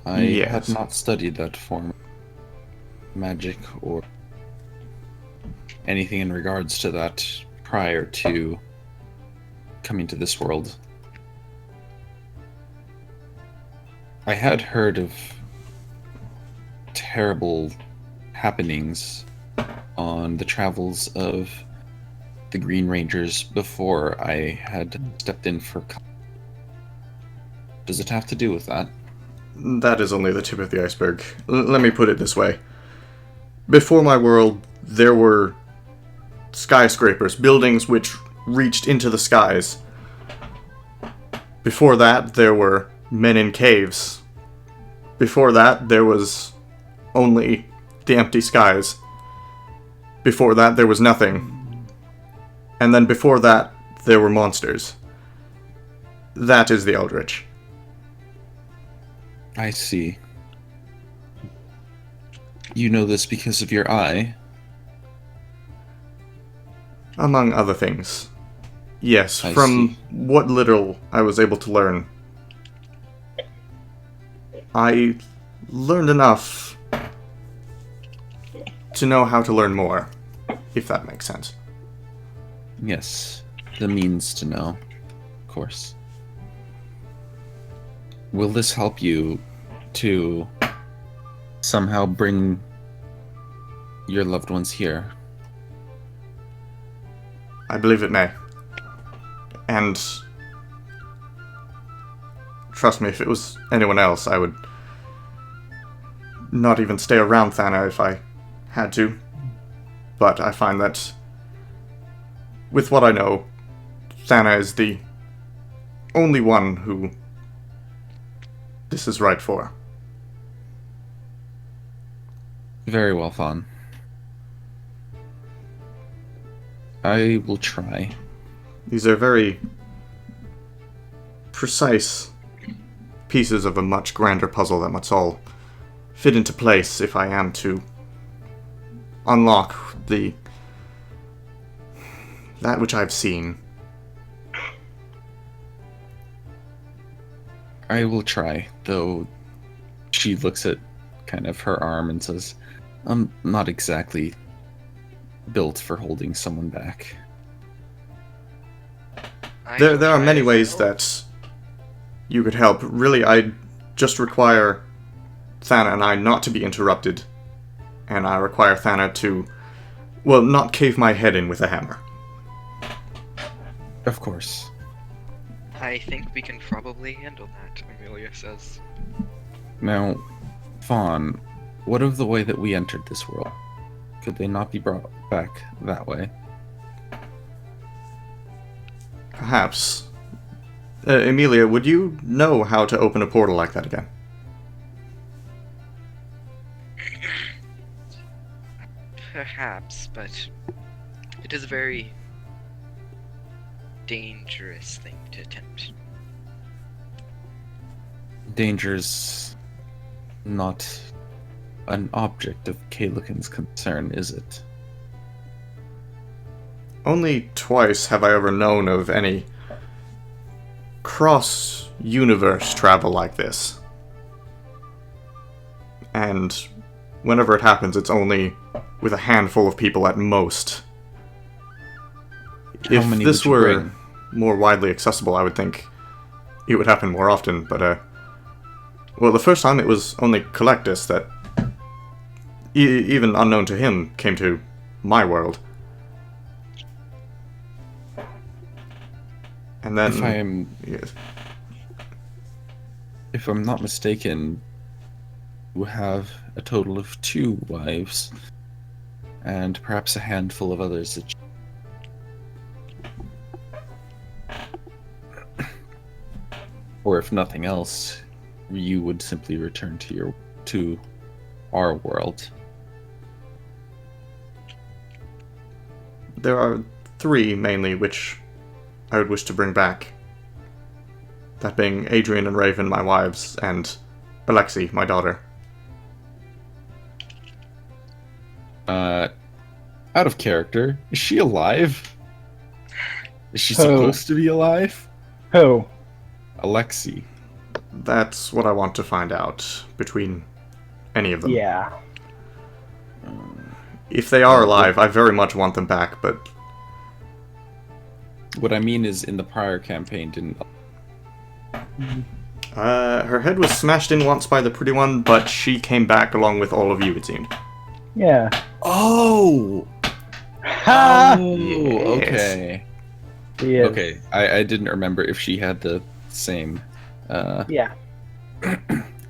I Yes. have not studied that form of magic or anything in regards to that prior to coming to this world. I had heard of terrible happenings on the travels of the Green Rangers before I had stepped in for. Does it have to do with that? That is only the tip of the iceberg. Let me put it this way. Before my world, there were skyscrapers, buildings which reached into the skies. Before that, there were men in caves. Before that, there was only the empty skies. Before that, there was nothing. And then before that, there were monsters. That is the Eldritch. I see. You know this because of your eye? Among other things. Yes, I from see. what little I was able to learn. I learned enough to know how to learn more, if that makes sense. Yes, the means to know, of course. Will this help you to somehow bring your loved ones here? I believe it may. And trust me, if it was anyone else, I would not even stay around Thana if I had to. But I find that with what I know, Thana is the only one who this is right for. Very well, Fawn. I will try. These are very precise pieces of a much grander puzzle that must all fit into place if I am to unlock that which I've seen. I will try, though she looks at kind of her arm and says, I'm not exactly built for holding someone back. There are many ways that you could help. Really, I just require Thana and I not to be interrupted. And I require Thana to, well, not cave my head in with a hammer. Of course. I think we can probably handle that, Amelia says. Now, Fawn, what of the way that we entered this world? Could they not be brought back that way? Perhaps. Emilia, would you know how to open a portal like that again? Perhaps, but it is a very dangerous thing to attempt. Danger's not an object of Kalikin's concern, is it? Only twice have I ever known of any cross-universe travel like this. And whenever it happens, it's only with a handful of people at most. How If many this would you were bring? more widely accessible, I would think it would happen more often, but, well, the first time it was only Collectus that, even unknown to him, came to my world. And then... Yes. If I'm not mistaken, you have a total of 2 wives, and perhaps a handful of others that or if nothing else, you would simply return to our world. There are 3, mainly, which I would wish to bring back. That being Adrian and Raven, my wives, and Alexi, my daughter. Out of character, is she alive? Is she Who? supposed to be alive? Who? Alexi. That's what I want to find out between any of them. Yeah. If they are alive, I very much want them back, but What I mean is, in the prior campaign, didn't... her head was smashed in once by the pretty one, but she came back along with all of you, it seemed. Yeah. Oh! Ha! Yes. Okay. Yeah. Okay, I didn't remember if she had the same Yeah.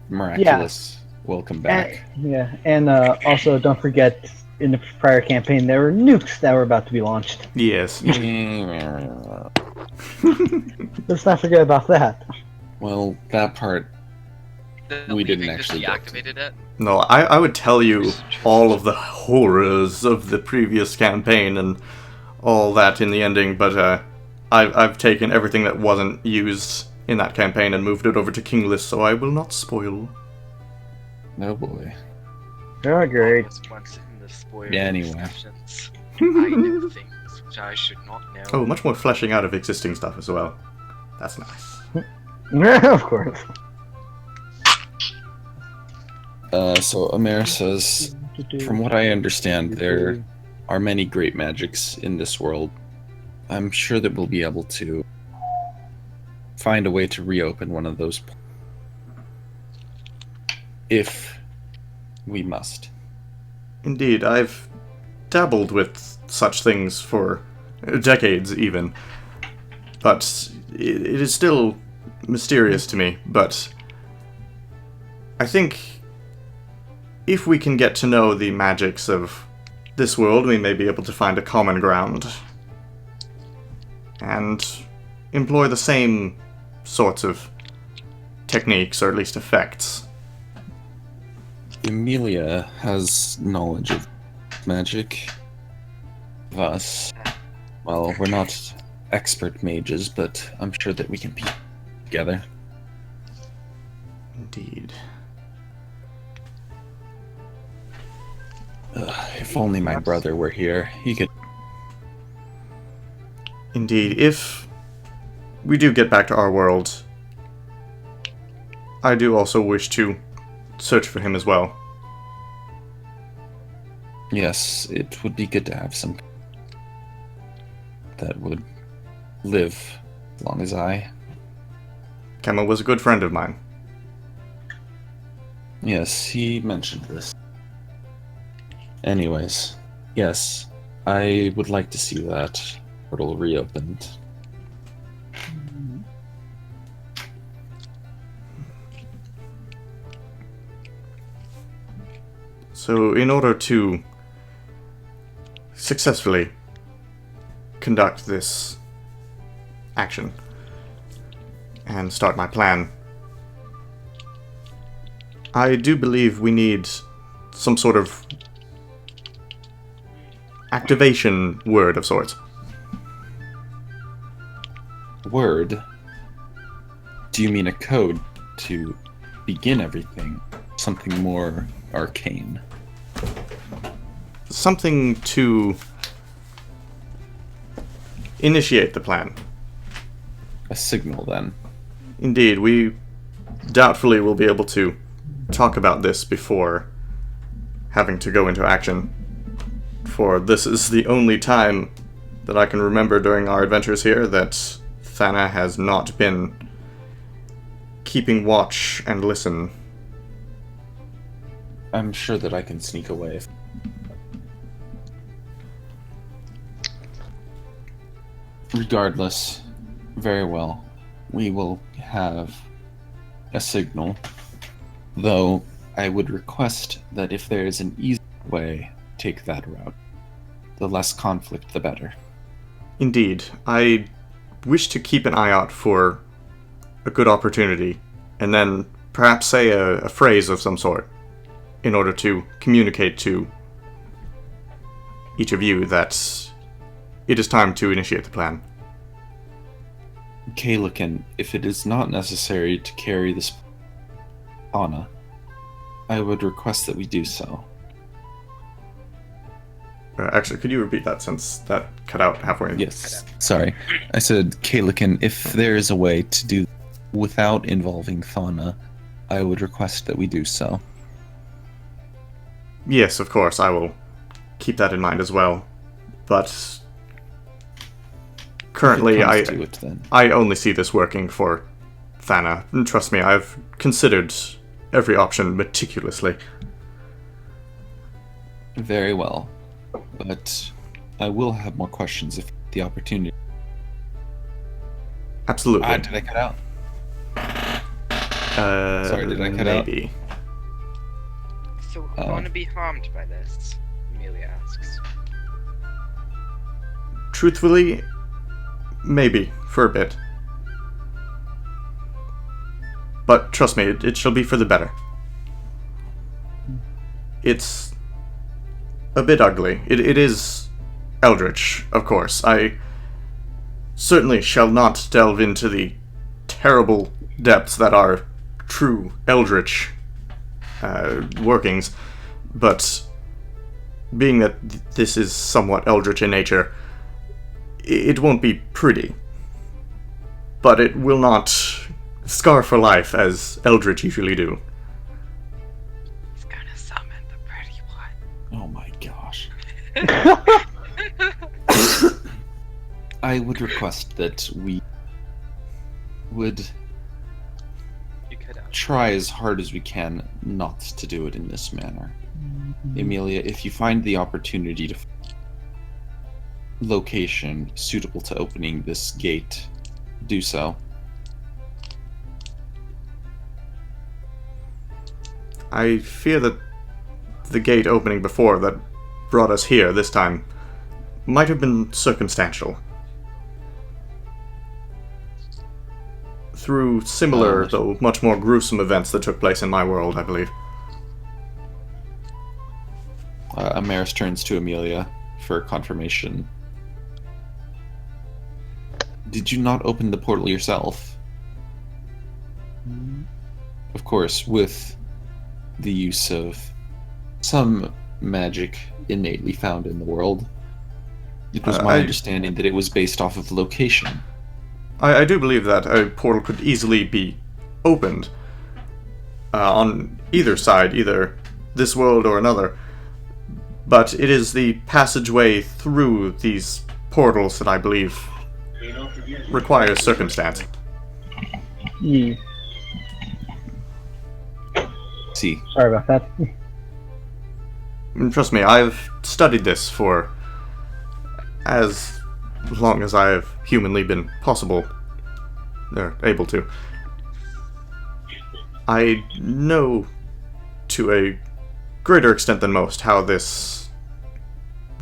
miraculous welcome back. Yeah. And also, don't forget, in the prior campaign, there were nukes that were about to be launched. Yes. Let's not forget about that. Well, that part we didn't actually get to. deactivated it. No, I would tell you all of the horrors of the previous campaign and all that in the ending, but I've taken everything that wasn't used in that campaign and moved it over to Kingless, so I will not spoil. Oh boy. Oh, great. Once in the spoiler Yeah, anyway. discussions, I know things which I should not know. Oh, much more fleshing out of existing stuff as well. That's nice. Of course. So Amer says, from what I understand, there are many great magics in this world. I'm sure that we'll be able to find a way to reopen one of those if we must. Indeed, I've dabbled with such things for decades even, but it is still mysterious to me. But I think if we can get to know the magics of this world, we may be able to find a common ground and employ the same sorts of techniques, or at least effects. Emilia has knowledge of magic. Us, well, we're not expert mages, but I'm sure that we can be together. Indeed. If only my brother were here, he could... Indeed, if we do get back to our world, I do also wish to search for him as well. Yes, it would be good to have some that would live as long as I. Kemma was a good friend of mine. Yes, he mentioned this. Anyways, yes, I would like to see that portal reopened. So, in order to successfully conduct this action and start my plan, I do believe we need some sort of activation word of sorts. Word? Do you mean a code to begin everything? Something more arcane? Something to initiate the plan. A signal, then. Indeed, we doubtfully will be able to talk about this before having to go into action, for this is the only time that I can remember during our adventures here that Thana has not been keeping watch and listen. I'm sure that I can sneak away. Regardless, very well. We will have a signal, though I would request that if there is an easy way, take that route. The less conflict, the better. Indeed, I wish to keep an eye out for a good opportunity, and then perhaps say a phrase of some sort, in order to communicate to each of you that it is time to initiate the plan. Kalikan, if it is not necessary to carry this Anna, I would request that we do so. Actually, could you repeat that since that cut out halfway? Yes, sorry. I said, Kalikan, if there is a way to do without involving Thana, I would request that we do so. Yes, of course, I will keep that in mind as well. But currently, I only see this working for Thana. And trust me, I've considered every option meticulously. Very well. But I will have more questions if the opportunity. Absolutely. Did I cut out? Sorry, did I cut maybe. out? So who want to be harmed by this? Amelia asks. Truthfully, maybe, for a bit. But trust me, it shall be for the better. It's a bit ugly. It is eldritch, of course. I certainly shall not delve into the terrible depths that are true eldritch workings, but being that this is somewhat eldritch in nature, it won't be pretty. But it will not scar for life as eldritch usually do. I would request that we would You could try as hard as we can not to do it in this manner. Emilia, if you find the opportunity to location suitable to opening this gate, do so. I fear that the gate opening before that brought us here this time might have been circumstantial. Through similar, though much more gruesome events that took place in my world, I believe. Amaris turns to Amelia for confirmation. Did you not open the portal yourself? Of course, with the use of some magic innately found in the world. It was my understanding that it was based off of location. I do believe that a portal could easily be opened on either side, either this world or another. But it is the passageway through these portals that I believe requires circumstance. See. Sorry about that. And trust me, I've studied this for as long as I have humanly been possible, or able to. I know to a greater extent than most how this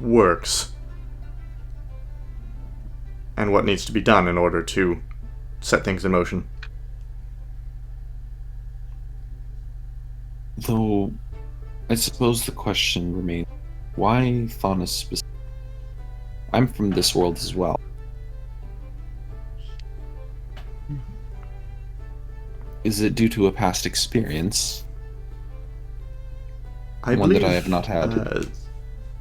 works and what needs to be done in order to set things in motion. Though, I suppose the question remains, why Fauna specifically? I'm from this world as well. Is it due to a past experience? One believe, that I have not had.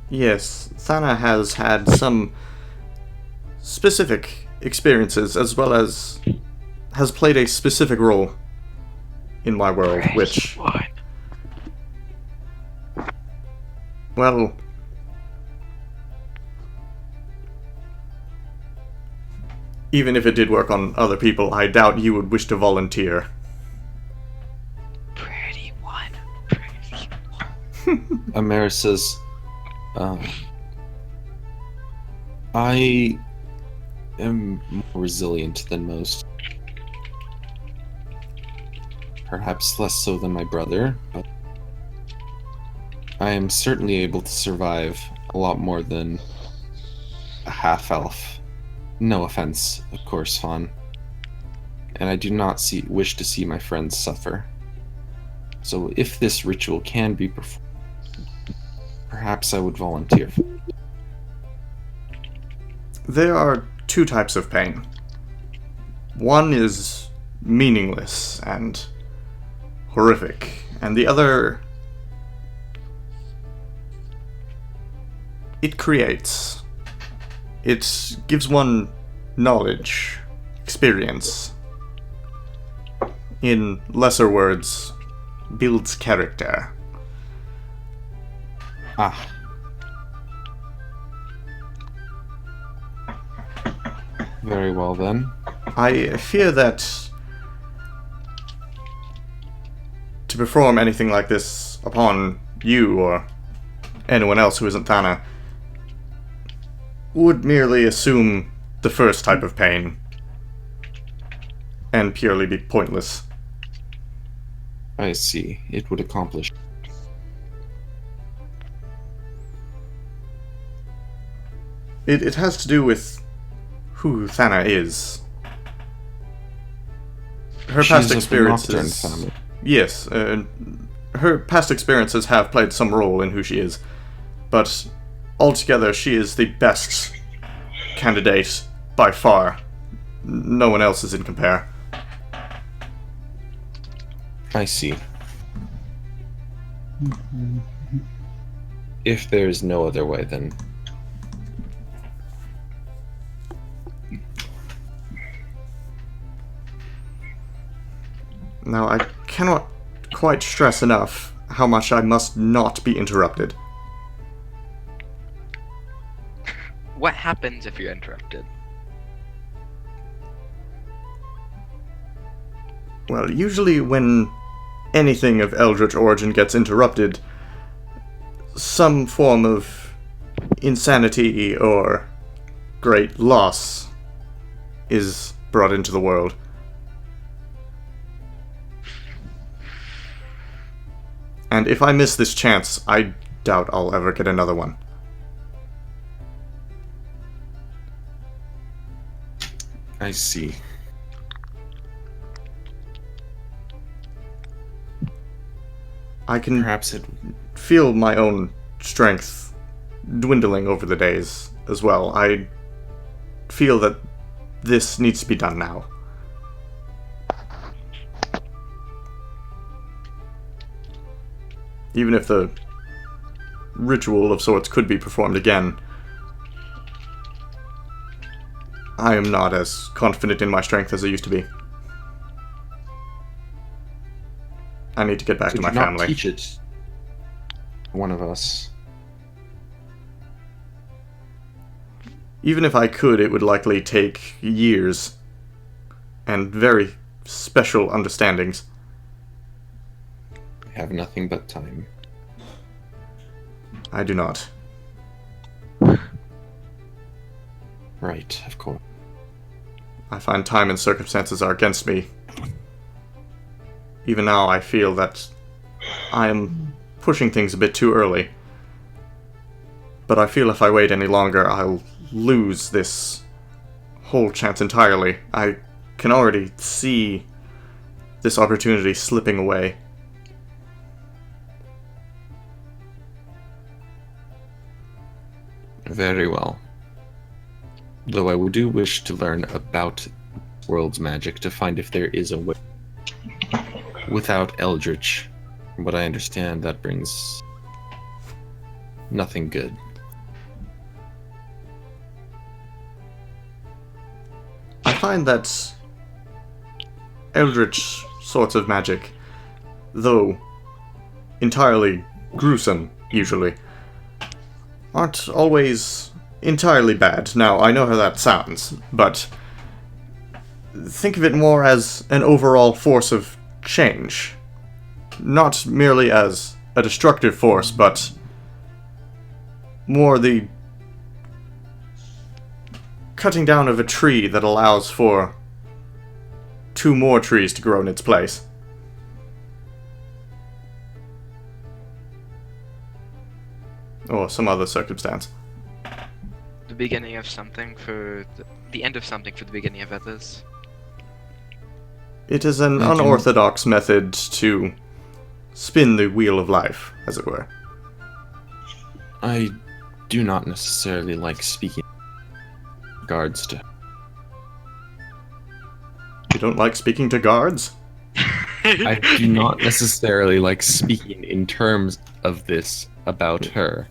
Yes, Thana has had some specific experiences, as well as has played a specific role in my world, which... Well... Even if it did work on other people, I doubt you would wish to volunteer. Pretty one. Amaris says, I am more resilient than most. Perhaps less so than my brother, but I am certainly able to survive a lot more than a half-elf. No offense, of course, Fawn. And I do not wish to see my friends suffer. So if this ritual can be performed, perhaps I would volunteer for it. There are two types of pain. One is meaningless and horrific, and the other... it creates. It gives one knowledge, experience. In lesser words, builds character. Ah. Very well then. I fear that to perform anything like this upon you or anyone else who isn't Thana would merely assume the first type of pain and purely be pointless. I see. It would accomplish. It has to do with who Thana is. Her past experiences... family. Yes, her past experiences have played some role in who she is, but altogether she is the best candidate by far. No one else is in compare. I see. If there is no other way, then... Now, I cannot quite stress enough how much I must not be interrupted. What happens if you're interrupted? Well, usually when anything of eldritch origin gets interrupted, some form of insanity or great loss is brought into the world. And if I miss this chance, I doubt I'll ever get another one. I see. I can Perhaps it... feel my own strength dwindling over the days as well. I feel that this needs to be done now. Even if the ritual of sorts could be performed again, I am not as confident in my strength as I used to be. I need to get back to my Could you not family. teach it to one of us? Even if I could, it would likely take years and very special understandings. We have nothing but time. I do not. Right, of course. I find time and circumstances are against me. Even now, I feel that I am pushing things a bit too early. But I feel if I wait any longer, I'll lose this whole chance entirely. I can already see this opportunity slipping away. Very well. Though I do wish to learn about this world's magic to find if there is a way. Without Eldritch, from what I understand, that brings nothing good. I find that eldritch sorts of magic, though entirely gruesome, usually, aren't always entirely bad. Now, I know how that sounds, but think of it more as an overall force of change. Not merely as a destructive force, but more the cutting down of a tree that allows for 2 more trees to grow in its place. Or some other circumstance. The beginning of something for the end of something for the beginning of others. It is an unorthodox method to spin the wheel of life, as it were. I do not necessarily like speaking in regards to... You don't like speaking to guards? I do not necessarily like speaking in terms of this about her.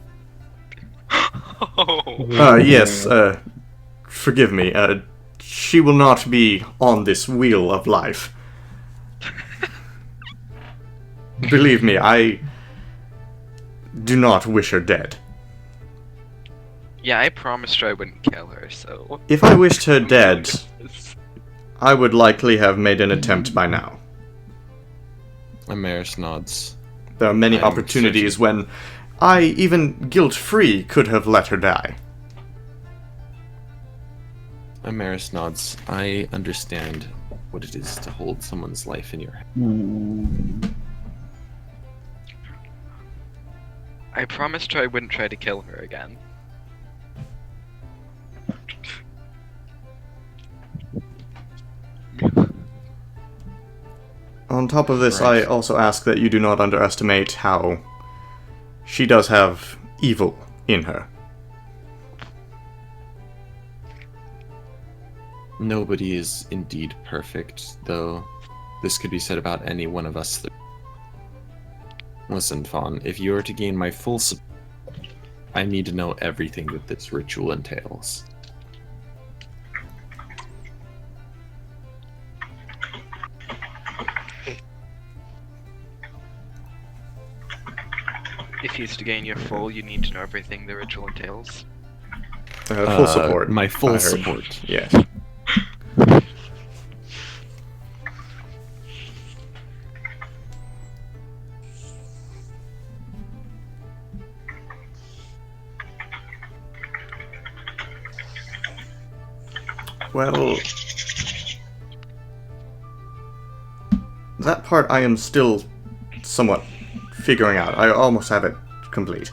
Yes, forgive me, she will not be on this wheel of life. Believe me, I do not wish her dead. Yeah, I promised her I wouldn't kill her, so... If I wished her dead, I would likely have made an attempt by now. Amaris nods. There are many I'm opportunities when I, even guilt-free, could have let her die. Amaris nods. I understand what it is to hold someone's life in your hand. I promised her I wouldn't try to kill her again. On top of this, Right. I also ask that you do not underestimate how she does have evil in her. Nobody is indeed perfect, though this could be said about any one of us. Listen, Fawn, if you are to gain my full support, I need to know everything that this ritual entails. If he's to gain your full, you need to know everything the ritual entails. Full support. My full I heard. support. Yes. Well, that part I am still somewhat figuring out. I almost have it complete.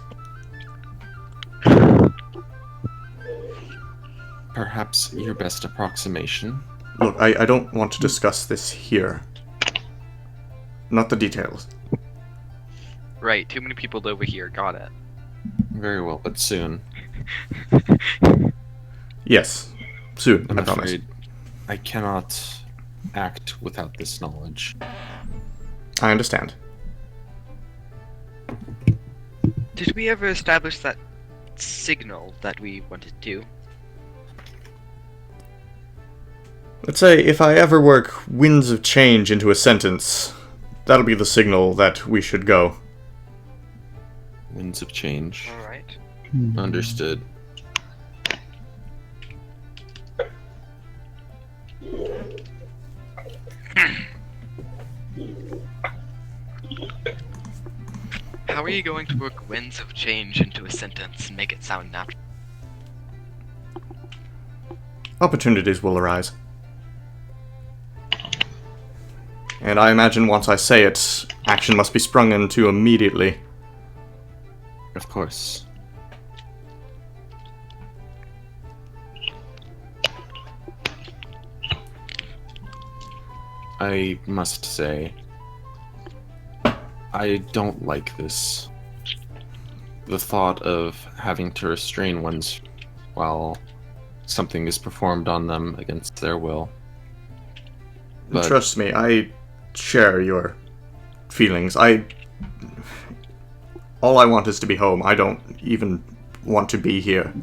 Perhaps your best approximation. Look, I don't want to discuss this here. Not the details. Right, too many people over here. Got it. Very well, but soon. Yes. Soon, I'm I promise. afraid I cannot act without this knowledge. I understand. Did we ever establish that signal that we wanted to? Let's say if I ever work winds of change into a sentence, that'll be the signal that we should go. Winds of change. Alright. Understood. How are you going to work winds of change into a sentence and make it sound natural? Opportunities will arise. And I imagine once I say it, action must be sprung into immediately. Of course. I must say, I don't like this. The thought of having to restrain one's while something is performed on them against their will. But Trust me, I share your feelings. All I want is to be home. I don't even want to be here.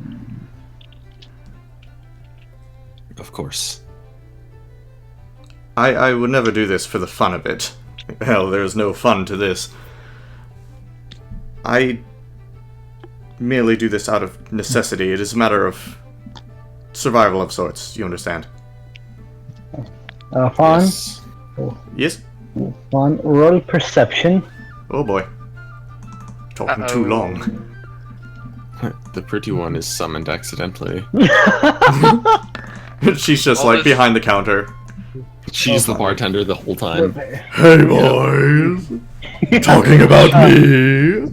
of course. I would never do this for the fun of it. Hell, there's no fun to this. I merely do this out of necessity. It is a matter of survival of sorts, you understand? Fawn? Yes. Yes? Fawn, roll perception. Oh boy. Talking too long. The pretty one is summoned accidentally. She's just All like this- behind the counter. She's the bartender the whole time. Hey boys! Talking about me?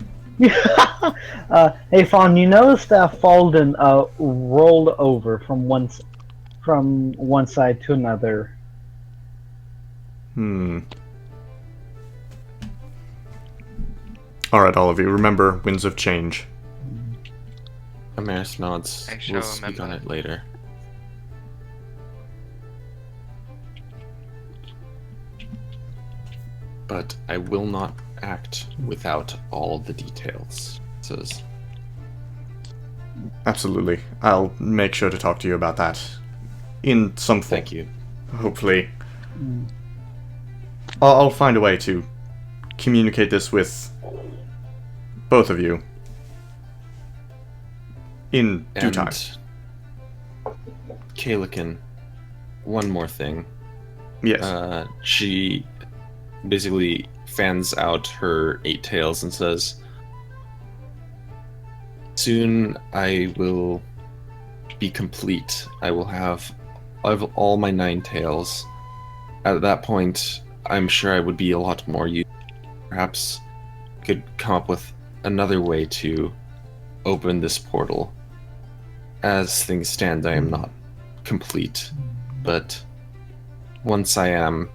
Hey Fawn, you notice that Falden rolled over from one side to another. Alright, all of you, remember Winds of Change. Amaris nods. I shall We'll speak remember on that. it later. But I will not act without all the details. Says, Absolutely. I'll make sure to talk to you about that. In some form. thank you. Hopefully. I'll find a way to communicate this with both of you. In due And time. Kalikin, one more thing. Yes. She basically fans out her 8 tails and says, soon I will be complete. I will have all my 9 tails. At that point, I'm sure I would be a lot more useful. Perhaps could come up with another way to open this portal. As things stand, I am not complete, but once I am,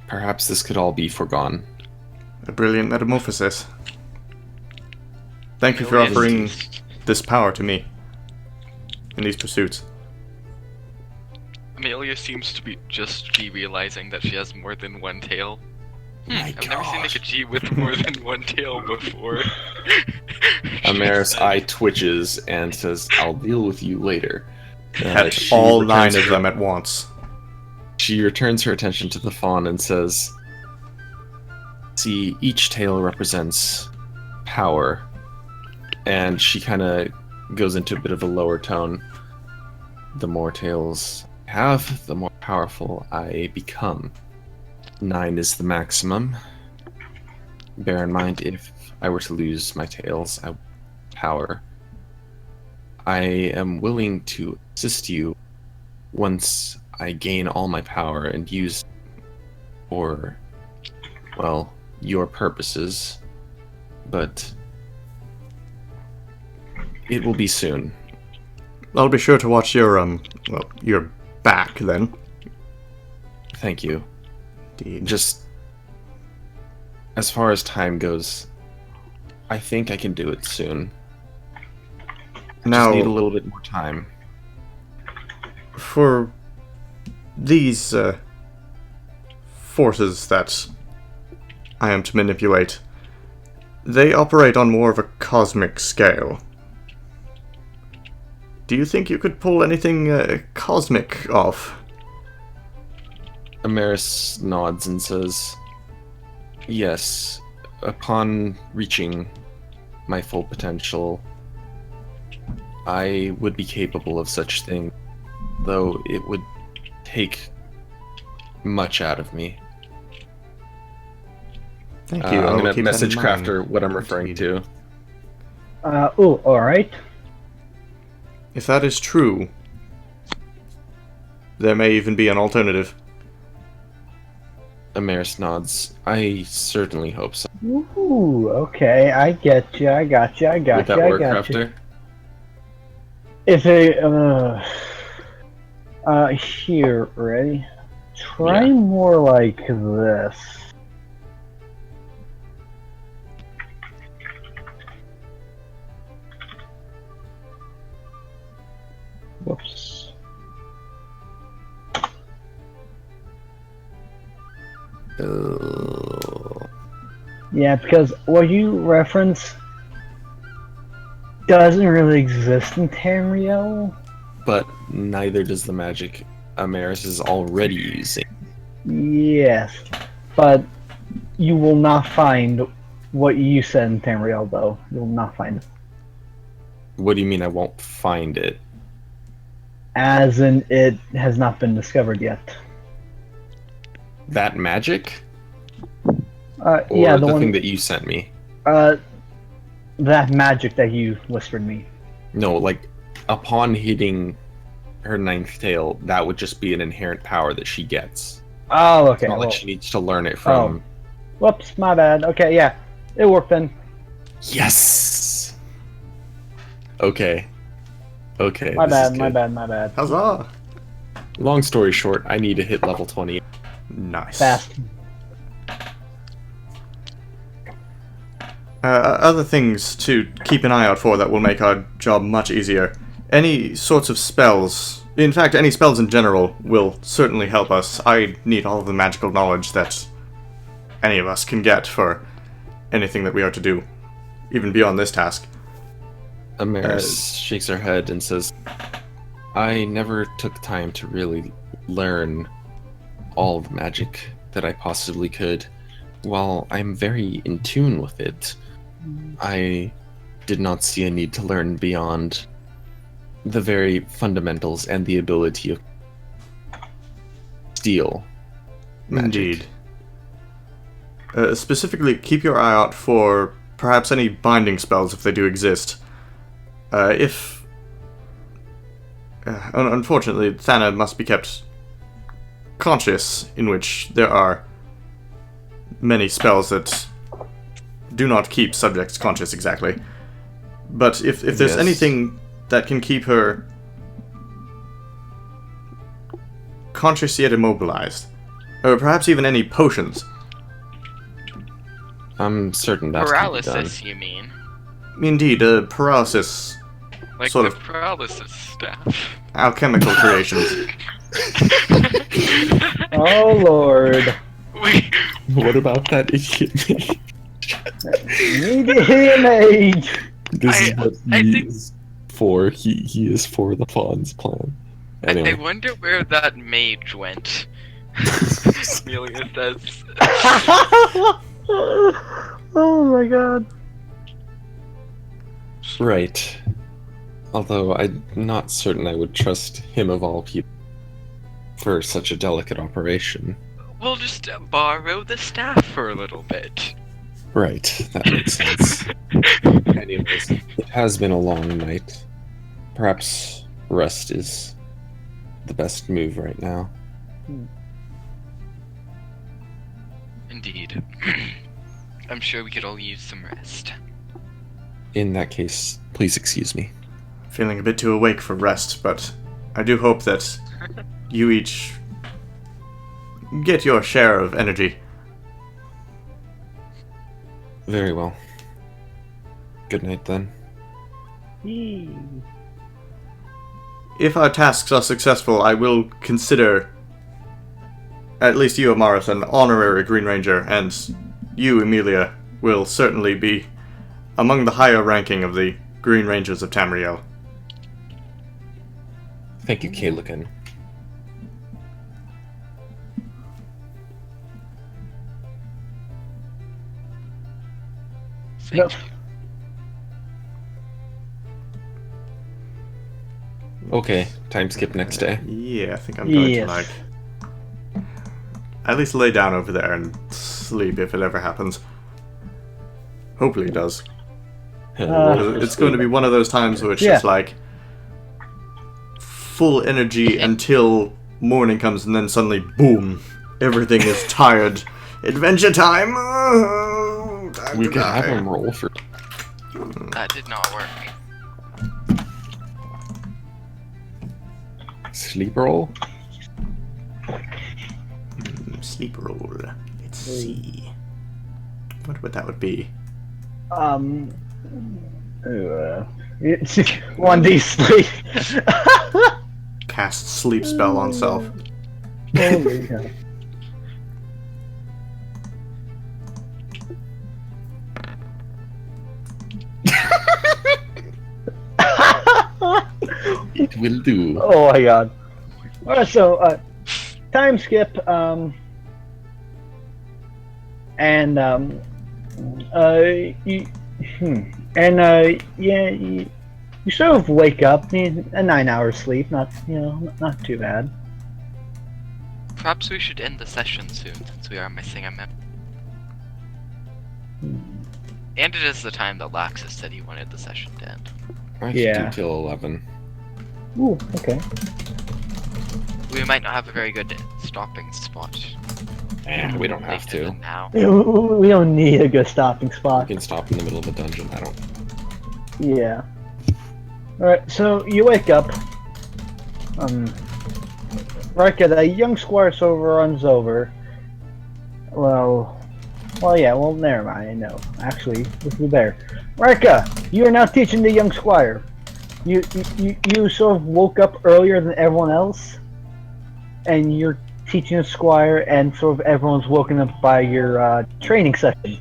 perhaps this could all be forgone. A brilliant metamorphosis. Thank you for Amelia offering seems- this power to me in these pursuits. Amelia seems to be realizing that she has more than one tail. I've never seen a G with more than one tail before. Amaris' eye twitches and says, I'll deal with you later. Catch She all returns 9 of her- them at once. She returns her attention to the fawn and says, see, each tail represents power. And she kind of goes into a bit of a lower tone. The more tails I have, the more powerful I become. 9 is the maximum. Bear in mind, if I were to lose my tails, power. I am willing to assist you once I gain all my power and use for, well, your purposes, but it will be soon. I'll be sure to watch your, well, your back then. Thank you. Indeed. Just, as far as time goes, I think I can do it soon. Now, Just need a little bit more time. for these, forces that I am to manipulate, they operate on more of a cosmic scale. Do you think you could pull anything, cosmic off? Amaris nods and says, yes, upon reaching my full potential, I would be capable of such thing, though it would take much out of me. Thank you. I I'm will going to keep that in message mind. Crafter what I'm referring to. Alright. If that is true, there may even be an alternative. Amaris nods. I certainly hope so. Ooh, okay, I get you, I got you, I Would got that you, I work, got you. Crafter? If they, here, ready? Try Yeah. more like this. Whoops. Yeah, because what you reference doesn't really exist in Tamriel. But neither does the magic Amaris is already using. Yes, but you will not find what you said in Tamriel, though. You will not find it. What do you mean I won't find it? As in, it has not been discovered yet. That magic? Or Yeah, the the one. thing that you sent me? That magic that you whispered me. No, like, upon hitting her 9th tail, that would just be an inherent power that she gets. Oh, okay. It's not well, like she needs to learn it from... Whoops, my bad. Okay, yeah. It worked then. Yes! Okay. Okay, My this is bad, my good. bad, my bad. Huzzah! Long story short, I need to hit level 20. Nice. Fast. Other things to keep an eye out for that will make our job much easier. Any sorts of spells, in fact, any spells in general, will certainly help us. I need all of the magical knowledge that any of us can get for anything that we are to do, even beyond this task. Amaris shakes her head and says, I never took time to really learn all the magic that I possibly could. While I'm very in tune with it, I did not see a need to learn beyond the very fundamentals and the ability of steal magic. Indeed. Specifically, keep your eye out for perhaps any binding spells if they do exist. Unfortunately, Thana must be kept conscious, in which there are many spells that do not keep subjects conscious exactly. But if there's Yes. anything that can keep her conscious yet immobilized, or perhaps even any potions. I'm certain that's Paralysis, you mean? Indeed, paralysis, Like Sort the of. paralysis staff. alchemical creations. Oh, Lord. Wait, What about that idiot mage? Media mage. This is I what think- he is for. He is for the Fawn's plan. Anyway. I wonder where that mage went. Amelia says. Oh my god. Right. Although I'm not certain I would trust him of all people for such a delicate operation. We'll just borrow the staff for a little bit. Right, that makes sense. Anyways, it has been a long night. Perhaps rest is the best move right now. Indeed. I'm sure we could all use some rest. In that case, please excuse me. Feeling a bit too awake for rest, but I do hope that you each get your share of energy. Very well. Good night then. If our tasks are successful, I will consider at least you, Amaris, an honorary Green Ranger, and you, Emilia, will certainly be among the higher ranking of the Green Rangers of Tamriel. Thank you, Kalikan. No. Okay, time skip next day. Yeah, I think I'm going Yes. to, like, at least lay down over there and sleep if it ever happens. Hopefully it does. It's going to be one of those times where it's just like full energy until morning comes, and then suddenly, boom, everything is tired. Adventure time! Time We to could have die. him roll for... That did not work. Sleep roll? Sleep roll. Let's see. What would that would be? It's 1D sleep. Cast sleep spell on self. Holy cow. It will do. Oh my god. Alright, so, time skip, you sort of wake up, need a 9-hour sleep, not too bad. Perhaps we should end the session soon, since we are missing a member. And it is the time that Laxus said he wanted the session to end. I could Yeah. do till 11. Ooh, okay. We might not have a very good stopping spot. We don't have Later to. than now. We don't need a good stopping We spot. can stop in the middle of a dungeon. I don't... Yeah. Alright, so you wake up. Ryker, the young squire runs over. Well, never mind. No, actually, this is better. Ryker, you are now teaching the young squire. You sort of woke up earlier than everyone else, and you're teaching the squire, and sort of everyone's woken up by your training session.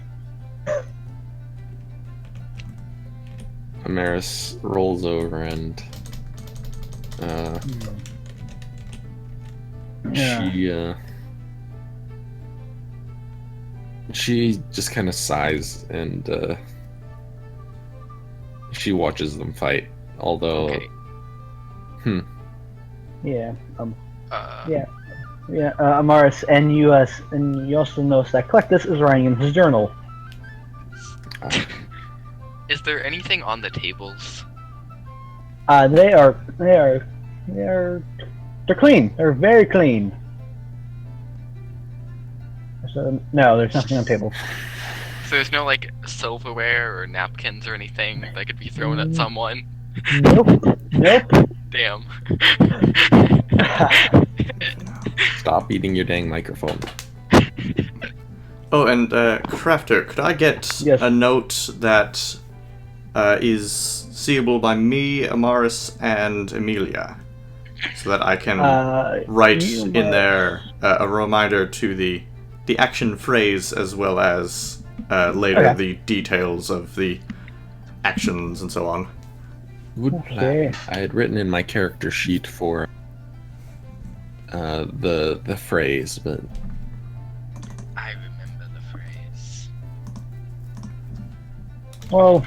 Amaris rolls over and she just kind of sighs and she watches them fight. Although, Okay. Yeah. Yeah. Amaris, and you also notice that Collectus is writing in his journal. Is there anything on the tables? They're clean. They're very clean. So, no, there's nothing on the table. So there's no, like, silverware or napkins or anything that could be thrown at someone? Nope. Damn. stop eating your dang microphone. Oh, and Crafter, could I get Yes. a note that is seeable by me, Amaris, and Emilia, so that I can write in there a reminder to the action phrase as well as later Okay. the details of the actions and so on. Good Okay. plan. I had written in my character sheet for the phrase, but I remember the phrase. Well,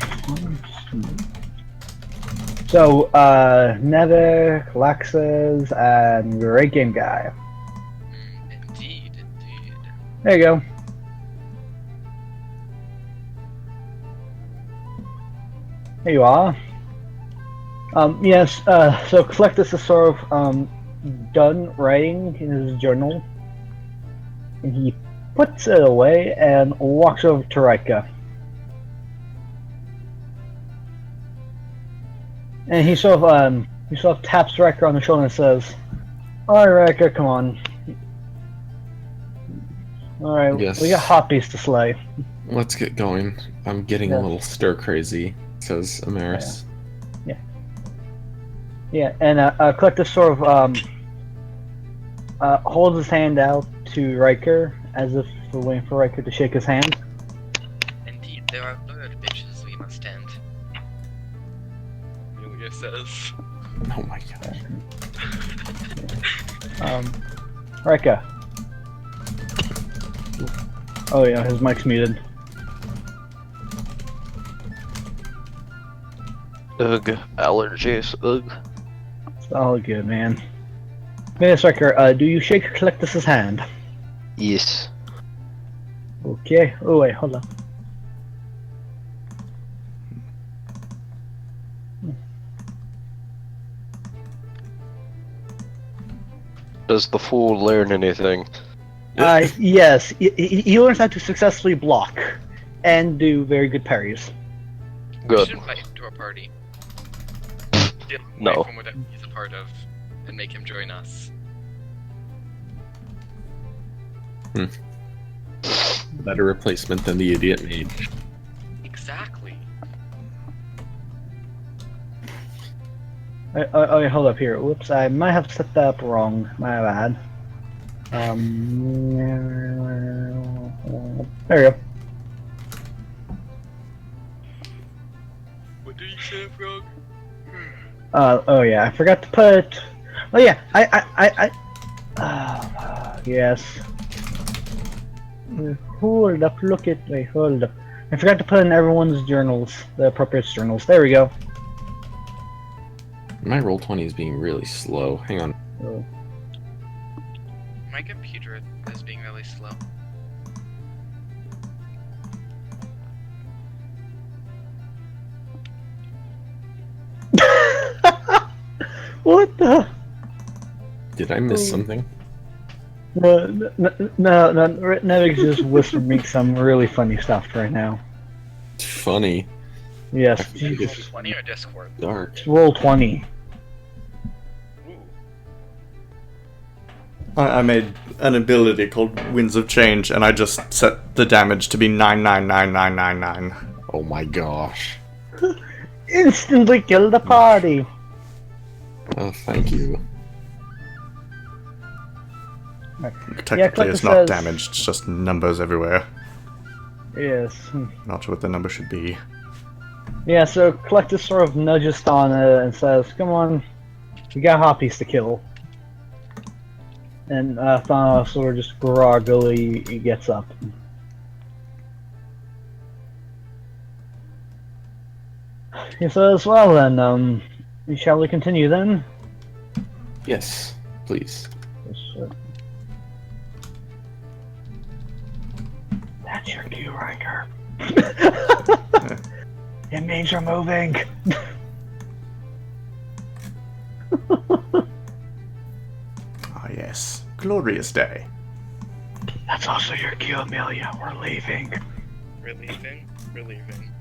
So, Nevik, Lexus, and Great Game Guy. Indeed. There you go. There you are. Yes, so Collectus is sort of, done writing in his journal. And he puts it away and walks over to Ryker. And he sort of taps Ryker on the shoulder and says, "Alright, Ryker, come on. Alright, Yes. we got hotbeast to slay." Let's get going. I'm getting a Yeah. little stir crazy, says Amaris. Yeah, and Collectus sort of holds his hand out to Ryker as if we're waiting for Ryker to shake his hand. Indeed, there are bird bitches we must tend. Julia says. Oh my god. Ryker. Oh yeah, his mic's muted. Ugh, allergies. Ugh. It's all good, man. Yes, Ryker, do you shake Collectus's hand? Yes. Okay. Oh wait, hold on. Does the fool learn anything? Yes, he learns how to successfully block and do very good parries. We Good. should invite him to our party. Get him No. away from whatever he's a part of, and make him join us. Better replacement than the idiot mage. Exactly. Oh, hold up here. Whoops, I might have set that up wrong. My bad. There we go. What did you say, Frog? Oh yeah, I forgot to put. Oh yeah, yes. Hold up, look at. Wait, hold up. I forgot to put in everyone's journals, the appropriate journals. There we go. My roll20 is being really slow. Hang on. Oh. My computer is being really slow. What the? Did I miss something? No, Nevik's just whispering me some really funny stuff right now. Funny. Yes, It's 20 or Discord? dark. roll 20. Ooh. I made an ability called Winds of Change, and I just set the damage to be 999999. Oh my gosh. Instantly kill the party. Oh, thank you. Technically, it's Collectus not says- damage, it's just numbers everywhere. Yes. Not what the number should be. Yeah, so Collectus sort of nudges Thana and says, "Come on, we got hotpiece to kill." And Thana sort of just groggily gets up. He says, "Well then, shall we continue then?" Yes, please. That's your cue, Ryker. It means you're moving. Ah, yes. Glorious day. That's also your cue, Amelia. We're leaving. We're leaving? We're leaving.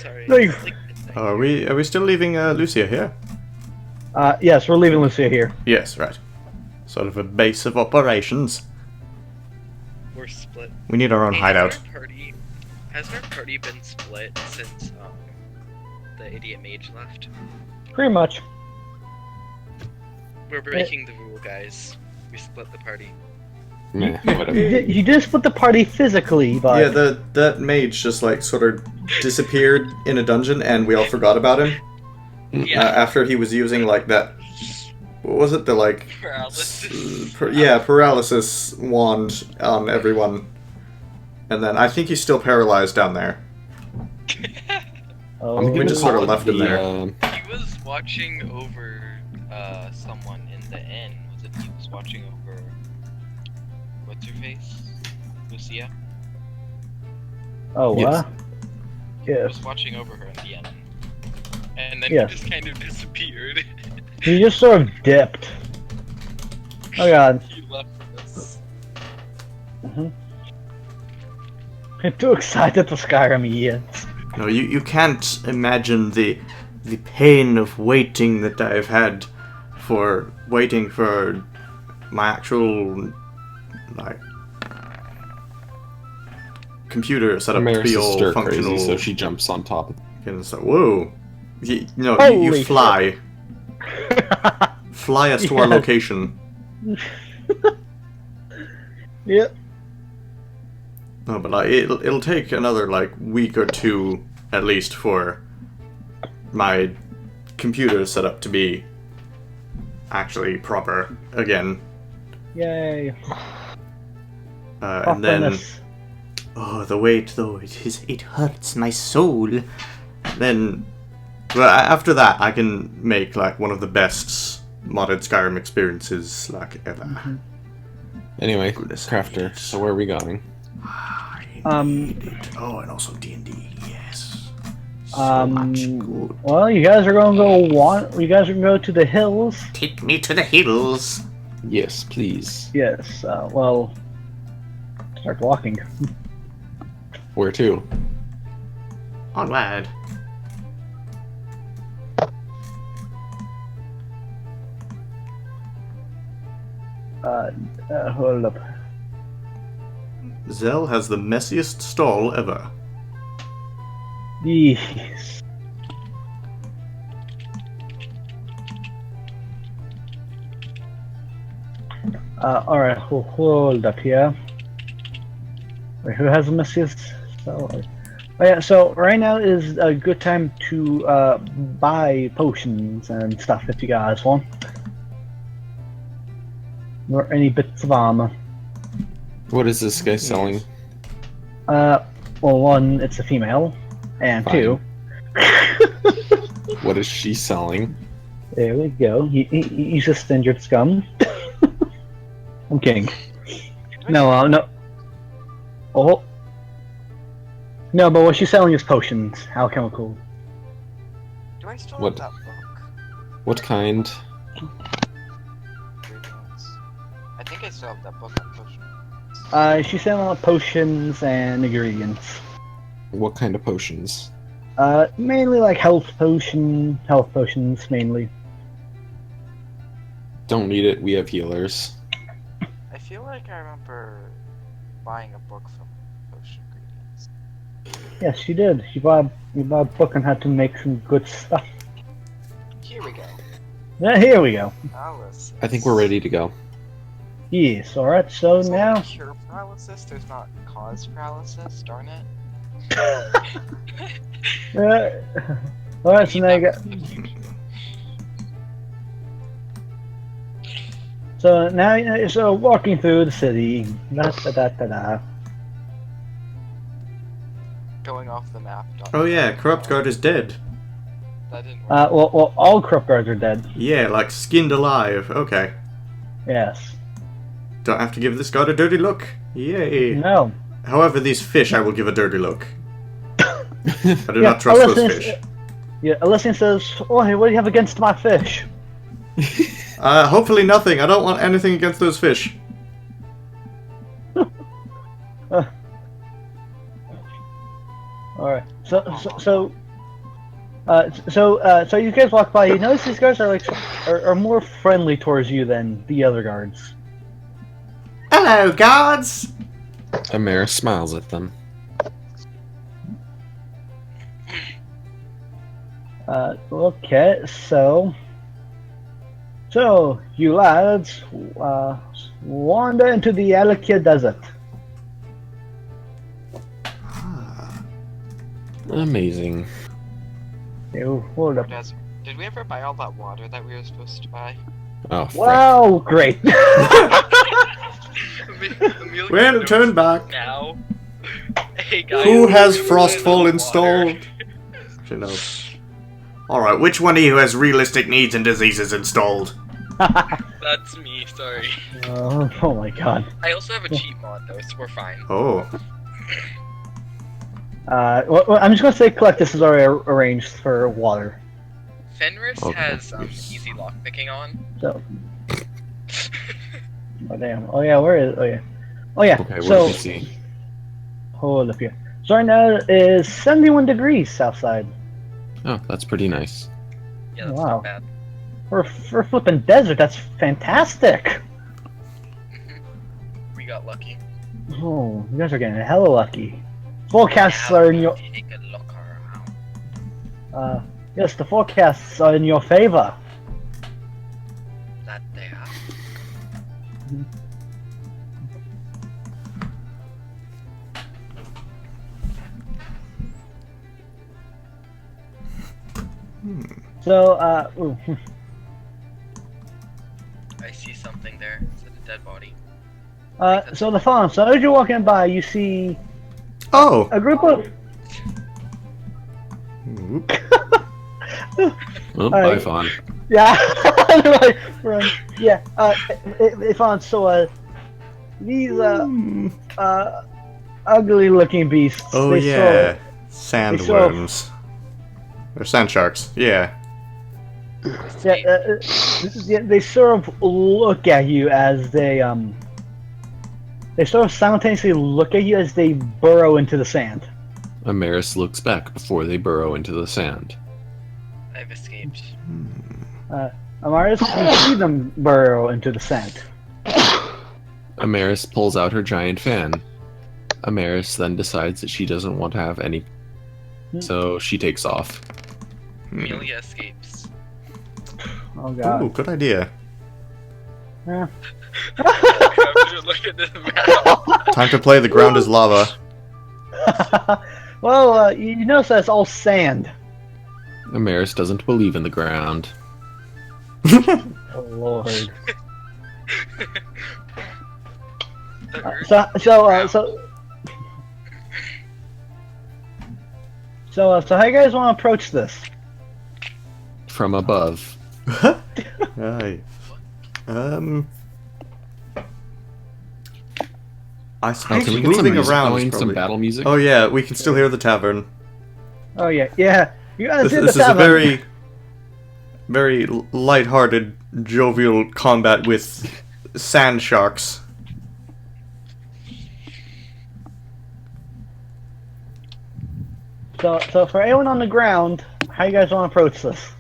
Sorry. Leave. it's like midnight. Are we still leaving Lucia here? Yes, we're leaving Lucia here. Yes, right. Sort of a base of operations. We're split. We need our own Hey, hideout. Has our party been split since the idiot mage left? Pretty much. We're breaking the rule, guys. We split the party. Meh, whatever. You did split the party physically, but Yeah, that mage just like sort of disappeared in a dungeon, and we all forgot about him. Yeah. After he was using like that, what was it? The like, Paralysis. paralysis wand on everyone, and then I think he's still paralyzed down there. Oh, I'm We gonna just call sort of it left him the, there. He was watching over someone in the inn. Was it he was watching over what's her face? Lucia? oh, Yes. He Yes. was watching over her in the inn. And then Yes. he just kind of disappeared. He just sort of dipped. Oh god. He left for this. I'm too excited for Skyrim yet. No, you can't imagine the pain of waiting that I've had for waiting for my actual like computer set up to Maris be is all stir functional. crazy, so she jumps on top. And so, whoa! You Holy fly. Fly us to our Yes. location. Yep. No, but like it'll take another like week or two at least for my computer set up to be actually proper again. Yay. And then Properness. oh, the wait though it hurts my soul. Then well, after that I can make like one of the best modded Skyrim experiences like ever. Anyway, Goodness Crafter, sakes. so where are we going? Oh, and also D&D, yes. So much good. Well, you guys are gonna you guys are gonna go to the hills. Take me to the hills. Yes, please. Yes, well, start walking. Where to? Onward. Hold up. Zell has the messiest stall ever. Yes. Alright, hold up here. Wait, who has the messiest? Oh yeah, so right now is a good time to buy potions and stuff if you guys want. Or any bits of armor. What is this guy selling? Well, one, it's a female, and Fine. two, What is she selling? there we go. He's a stingered scum. I'm kidding. No, no. Oh. No, but what she's selling is potions, alchemical. Do I still What? have that book? What kind? Ingredients. I think I still have that book on potion. She's selling potions and ingredients. What kind of potions? Mainly like health potions mainly. Don't need it, we have healers. I feel like I remember buying a book from potion ingredients. Yes, you did. You bought a book on how to make some good stuff. Here we go. Yeah, here we go. Paralysis. I think we're ready to go. Yes, alright, so There's only now... cure paralysis, there's not cause paralysis, darn it. Alright, so now you got... So now, so walking through the city, Going off the map. Oh yeah, Corrupt Guard is dead. That didn't work. well, all corrupt guards are dead. Yeah, like skinned alive. Okay. Yes. Don't have to give this guard a dirty look. Yay. No. However, these fish I will give a dirty look. I do Yeah, not trust those Alyssian- fish. Yeah, Alyssian says, "Oh, hey, what do you have against my fish?" Hopefully nothing. I don't want anything against those fish. Alright. So you guys walk by. You notice these guys are more friendly towards you than the other guards. Hello, guards! Amara smiles at them. Okay, so you lads wander into the Alakia Desert. Amazing. You hold up. Did we ever buy all that water that we were supposed to buy? Oh, frick. Wow, great. Well, turn back. Now. Hey guys. Who has Frostfall installed? Actually, no. Alright, which one of you has realistic needs and diseases installed? That's me, sorry. Oh my god. I also have a cheat mod though, so we're fine. Oh. Well, I'm just gonna say Collectus is already arranged for water. Fenris Okay. has easy lockpicking on. So. Oh damn. Oh yeah, where is? Oh yeah. Oh yeah. Okay, what so, do we see? hold up here. So right now it is 71 degrees south side. Oh, that's pretty nice. Yeah, that's Wow. not bad. For flipping desert, that's fantastic. We got lucky. Oh, you guys are getting hella lucky. Forecasts are in your Take a look around. yes, the forecasts are in your favor. That they are. So, ooh. I see something there. It's a dead body. So the farm. So as you're walking by, you see Oh! a group of. Oop. Oh, bye, Alright. Fawn. Yeah. Right, run. Yeah. They found these ugly-looking beasts. Oh, they yeah. saw- Sandworms. Or sand sharks, yeah. They sort of look at you as they sort of simultaneously look at you as they burrow into the sand. Amaris looks back before they burrow into the sand. I've escaped. Amaris, you see them burrow into the sand. Amaris pulls out her giant fan. Amaris then decides that she doesn't want to have any, so she takes off. Amelia escapes. Oh god. Ooh, good idea. Yeah. Look at this map. Time to play The Ground is Lava. Well, you notice that's all sand. Amaris doesn't believe in the ground. Oh lord. The earth So how you guys want to approach this? From above. Aye. I suppose Can we get some moving music around is going, some probably... battle music? Oh yeah, we can still hear the tavern. Oh yeah. You guys This see the is a tavern. very, very light-hearted, jovial combat with sand sharks. So for anyone on the ground, how you guys want to approach this?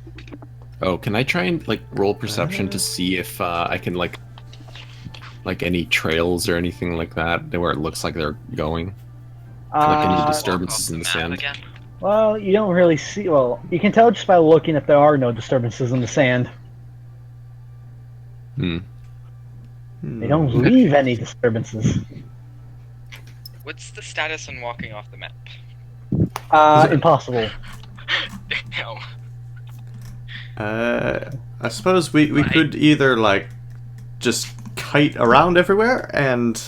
Oh, can I try and roll perception to see if I can like any trails or anything like that where it looks like they're going? Like any disturbances in the sand? Again. Well, you don't really see. Well, you can tell just by looking if there are no disturbances in the sand. They don't leave any disturbances. What's the status on walking off the map? Impossible. Damn. I suppose we could either like just kite around everywhere and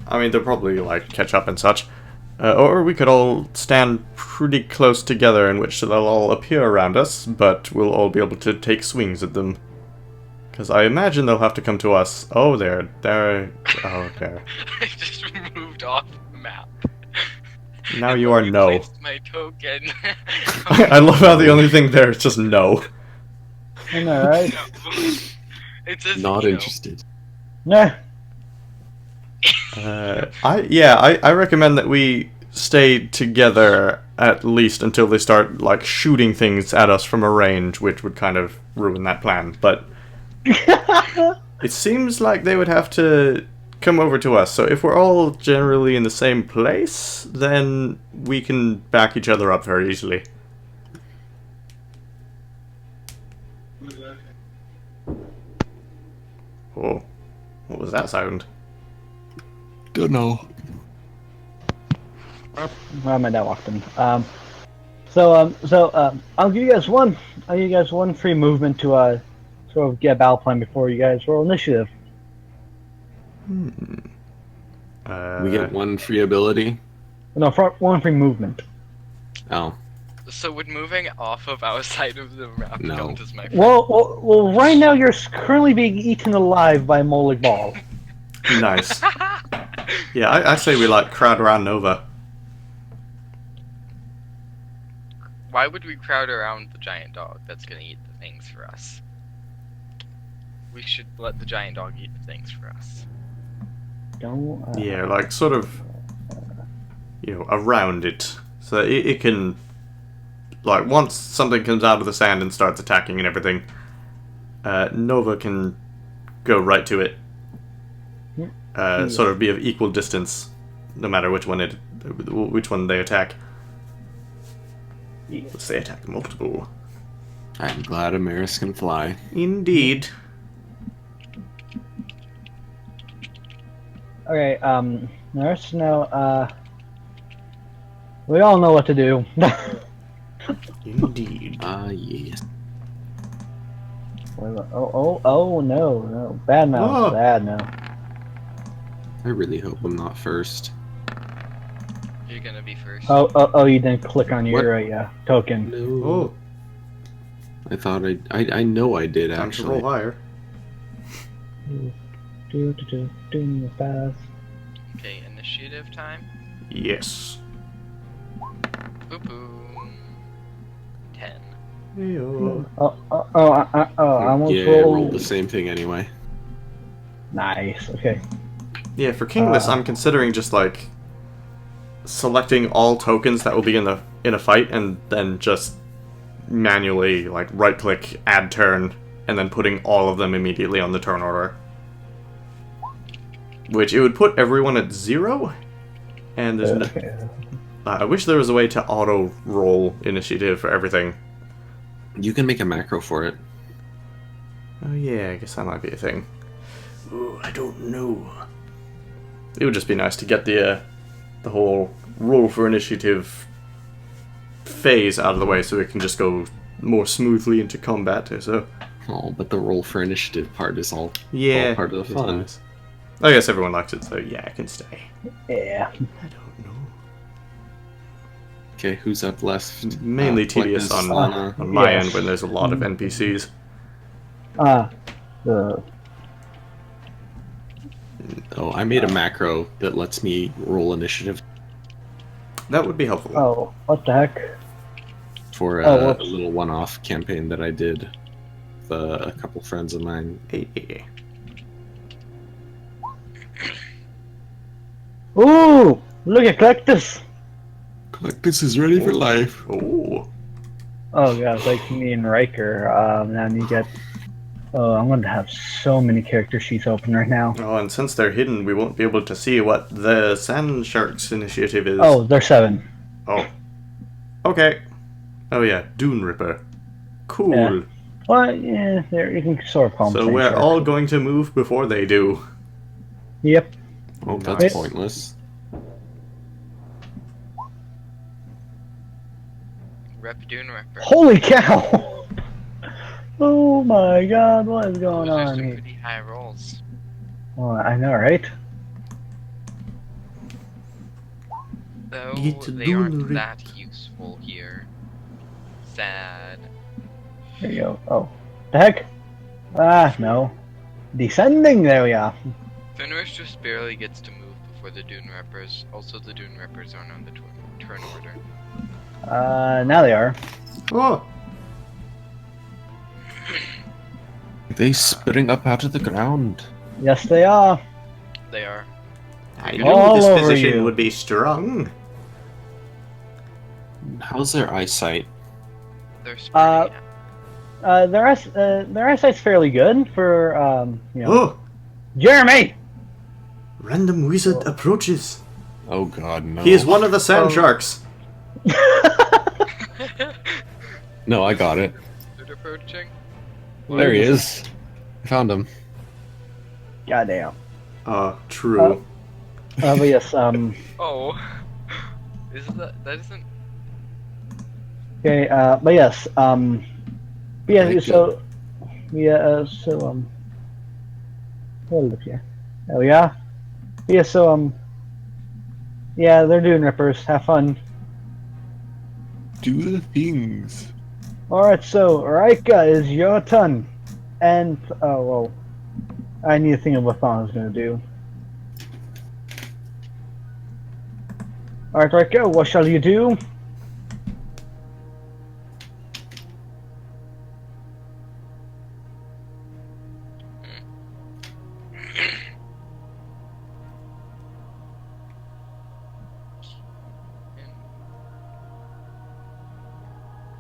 I mean they'll probably like catch up and such, or we could all stand pretty close together in which they'll all appear around us, but we'll all be able to take swings at them. Because I imagine they'll have to come to us. Oh, there. Oh, there. I just moved off the map. Now you are no. Replaced my token. I love how the only thing there is just no. I know, right? It says Not no. interested. Nah. I recommend that we stay together at least until they start like shooting things at us from a range, which would kind of ruin that plan. But it seems like they would have to come over to us. So if we're all generally in the same place, then we can back each other up very easily. Oh, what was that sound? Don't know. Why am I not walked in? I'll give you guys one free movement to sort of get a battle plan before you guys roll initiative. We get one free ability. No, one free movement. Oh, So would moving off of outside of the map No. count as my friend? Well, right now you're currently being eaten alive by Molig Ball. Nice. Yeah, I say we like crowd around Nova. Why would we crowd around the giant dog that's gonna eat the things for us? We should let the giant dog eat the things for us. Don't. Yeah, like sort of, you know, around it, so it can, like, once something comes out of the sand and starts attacking and everything, Nova can go right to it. Sort of be of equal distance, no matter which one they attack. Let's say attack multiple. I'm glad Amaris can fly. Indeed. Okay, Nurse, now, we all know what to do. Indeed. Yes. Oh, no. Bad mouth, Oh. bad mouth. I really hope I'm not first. You're gonna be first. Oh, you didn't click on What? your token. No. Oh, I thought I know I did time to roll actually. higher. Do fast. Okay, initiative time. Yes. Boop boom. 10. Heyo. I almost Yeah, rolled. rolled the same thing anyway. Nice, okay. Yeah, for Kingless, I'm considering just like selecting all tokens that will be in a fight, and then just manually like right-click, add turn, and then putting all of them immediately on the turn order. Which it would put everyone at 0, and there's no. Okay. I wish there was a way to auto roll initiative for everything. You can make a macro for it. Oh yeah, I guess that might be a thing. Ooh, I don't know. It would just be nice to get the whole roll for initiative phase out of the way, so it can just go more smoothly into combat. So Oh, but the roll for initiative part is all yeah, part of the it's fun. nice. I guess everyone likes it, so yeah, I can stay. Yeah. I don't know. Okay, who's up left? Mainly What tedious is on Sana? my Yes. end when there's a lot of NPCs. Oh, I made a macro that lets me roll initiative That would be helpful. Oh, what the heck? for Oh, a whoops. little one-off campaign that I did with a couple friends of mine. Hey. Ooh! Look at Collectus! Collectus is ready for life. Oh. Oh god, like me and Ryker. Now you get. Oh, I'm going to have so many character sheets open right now. Oh, and since they're hidden, we won't be able to see what the Sand Sharks initiative is. Oh, they're 7. Oh. Okay. Oh yeah, Dune Ripper. Cool. Yeah. Well, yeah, there you can sort of call them So same we're sharks. all going to move before they do. Yep. Oh, Nice. that's pointless. Rep Dune Ripper. Holy cow! Oh my god, what is going Those are on some here? pretty high rolls. Well, I know, right? Though Get to they Dune aren't Rip. that useful here. Sad. There you go. Oh. The heck? Ah, no. Descending, there we are. Fenris just barely gets to move before the Dune Rippers. Also, the Dune Rippers aren't on the turn order. Now they are. Oh. They spring up out of the ground. Yes, they are. They are. I All knew this over position you. would be strong. How's their eyesight? They're spreading out. Their eyesight's fairly good for, Oh. Jeremy! Random wizard approaches. Oh god, no. He is one of the Sand Oh. Sharks. No, I got it. They're approaching. There he is. I found him. Goddamn. True. But yes, Oh. Isn't that isn't okay, but yes, yeah, Thank so, hold up here. There we are. Yeah, so, yeah, they're doing rippers. Have fun. do the things. Alright, so Ryker is your turn. And oh well, I need to think of what Thon is gonna do. Alright, Ryker, what shall you do?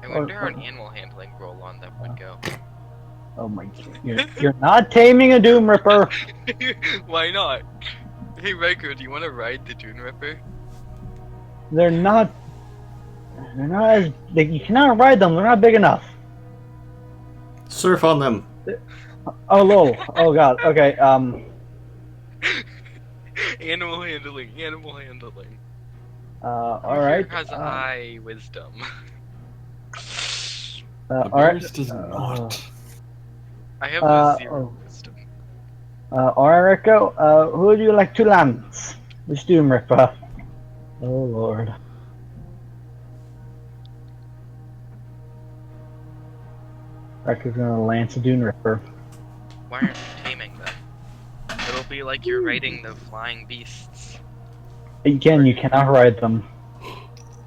I wonder how an animal handling roll on that would go. Oh my god, you're not taming a Doom Ripper. Why not? Hey Ryker, do you want to ride the Dune Ripper? They're not as you cannot ride them. They're not big enough. Surf on them. Oh lol. Oh god. Okay. Animal handling. Animal handling. All right. Who has high wisdom? All right. Does not. I have a 0 wisdom. All right, Rico. Who would you like to lance? Which Doom Ripper? Oh lord. Rico's gonna lance a Doom Ripper. Why aren't you taming them? It'll be like you're riding the flying beasts. Again, you cannot ride them.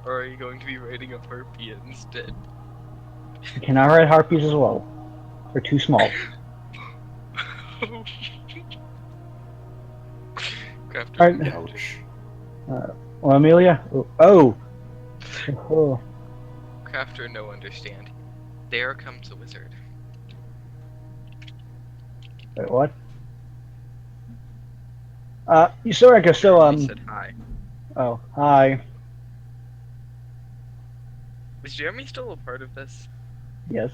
Or are you going to be riding a harpy instead? You cannot ride harpies as well. They're too small. Crafter, Alright. Ouch. Well, Amelia? Oh! Oh. Crafter, no understand. There comes a wizard. Wait, what? Sorry, I so, He said hi. Oh, hi. Is Jeremy still a part of this? Yes.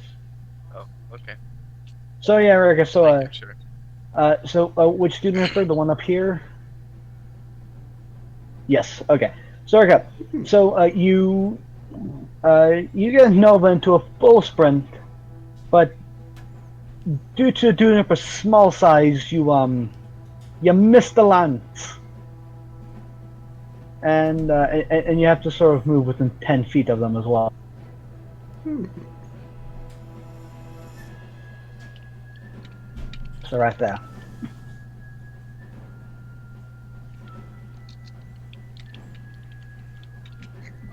Oh, okay. So, yeah, Erica, so, Sure. which student referred? The one up here? Yes, okay. So, Erica, so, you get Nova into a full sprint, but due to doing up a small size, you missed the lance. And you have to sort of move within 10 feet of them as well. So right there.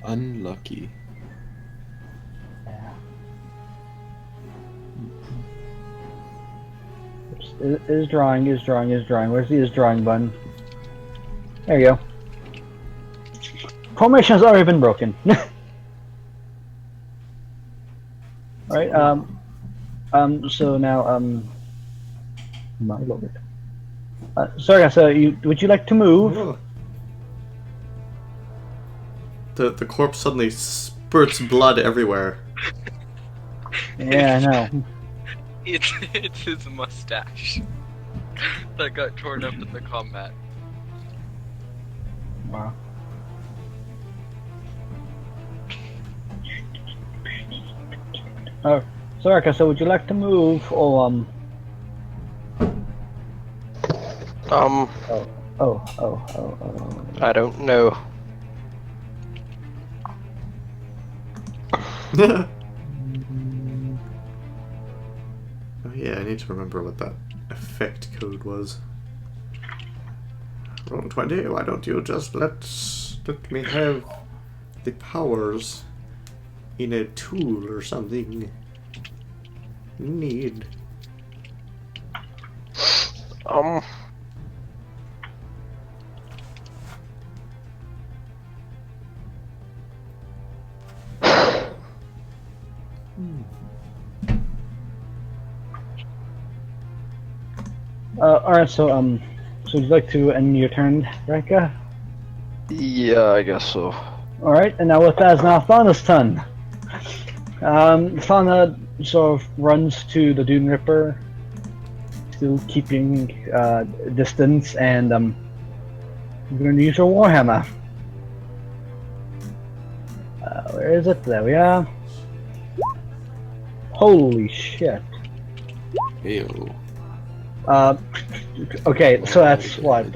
Unlucky. Yeah. Is drawing. Where's the is drawing button? There you go. Formation has already been broken. Alright, so now, my lord. Sorry, so would you like to move? The corpse suddenly spurts blood everywhere. Yeah, I know. It's his mustache that got torn up in the combat. Wow. Oh, sorry, so would you like to move, or Oh. I don't know. Oh yeah, I need to remember what that effect code was. Roll 20, why don't you just let me have the powers in a tool or something? Need. Alright, so would you like to end your turn, Ryker? Yeah, I guess so. Alright, and now with that is now Thana's turn. Thana sort of runs to the Dune Ripper, still keeping distance, and you're going to use your Warhammer. Where is it? There we are. Holy shit. Ew. Okay, so that's what?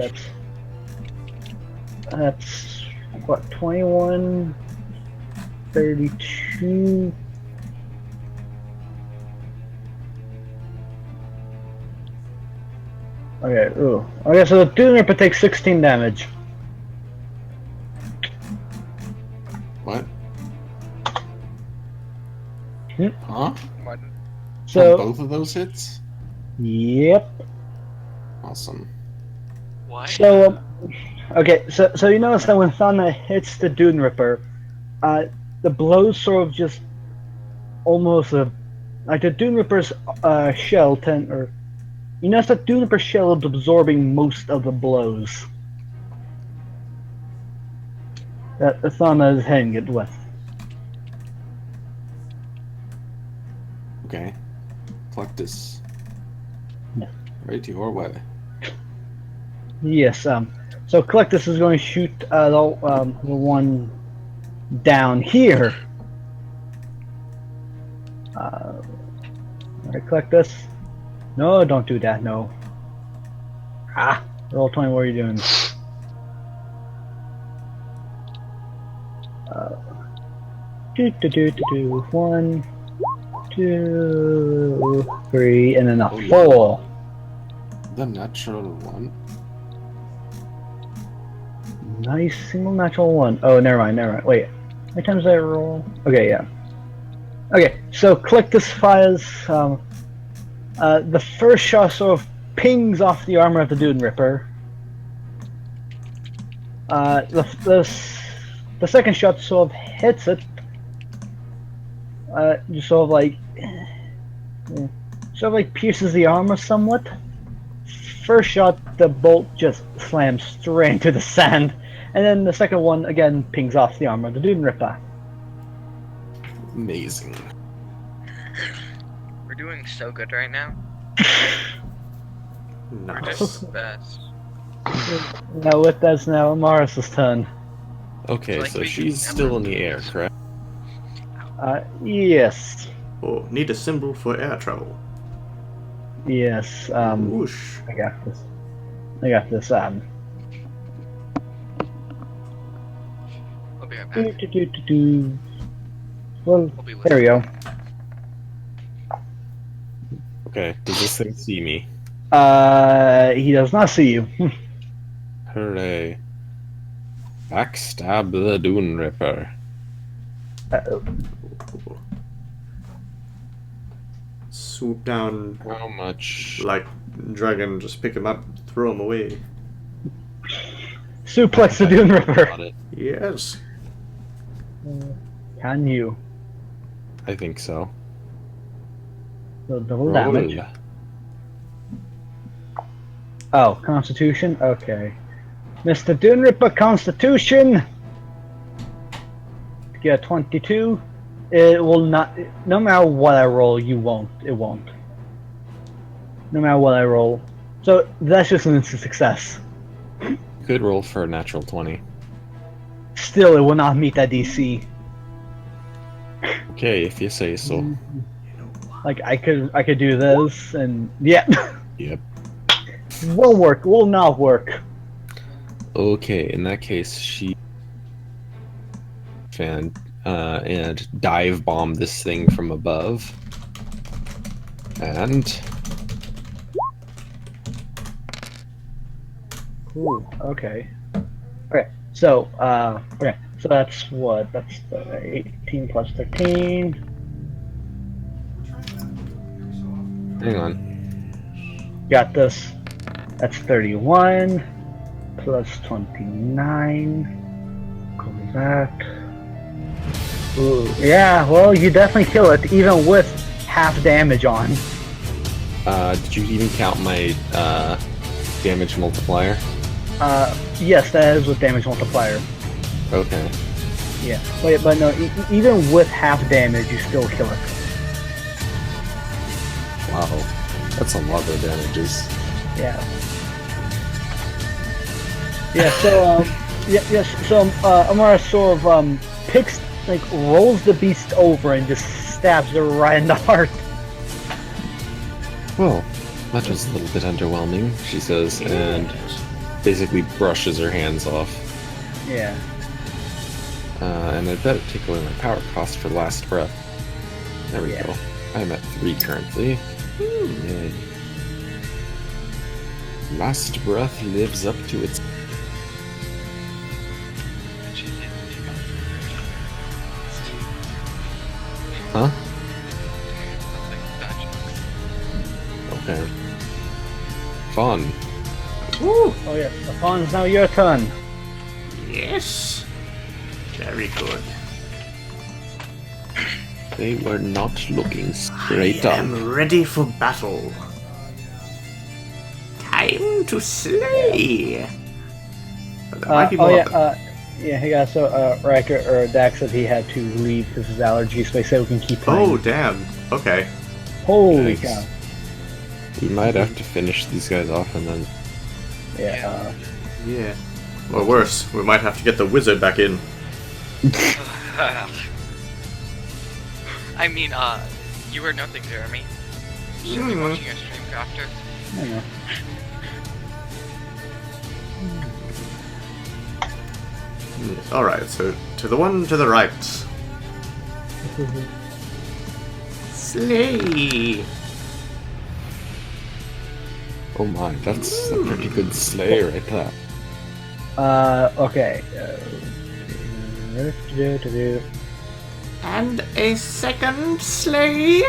That's what, 21? 32. Okay, ooh. Okay, so the Dune Ripper takes 16 damage. What? Hmm? Huh? What? So, From both of those hits? yep. Awesome. What? So, okay, so you notice that when Thana hits the Dune Ripper, the blows sort of just almost like the Dune Ripper's shell you notice that Dune Ripper's shell is absorbing most of the blows that Thana is hitting it with. Okay. Collect this. Yeah. Right your way. Yes. So Collectus is going to shoot the one down here. Alright, Collectus. No, don't do that. No. Ah, roll 20. What are you doing? Do 1, 2, 3, and then a 4. The natural one. Nice single natural 1. Oh, never mind. Wait, how many times did I roll? Okay, yeah. Okay, so Collectus fires. The first shot sort of pings off the armor of the Dune Ripper. The second shot sort of hits it. Just sort of like pierces the armor somewhat. First shot, the bolt just slams straight into the sand, and then the second one again pings off the armor of the Dune Ripper. Amazing. We're doing so good right now. We're Nice. just the best. Now with that's now Morris's turn. Okay, Like so we she's can still never in the air, lose. correct? Yes. Oh, need a symbol for air travel. Yes, Whoosh. I got this, I'll be right back. Well, We'll be there we go. Okay, does this thing see me? He does not see you. Hooray. Backstab the Dune Ripper. Swoop down How much? like dragon, just pick him up, throw him away. Suplex the Dune Ripper. Got it. Yes. Can you? I think so. So double Roll. damage. Oh, Constitution? Okay. Mr. Dune Ripper, Constitution! Get 22. It will not. No matter what I roll, it won't. No matter what I roll. So that's just an instant success. Could roll for a natural 20. Still, it will not meet that DC. Okay, if you say so. Like I could do this, and yeah, Yep. won't work. Will not work. Okay, in that case, she and dive bomb this thing from above, and Ooh, okay. Okay, so so that's what? That's the 18 plus 13. hang on. Got this. That's 31 plus 29. Close that. Ooh, yeah, well, you definitely kill it, even with half damage on. Did you even count my damage multiplier? Yes, that is with damage multiplier. Okay. Yeah, but no, even with half damage, you still kill it. Wow, that's a lot of damages. Yeah. Yeah. So So Amara sort of picks, rolls the beast over and just stabs her right in the heart. Well, that was a little bit underwhelming, she says, and basically brushes her hands off. Yeah. And I better take away my power cost for last breath. There we go. I'm at 3 currently. Yay. Last breath lives up to its. Huh? Okay. Fun. Woo! Oh yeah, Upon is now your turn. Yes. Very good. They were not looking straight I up. am ready for battle. Time to slay. There might be more of them. Hey guys, so Ryker or Dax said he had to leave because of his allergies, so he said we can keep playing. Oh damn. Okay. Holy Nice. cow. We might have to finish these guys off and then. Yeah. Yeah. Or worse, we might have to get the wizard back in. I mean, you heard nothing, Jeremy. You should be watching your stream, Crafter. I know. Alright, so to the one to the right. Slay! Oh my, that's a pretty good slay right there. Okay. And a second slay?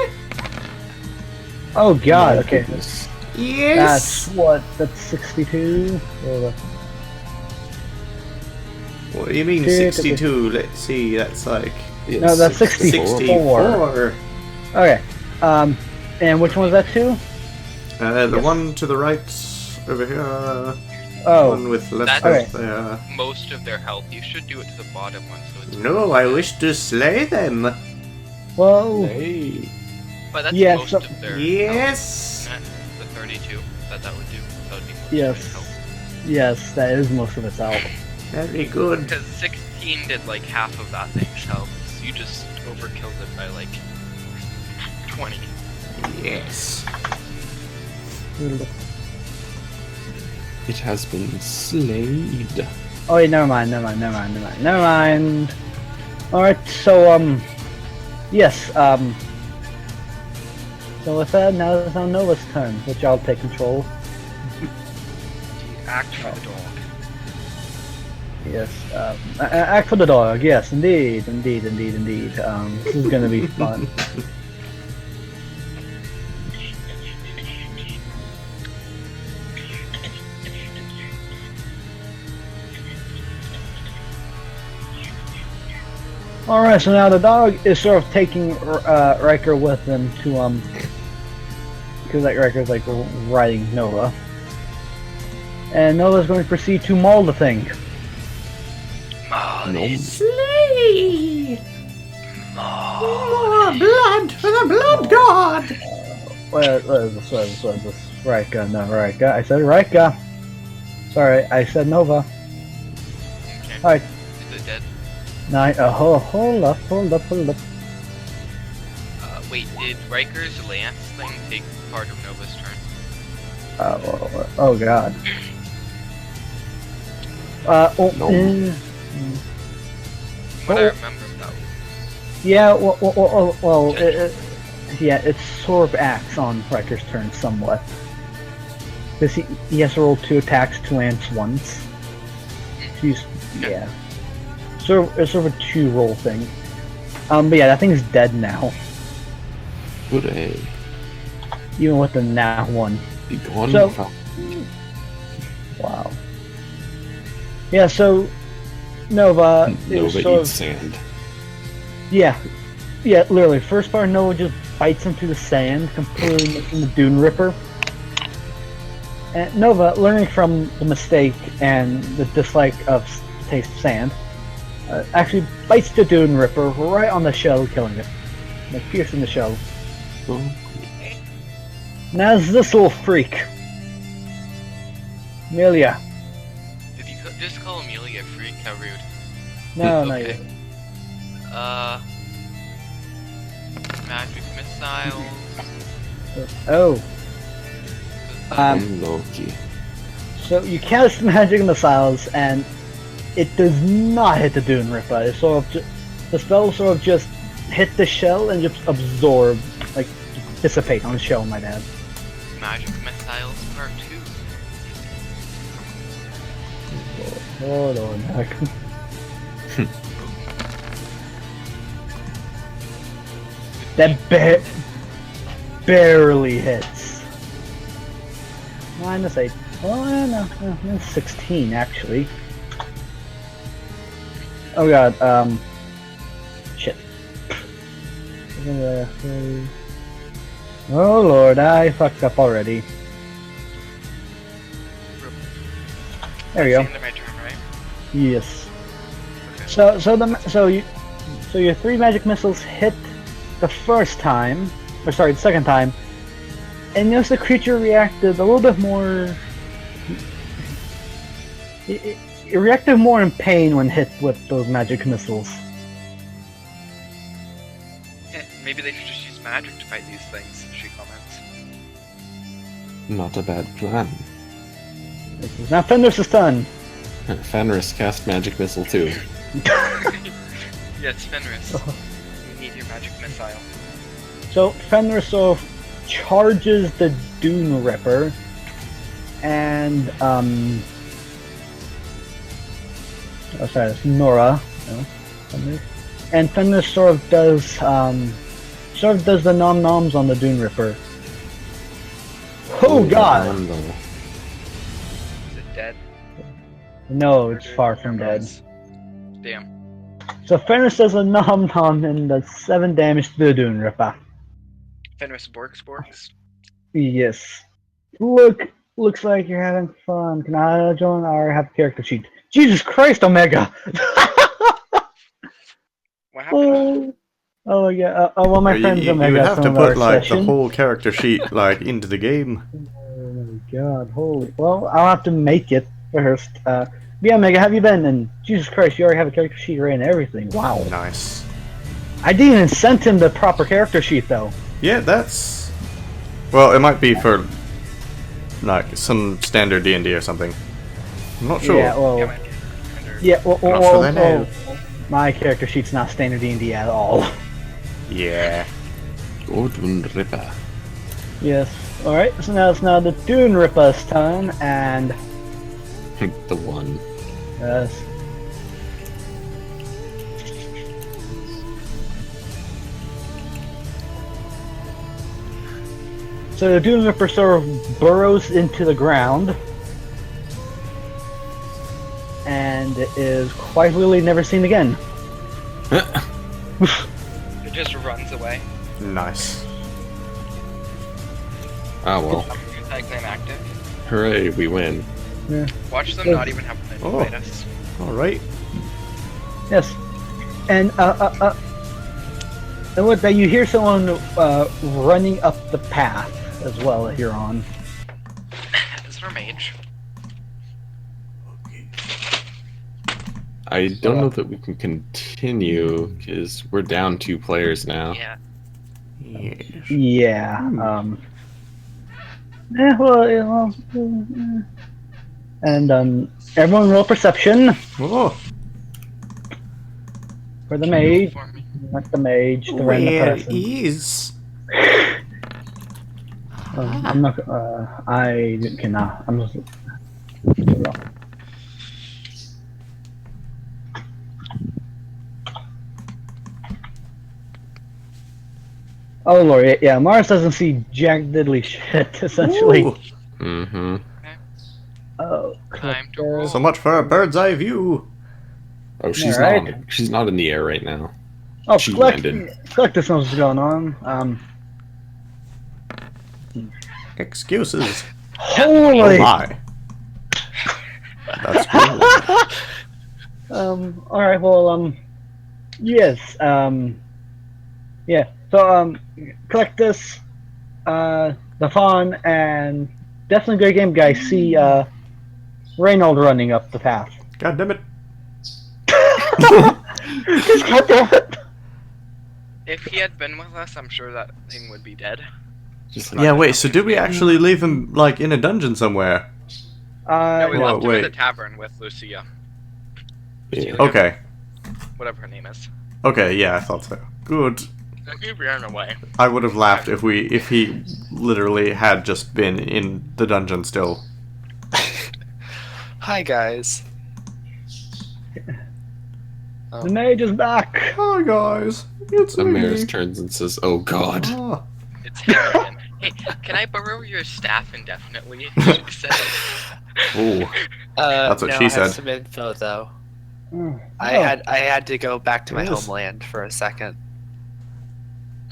Oh god, My okay. goodness. Yes! That's what? That's 62? What do you mean 62? Let's see, that's like... No, that's 64. 64. Okay. And which one was that to? The Yes. one to the right over here. Oh. One with left That's- health there. Most of their health. You should do it to the bottom one, so it's. No, I wish to slay them. Whoa. Hey. But that's Yeah, most so- of their. Yes! Health, isn't it? The 32 that would do. That would be most Yes. of their health. Yes, that is most of its out. Very good. Because 16 did like half of that thing's health. So you just overkilled it by like 20. Yes. It has been slayed. Oh wait, never mind. Alright, so yes, so with that, now it's now Nova's turn, which I'll take control. Act for the dog. Yes, act for the dog, yes, indeed. This is gonna be fun. Alright, so now the dog is sort of taking Ryker with him to, because like Ryker's like riding Nova. And Nova's going to proceed to maul the thing. Molly. Slay! More blood for the blood god! What is this? Ryker, no, Ryker. I said Ryker. Sorry, I said Nova. Okay. Alright. Is it dead? Now, hold up. Wait, did Riker's lance thing take part of Nova's turn? Oh god. No. But I remember that was... Yeah, yeah, it sort of acts on Riker's turn somewhat. Because he has to roll 2 attacks to lance once. Yeah. So it's sort of a 2-roll thing. But yeah, that thing's dead now. Hooray. Even with the nat 1. Be gone, So- Falcon. Wow. Yeah, so Nova is Nova sort eats of, sand. yeah, literally. First part, Nova just bites into the sand, completely missing the Dune Ripper. And Nova, learning from the mistake and the dislike of the taste of sand, actually bites the Dune Ripper right on the shell, killing it, like piercing the shell. Oh, Now it's this little freak, Amelia. Did you just call Amelia a freak? How rude. No, no, Okay. Magic missiles. oh. I'm Loki. So you cast magic missiles, and it does not hit the Dune Ripper. It the spell sort of just hit the shell and just absorb, like dissipate on the shell, my bad. Magic missiles part 2. Hold on, heck. That barely hits. -8. Oh no, 16 actually. Oh god, shit. Oh lord, I fucked up already. There we go. That's the end of my turn, right? Yes. Okay. So your 3 magic missiles hit the first time, or sorry, the second time, and notice the creature reacted a little bit more. It reacted more in pain when hit with those magic missiles. Maybe they should just use magic to fight these things, she comments. Not a bad plan. Now Fenris' turn. Fenris cast magic missile too. Yes, Fenris. You need your magic missile. So Fenris sort of charges the Dune Ripper, and oh sorry, that's Nora. No, Fenris. And Fenris sort of does the nom noms on the Dune Ripper. Oh god! Is it dead? No, it's far from dead. Damn. So Fenris does a nom nom and does 7 damage to the Dune Ripper. Fenris Borks. Yes. Looks like you're having fun. Can I join or have a character sheet? Jesus Christ, Omega! What happened? Oh yeah. Well, my friends you Omega. would have to from our put like session. the whole character sheet like into the game. Oh my god, holy. Well, I'll have to make it first. Yeah, Omega, have you been? And Jesus Christ, you already have a character sheet right and everything. Wow. Nice. I didn't even send him the proper character sheet though. Yeah, that's. Well, it might be for like some standard D&D or something. I'm not sure. Yeah, well. Yeah, Not sure they know. My character sheet's not standard D&D at all. Yeah. Golden Ripper. Yes. Alright, so now it's the Dune Ripper's turn, and... The one. Yes. So the Dune Ripper sort of burrows into the ground, and is quite literally never seen again. It just runs away. Nice. Ah well. Anti-claim active. Hooray, we win. Yeah. Watch them not even have to fight us. Alright. Yes. And and look, that you hear someone running up the path as well that you're on. Is it our mage? I don't know that we can continue because we're down 2 players now. Yeah. Yeah. And everyone roll perception Oh. for the mage. For me. Not the mage, the random Where person. is? I'm not. I cannot. I'm just. Oh lord, yeah. Mars doesn't see jack diddly shit. Essentially. Ooh. Mm-hmm. Oh. Time to roll. So much for a bird's eye view. Oh, she's Alright. not. She's not in the air right now. Oh, She Collectus landed. knows what's going on. Excuses. Holy. Oh my. That's cool. Alright, well, yes, yeah, so, Collectus, the Fawn, and definitely Great Game Guy see, Reynold running up the path. God damn it. Just God damn it. If he had been with us, I'm sure that thing would be dead. Just Yeah, wait, so did we actually leave him, like, in a dungeon somewhere? No, we Well, left him in wait. the tavern with Lucia. Yeah. Okay. Whatever her name is. Okay, yeah, I thought so. Good. He ran away. I would have laughed if he literally had just been in the dungeon still. Hi guys. The mage is back! Hi guys, it's me. Amaris turns and says, "Oh God." Ah. It's him again. Hey, can I borrow your staff indefinitely? She said. Ooh. That's what no, she I said. have some info though. Oh. I had to go back to my Yes. homeland for a second.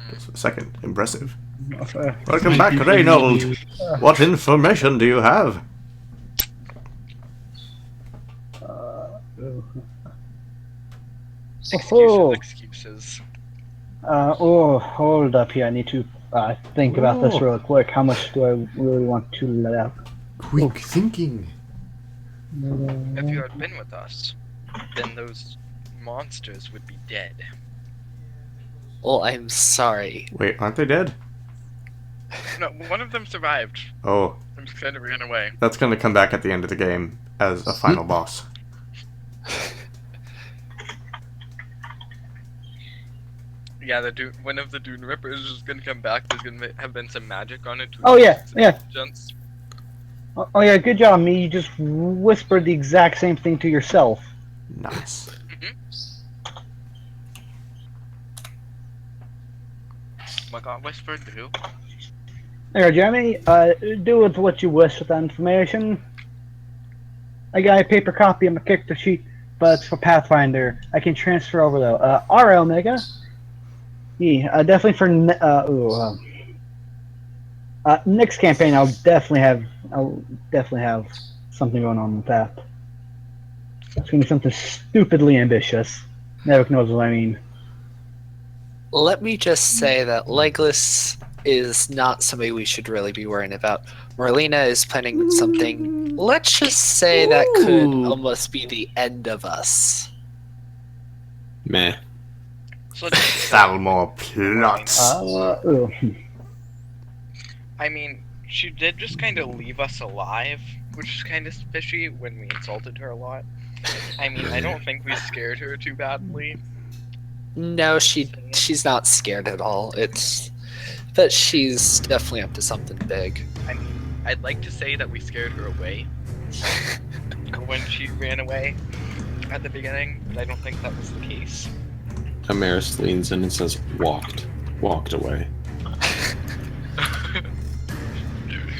Just a second, impressive. Okay. Welcome back, Reynold. What information do you have? Oh. Excuses. Hold up here. I need to think about this real quick. How much do I really want to let out? Quick thinking. If you had been with us, then those monsters would be dead. Well, I'm sorry. Wait, aren't they dead? No, one of them survived. Oh, I'm just kind of ran away. that's gonna come back at the end of the game as a final boss. Yeah, one of the Dune Rippers is gonna come back. There's gonna have been some magic on it. To Oh, yeah, yeah. Gents. Oh yeah, good job, me. You just whispered the exact same thing to yourself. Nice. My God, whispered to who? There, Jeremy. Do with what you wish with that information. I got a paper copy of my character sheet, but it's for Pathfinder. I can transfer over though. RL Mega. Yeah, definitely for next campaign. I'll definitely have something going on with that. It's gonna be something stupidly ambitious. Nevik knows what I mean. Let me just say that Legless is not somebody we should really be worrying about. Merlina is planning something, let's just say, that could almost be the end of us. Meh. So Salmore plots. I mean, she did just kind of leave us alive, which is kind of fishy when we insulted her a lot. I mean, I don't think we scared her too badly. No, she's not scared at all. It's that she's definitely up to something big. I mean, I'd like to say that we scared her away when she ran away at the beginning, but I don't think that was the case. Amaris leans in and says, "Walked away."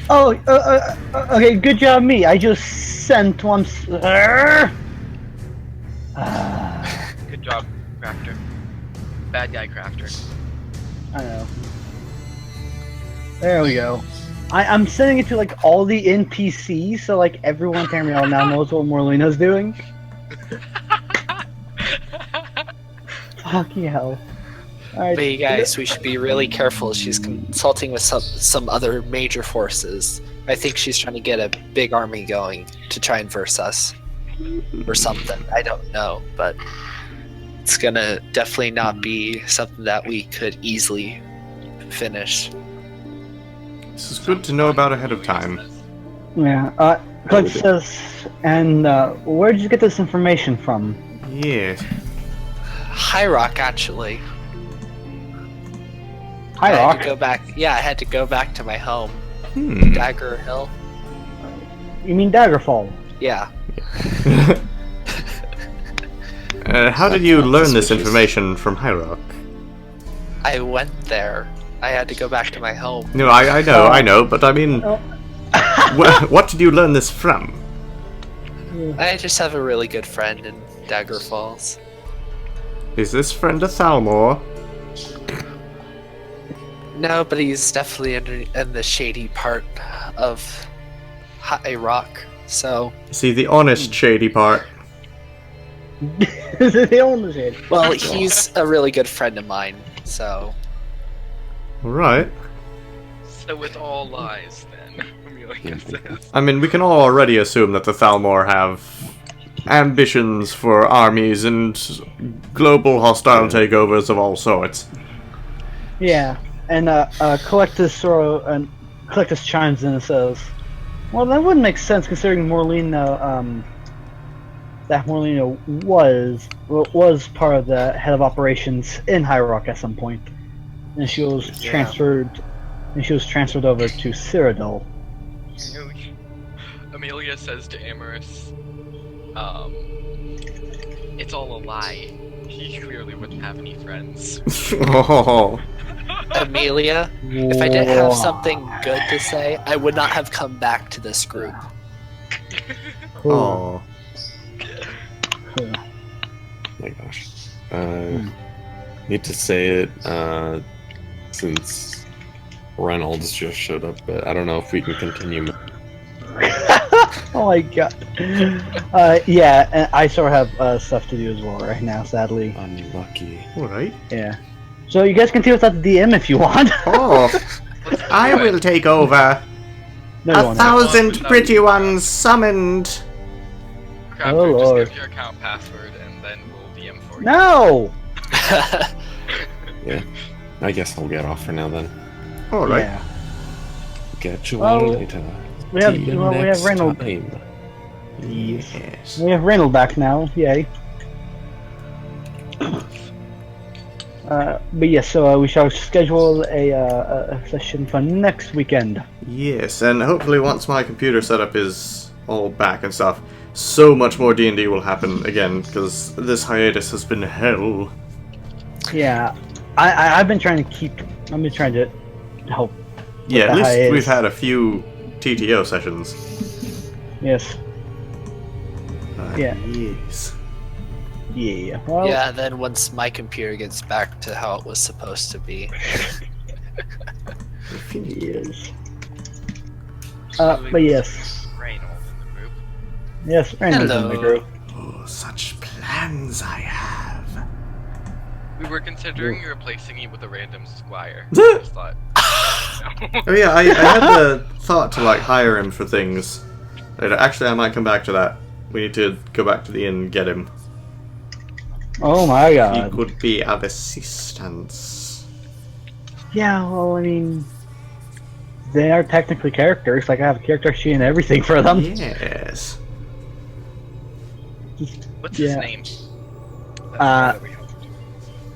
Okay, good job, me. I just sent one. Good job, Crafter. Bad guy, Crafter. I know. There we go. I'm sending it to like all the NPCs, so like everyone Tamriel now knows what Morlina's doing. Fuck hell. Alright. But you guys, we should be really careful. She's consulting with some other major forces. I think she's trying to get a big army going to try and verse us. Or something. I don't know, but it's gonna definitely not be something that we could easily finish. This is good to know about ahead of time. Yeah, Clint says, and where did you get this information from? Yes. High Rock, actually. High I had Rock? to go back. Yeah, I had to go back to my home, Hmm. Dagger Hill. You mean Daggerfall? Yeah. How did you learn this information from High Rock? I went there. I had to go back to my home. No, I know, but I mean, what did you learn this from? I just have a really good friend in Dagger Falls. Is this friend a Thalmor? No, but he's definitely in the shady part of High Rock, so... See, the honest, shady part. The only shade. Well, he's a really good friend of mine, so... Right. So it's all lies, then, Amelia says. I mean, we can all already assume that the Thalmor have ambitions for armies and global hostile takeovers of all sorts. Yeah, and Collectus chimes in and says, "Well, that wouldn't make sense considering Morlina that Morlino was part of the head of operations in High Rock at some point, and she was transferred over to Cyrodiil. Amelia says to Amorous, it's all a lie. He clearly wouldn't have any friends. Oh. Amelia, if I didn't have something good to say, I would not have come back to this group. Oh. My gosh. Need to say it since Reynolds just showed up, but I don't know if we can continue. Oh my god. Yeah, and I sort of have stuff to do as well right now, sadly. Unlucky. Alright. Yeah. So you guys can deal with that DM if you want. Oh. I will take over. No, you won't have. 1,000 pretty ones summoned. Crafter, Oh, Lord. just give your account password and then we'll DM for you. No! Yeah. I guess I'll get off for now then. Alright. Yeah. Get you Well, later. We have, See you well, we have next Reynold. time. Yes. We have Reynold back now. Yay. But yes, so we shall schedule a session for next weekend. Yes, and hopefully once my computer setup is all back and stuff, so much more D&D will happen again, because this hiatus has been hell. Yeah, I've been trying to help. Yeah, at the least hiatus. we've had a few TTO sessions. Yes. Yeah. Yes. Yeah. Well, Yeah, and then once my computer gets back to how it was supposed to be. Yes. But yes. Reynold in the group. Yes, Reynold's in the group. Oh, such plans I have. We were considering replacing you with a random squire. Just thought. Oh yeah, I had the thought to like hire him for things. Actually, I might come back to that. We need to go back to the inn and get him. Oh my He god. could be of assistance. Yeah, well, I mean, they are technically characters. Like, I have a character sheet and everything for them. Yes. What's Yeah. his name?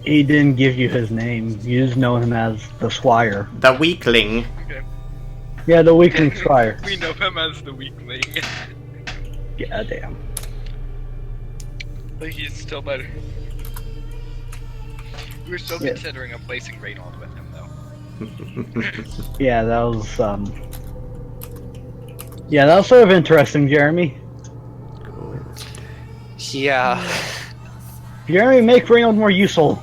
He didn't give you his name. You just know him as the Squire. The weakling. Okay. Yeah, the weakling Squire. We know him as the weakling. Yeah, damn. But he's still better. We're still Yeah. considering replacing Reynold with him, though. Yeah, that was, yeah, that was sort of interesting, Jeremy. Yeah. Jeremy, make Reynold more useful.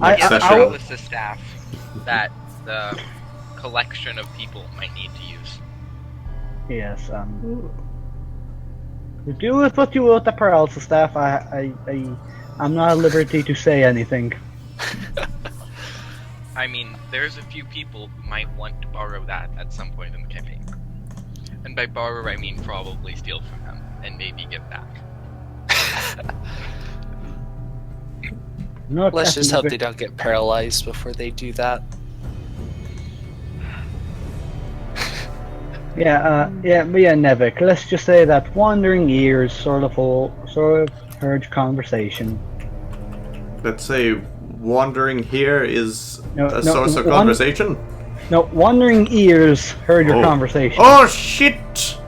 Next I session. will- List of staff that the collection of people might need to use. Yes, do with what you will with the paralysis staff. I'm not at liberty to say anything. I mean, there's a few people who might want to borrow that at some point in the campaign. And by borrow, I mean probably steal from them and maybe give back. No, Let's just hope they don't get paralyzed before they do that. Yeah, but yeah, Nevik. Let's just say that wandering ears sort of heard conversation. Let's say wandering here is No, a no, source of one- conversation. No, wandering ears heard your Oh. conversation. Oh shit!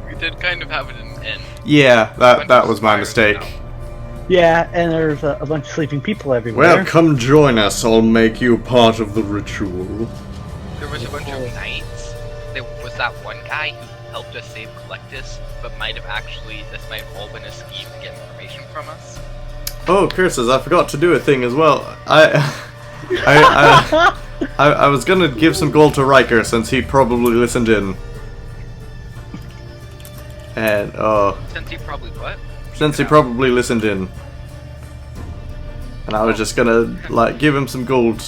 We did kind of have it in. Yeah, that was my mistake. Yeah, and there's a bunch of sleeping people everywhere. Well, come join us. I'll make you part of the ritual. There was a bunch of knights. There was that one guy who helped us save Collectus, but this might have all been a scheme to get information from us. Oh, curses! I forgot to do a thing as well. I was gonna give some gold to Ryker since he probably listened in. And Since he probably what? since he probably listened in. And I was just gonna like give him some gold.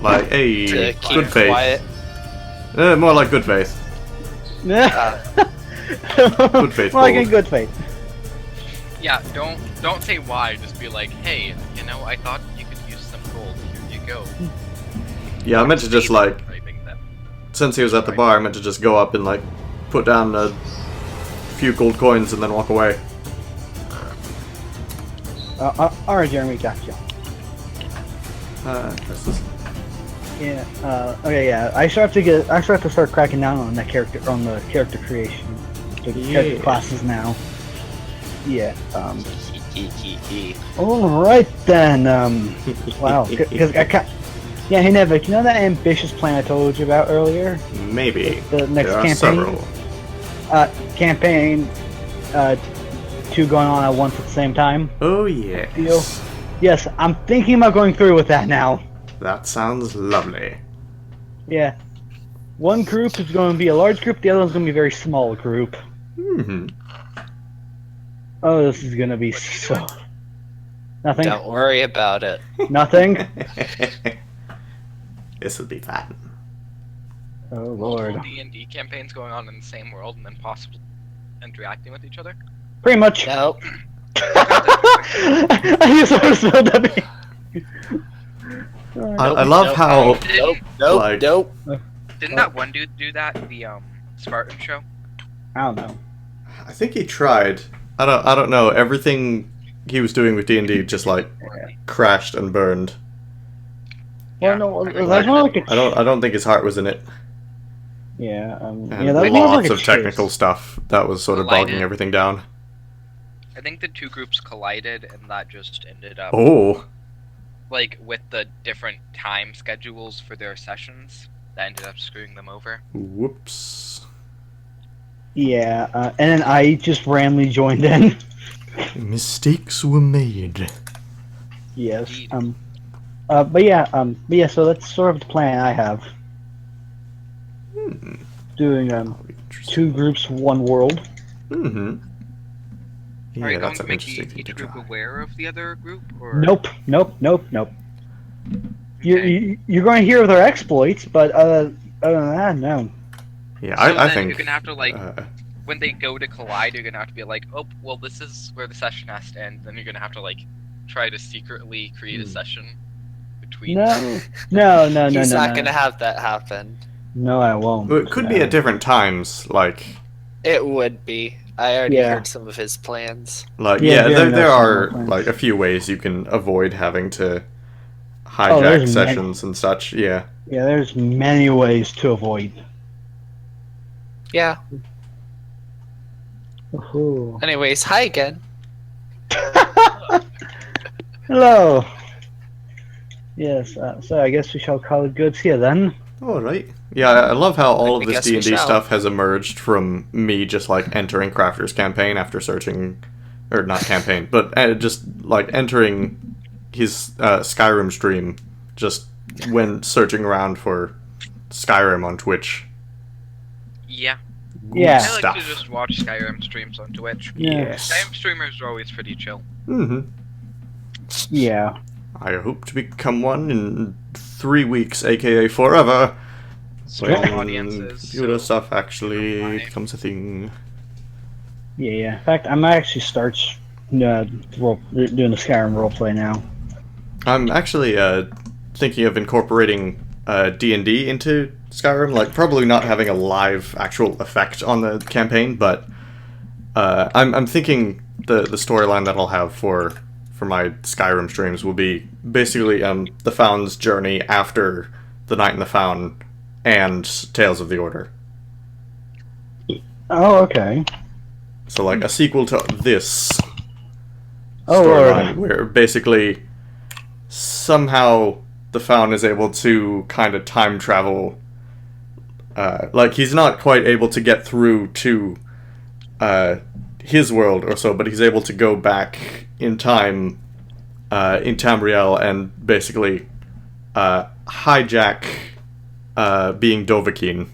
Like, hey, To keep good faith. quiet. More like good faith. Yeah. Good faith. Well, like in gold. good faith. Yeah, don't say why. Just be like, hey, I thought you could use some gold. Here you go. Yeah, I meant to just like I think that. since he was at the bar, I meant to just go up and, like, put down a few gold coins and then walk away. Alright, Jeremy, gotcha. What's this? Yeah, okay, yeah. I start to start cracking down on the character creation. The character classes now. Yeah, Alright then, wow. Cause yeah, hey Nevik, you know that ambitious plan I told you about earlier? Maybe. The next there are campaign? several. Campaign, 2 going on at once at the same time. Oh, yes. Deal. Yes, I'm thinking about going through with that now. That sounds lovely. Yeah. One group is going to be a large group, the other one's going to be a very small group. Mm-hmm. Oh, this is going to be so... Nothing? Don't worry about it. Nothing? This would be fun. Oh, Lord. Multiple D&D campaigns going on in the same world and then possibly interacting with each other? Pretty much. Nope. I just want to spell that. I love how... Nope. Didn't that one dude do that? The Spartan show? I don't know. I think he tried. I don't know. Everything he was doing with D&D just, like, crashed and burned. Well, no, that's more like a... I don't think his heart was in it. Yeah, And yeah, that's more lots like a of technical stuff that was sort of bogging everything down. I think the two groups collided, and that just ended up... Oh! Like, with the different time schedules for their sessions, that ended up screwing them over. Whoops. Yeah, and then I just randomly joined in. Mistakes were made. Yes, but yeah, so that's sort of the plan I have. Doing, 2 groups, 1 world. Mm-hmm. Are you Yeah, going that's to an make interesting thing each to group try. aware of the other group? Or... Nope. Okay. You're going to hear of their exploits, but other than that, no. Yeah, So I then think... you're gonna have to, like, when they go to collide, you're gonna have to be like, oh, well, this is where the session has to end. Then you're gonna have to, like, try to secretly create a session between them. No. He's not gonna have that happen. No, I won't. Well, it could be at different times, like... It would be. I already Yeah. heard some of his plans. Like, Yeah, yeah, very there much are, so. like, a few ways you can avoid having to there's hijack many. sessions and such, yeah. Yeah, there's many ways to avoid. Yeah. Ooh. Anyways, hi again. Hello. Yes, so I guess we shall call it goods here then. Alright. Yeah, I love how all I of this guess we D&D shall. stuff has emerged from me just, like, entering Crafter's campaign after searching... Or, not campaign, but just, like, entering his Skyrim stream just when searching around for Skyrim on Twitch. Yeah. Yeah. I like Stuff. to just watch Skyrim streams on Twitch. Yes. Skyrim streamers are always pretty chill. Mm-hmm. Yeah. I hope to become one in 3 weeks, aka forever. Small When audiences. computer so- stuff actually fine. becomes a thing. Yeah. In fact, I might actually start doing the Skyrim roleplay now. I'm actually thinking of incorporating D&D into Skyrim, like probably not having a live actual effect on the campaign, but I'm thinking the storyline that I'll have for my Skyrim streams will be basically the Found's journey after the Night in the Found and Tales of the Order. Oh, okay. So like a sequel to this Oh, storyline, Lord. where basically somehow the Found is able to kind of time travel. Like he's not quite able to get through to his world or so, but he's able to go back in time in Tamriel and basically hijack being Dovahkiin.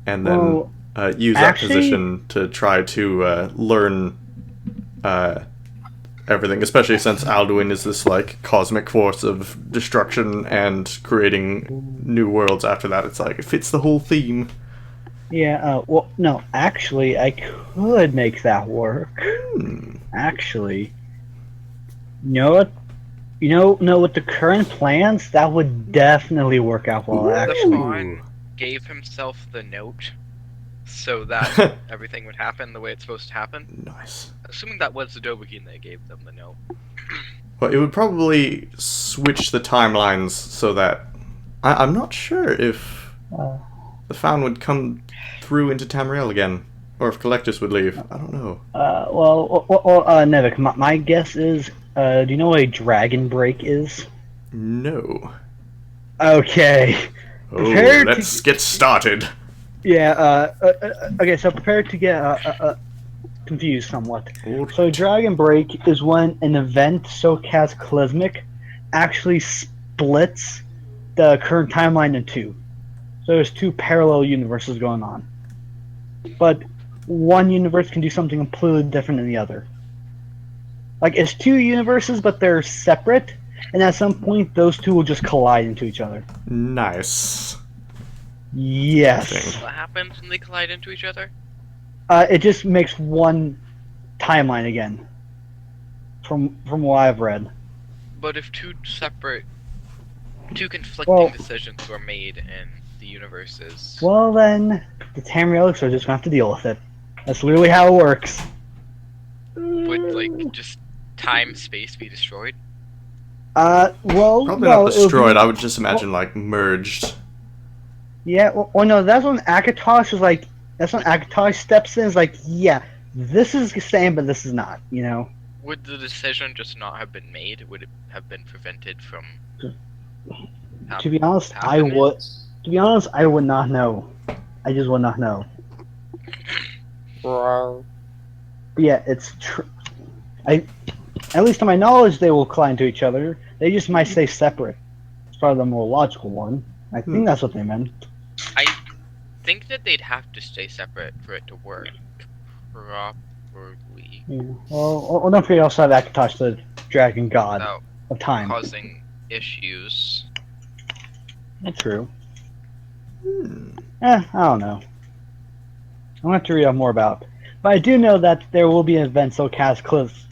And then use that actually- position to try to learn everything, especially since Alduin is this like cosmic force of destruction and creating new worlds after that. It's like it fits the whole theme. Yeah, well, no, actually, I could make that work. Hmm. Actually. You know what? You know, with the current plans, that would definitely work out well, Ooh. The actually. fawn gave himself the note so that everything would happen the way it's supposed to happen. Nice. Assuming that was the Dovahkiin that gave them the note. Well, it would probably switch the timelines so that... I'm not sure if the Faun would come through into Tamriel again, or if Collectus would leave. I don't know. Nevik, my guess is, do you know what a dragon break is? No. Okay. Oh, let's get started. Yeah, okay, so prepare to get confused somewhat. So Dragon Break is when an event so cataclysmic actually splits the current timeline in two. So there's two parallel universes going on. But one universe can do something completely different than the other. Like, it's two universes, but they're separate, and at some point those two will just collide into each other. Nice. Yes. What happens when they collide into each other? It just makes one timeline again. From what I've read. But if two conflicting decisions were made in the universes... Well then, the Tamrielics are just gonna have to deal with it. That's literally how it works. Would, like, just space be destroyed? Well... Probably not destroyed, I would just imagine, like, merged. Yeah, well, no, that's when Akatosh is like... That's when Akatosh steps in and is like, yeah, this is the same, but this is not, you know? Would the decision just not have been made? Would it have been prevented from... To be honest, I would... To be honest, I would not know. I just would not know. But yeah, it's true. At least to my knowledge, they will collide into each other. They just might stay separate. It's probably the more logical one. I think that's what they meant. I think that they'd have to stay separate for it to work properly. Yeah. Well, don't forget, you also have Akatosh, the dragon god of time. Causing issues. That's true. I don't know. I'm going to have to read up more about it. But I do know that there will be an event so cataclysmic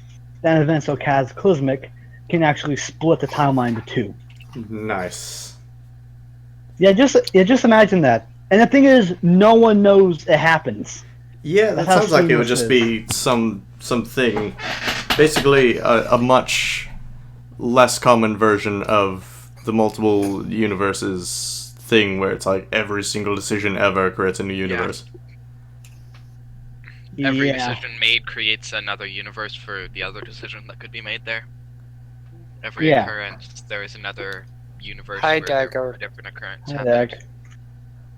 can actually split the timeline into two. Nice. Yeah, just imagine that. And the thing is, no one knows it happens. Yeah, that sounds like it would just be something, basically a much less common version of the multiple universes thing, where it's like every single decision ever creates a new universe. Every decision made creates another universe for the other decision that could be made there. Every occurrence, there is another universe where Dagger. a different occurrence Hi, happened. Dagger.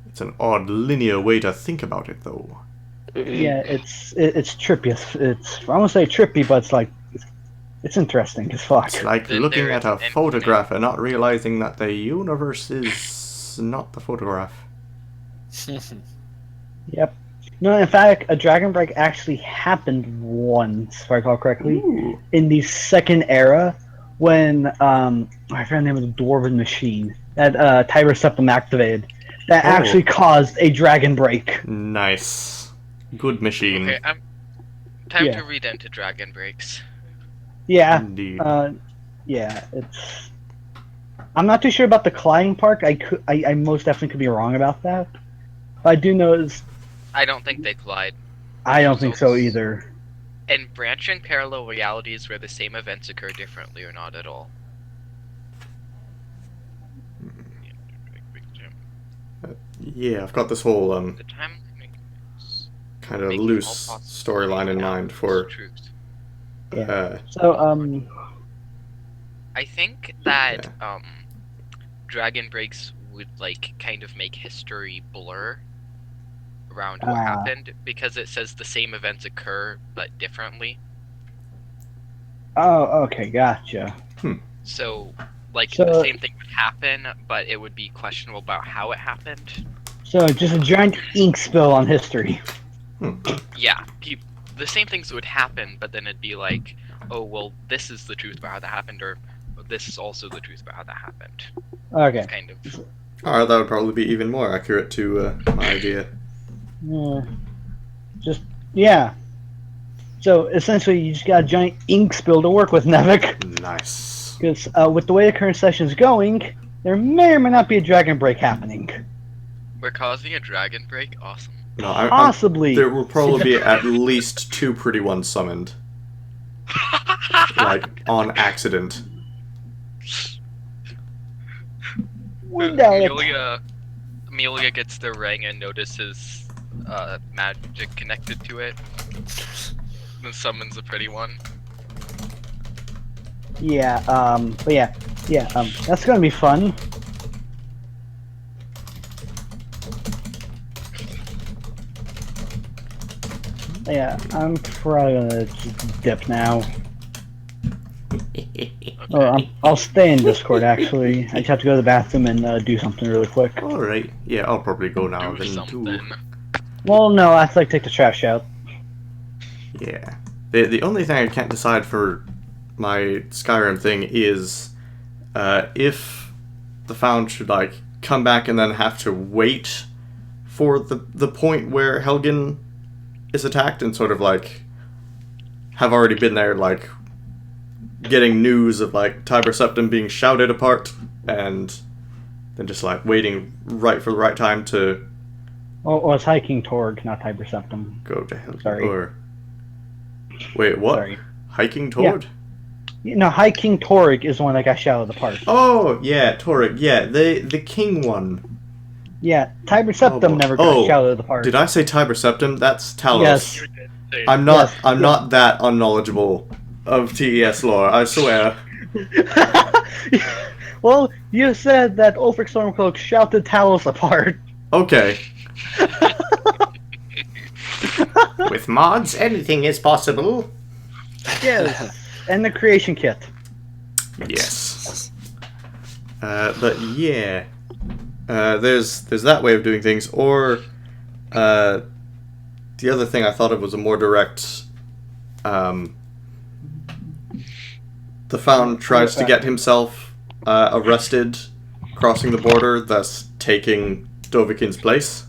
It's an odd linear way to think about it, though. Yeah, it's trippy. It's I won't say trippy, but it's like it's interesting as fuck. It's like looking at a photograph and not realizing that the universe is not the photograph. Yep. No, in fact, a dragon break actually happened once, if I recall correctly, in the second era, when I forgot the name of the dwarven machine that Tiber Septum activated. That actually caused a dragon break. Nice. Good machine. Okay, time to read into dragon breaks. Yeah. Indeed. Yeah, it's... I'm not too sure about the colliding part. I most definitely could be wrong about that. But I do know it's... I don't think they collide. I don't think so either. And branching parallel realities where the same events occur differently or not at all. Yeah, I've got this whole kind of loose storyline in mind for. So I think that dragon breaks would like kind of make history blur around what happened because it says the same events occur but differently. Oh, okay, gotcha. So, like, the same thing would happen, but it would be questionable about how it happened. So, just a giant ink spill on history. Yeah, the same things would happen, but then it'd be like, oh, well, this is the truth about how that happened, or this is also the truth about how that happened. Okay. It's kind of... Alright, that would probably be even more accurate to my idea. So, essentially, you just got a giant ink spill to work with, Nevik. Nice. Because with the way the current session is going, there may or may not be a dragon break happening. We're causing a dragon break? Awesome. No, Possibly. there will probably be at least 2 pretty ones summoned. Like, on accident. We doubt it. Amelia gets the ring and notices magic connected to it. Then summons a pretty one. Yeah, but that's gonna be fun. Yeah, I'm probably gonna just dip now. I'll stay in Discord, actually. I just have to go to the bathroom and do something really quick. Alright, yeah, I'll probably go now Do then something. too. Well, no, I have to take the trash out. Yeah. The only thing I can't decide for my Skyrim thing is if the Found should, like, come back and then have to wait for the point where Helgen is attacked and sort of, like, have already been there, like, getting news of, like, Tiber Septim being shouted apart and then just, like, waiting right for the right time to... Oh, it's Hiking Torg, not Tiber Septim. Go to Helgen. Sorry. Or... Wait, what? Sorry. Hiking Tord? No, Hiking Torg is the one that got shouted apart. Oh, yeah, Torg. Yeah, the king one. Yeah, Tiber Septim never got shouted apart. Did I say Tiber Septim? That's Talos. Yes. I'm not that unknowledgeable of TES lore, I swear. Well, you said that Ulfric Stormcloak shouted Talos apart. Okay. With mods, anything is possible. Yes, and the creation kit. Yes. But yeah, there's that way of doing things, or the other thing I thought of was a more direct. The Found tries to get himself arrested, crossing the border, thus taking Dovahkiin's place.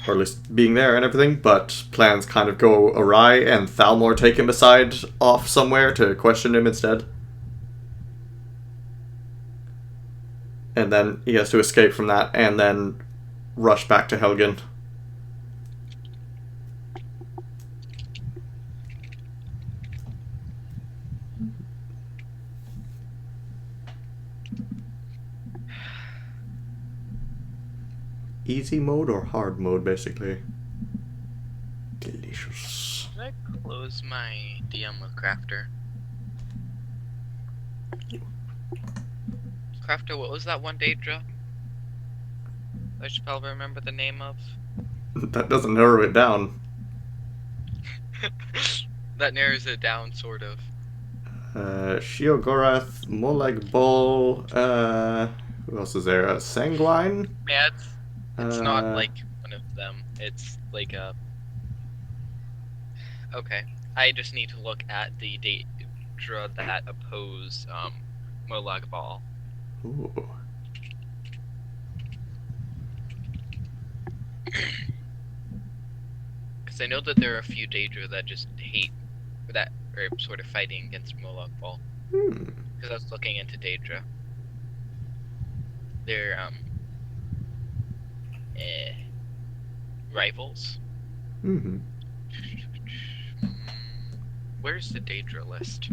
Or at least being there and everything, but plans kind of go awry, and Thalmor take him aside off somewhere to question him instead. And then he has to escape from that, and then rush back to Helgen. Easy mode or hard mode, basically. Delicious. Should I close my DM with Crafter? Crafter, what was that one Daedra? I should probably remember the name of. That doesn't narrow it down. That narrows it down, sort of. Sheogorath, Molag Bol, who else is there? Sanguine? Yeah, it's not like one of them. It's like a... Okay. I just need to look at the Daedra that oppose Molag Bal. Ooh. Because I know that there are a few Daedra that just hate, that are sort of fighting against Molag Bal. Because I was looking into Daedra. They're, rivals. Mm-hmm. Where's the Daedra list?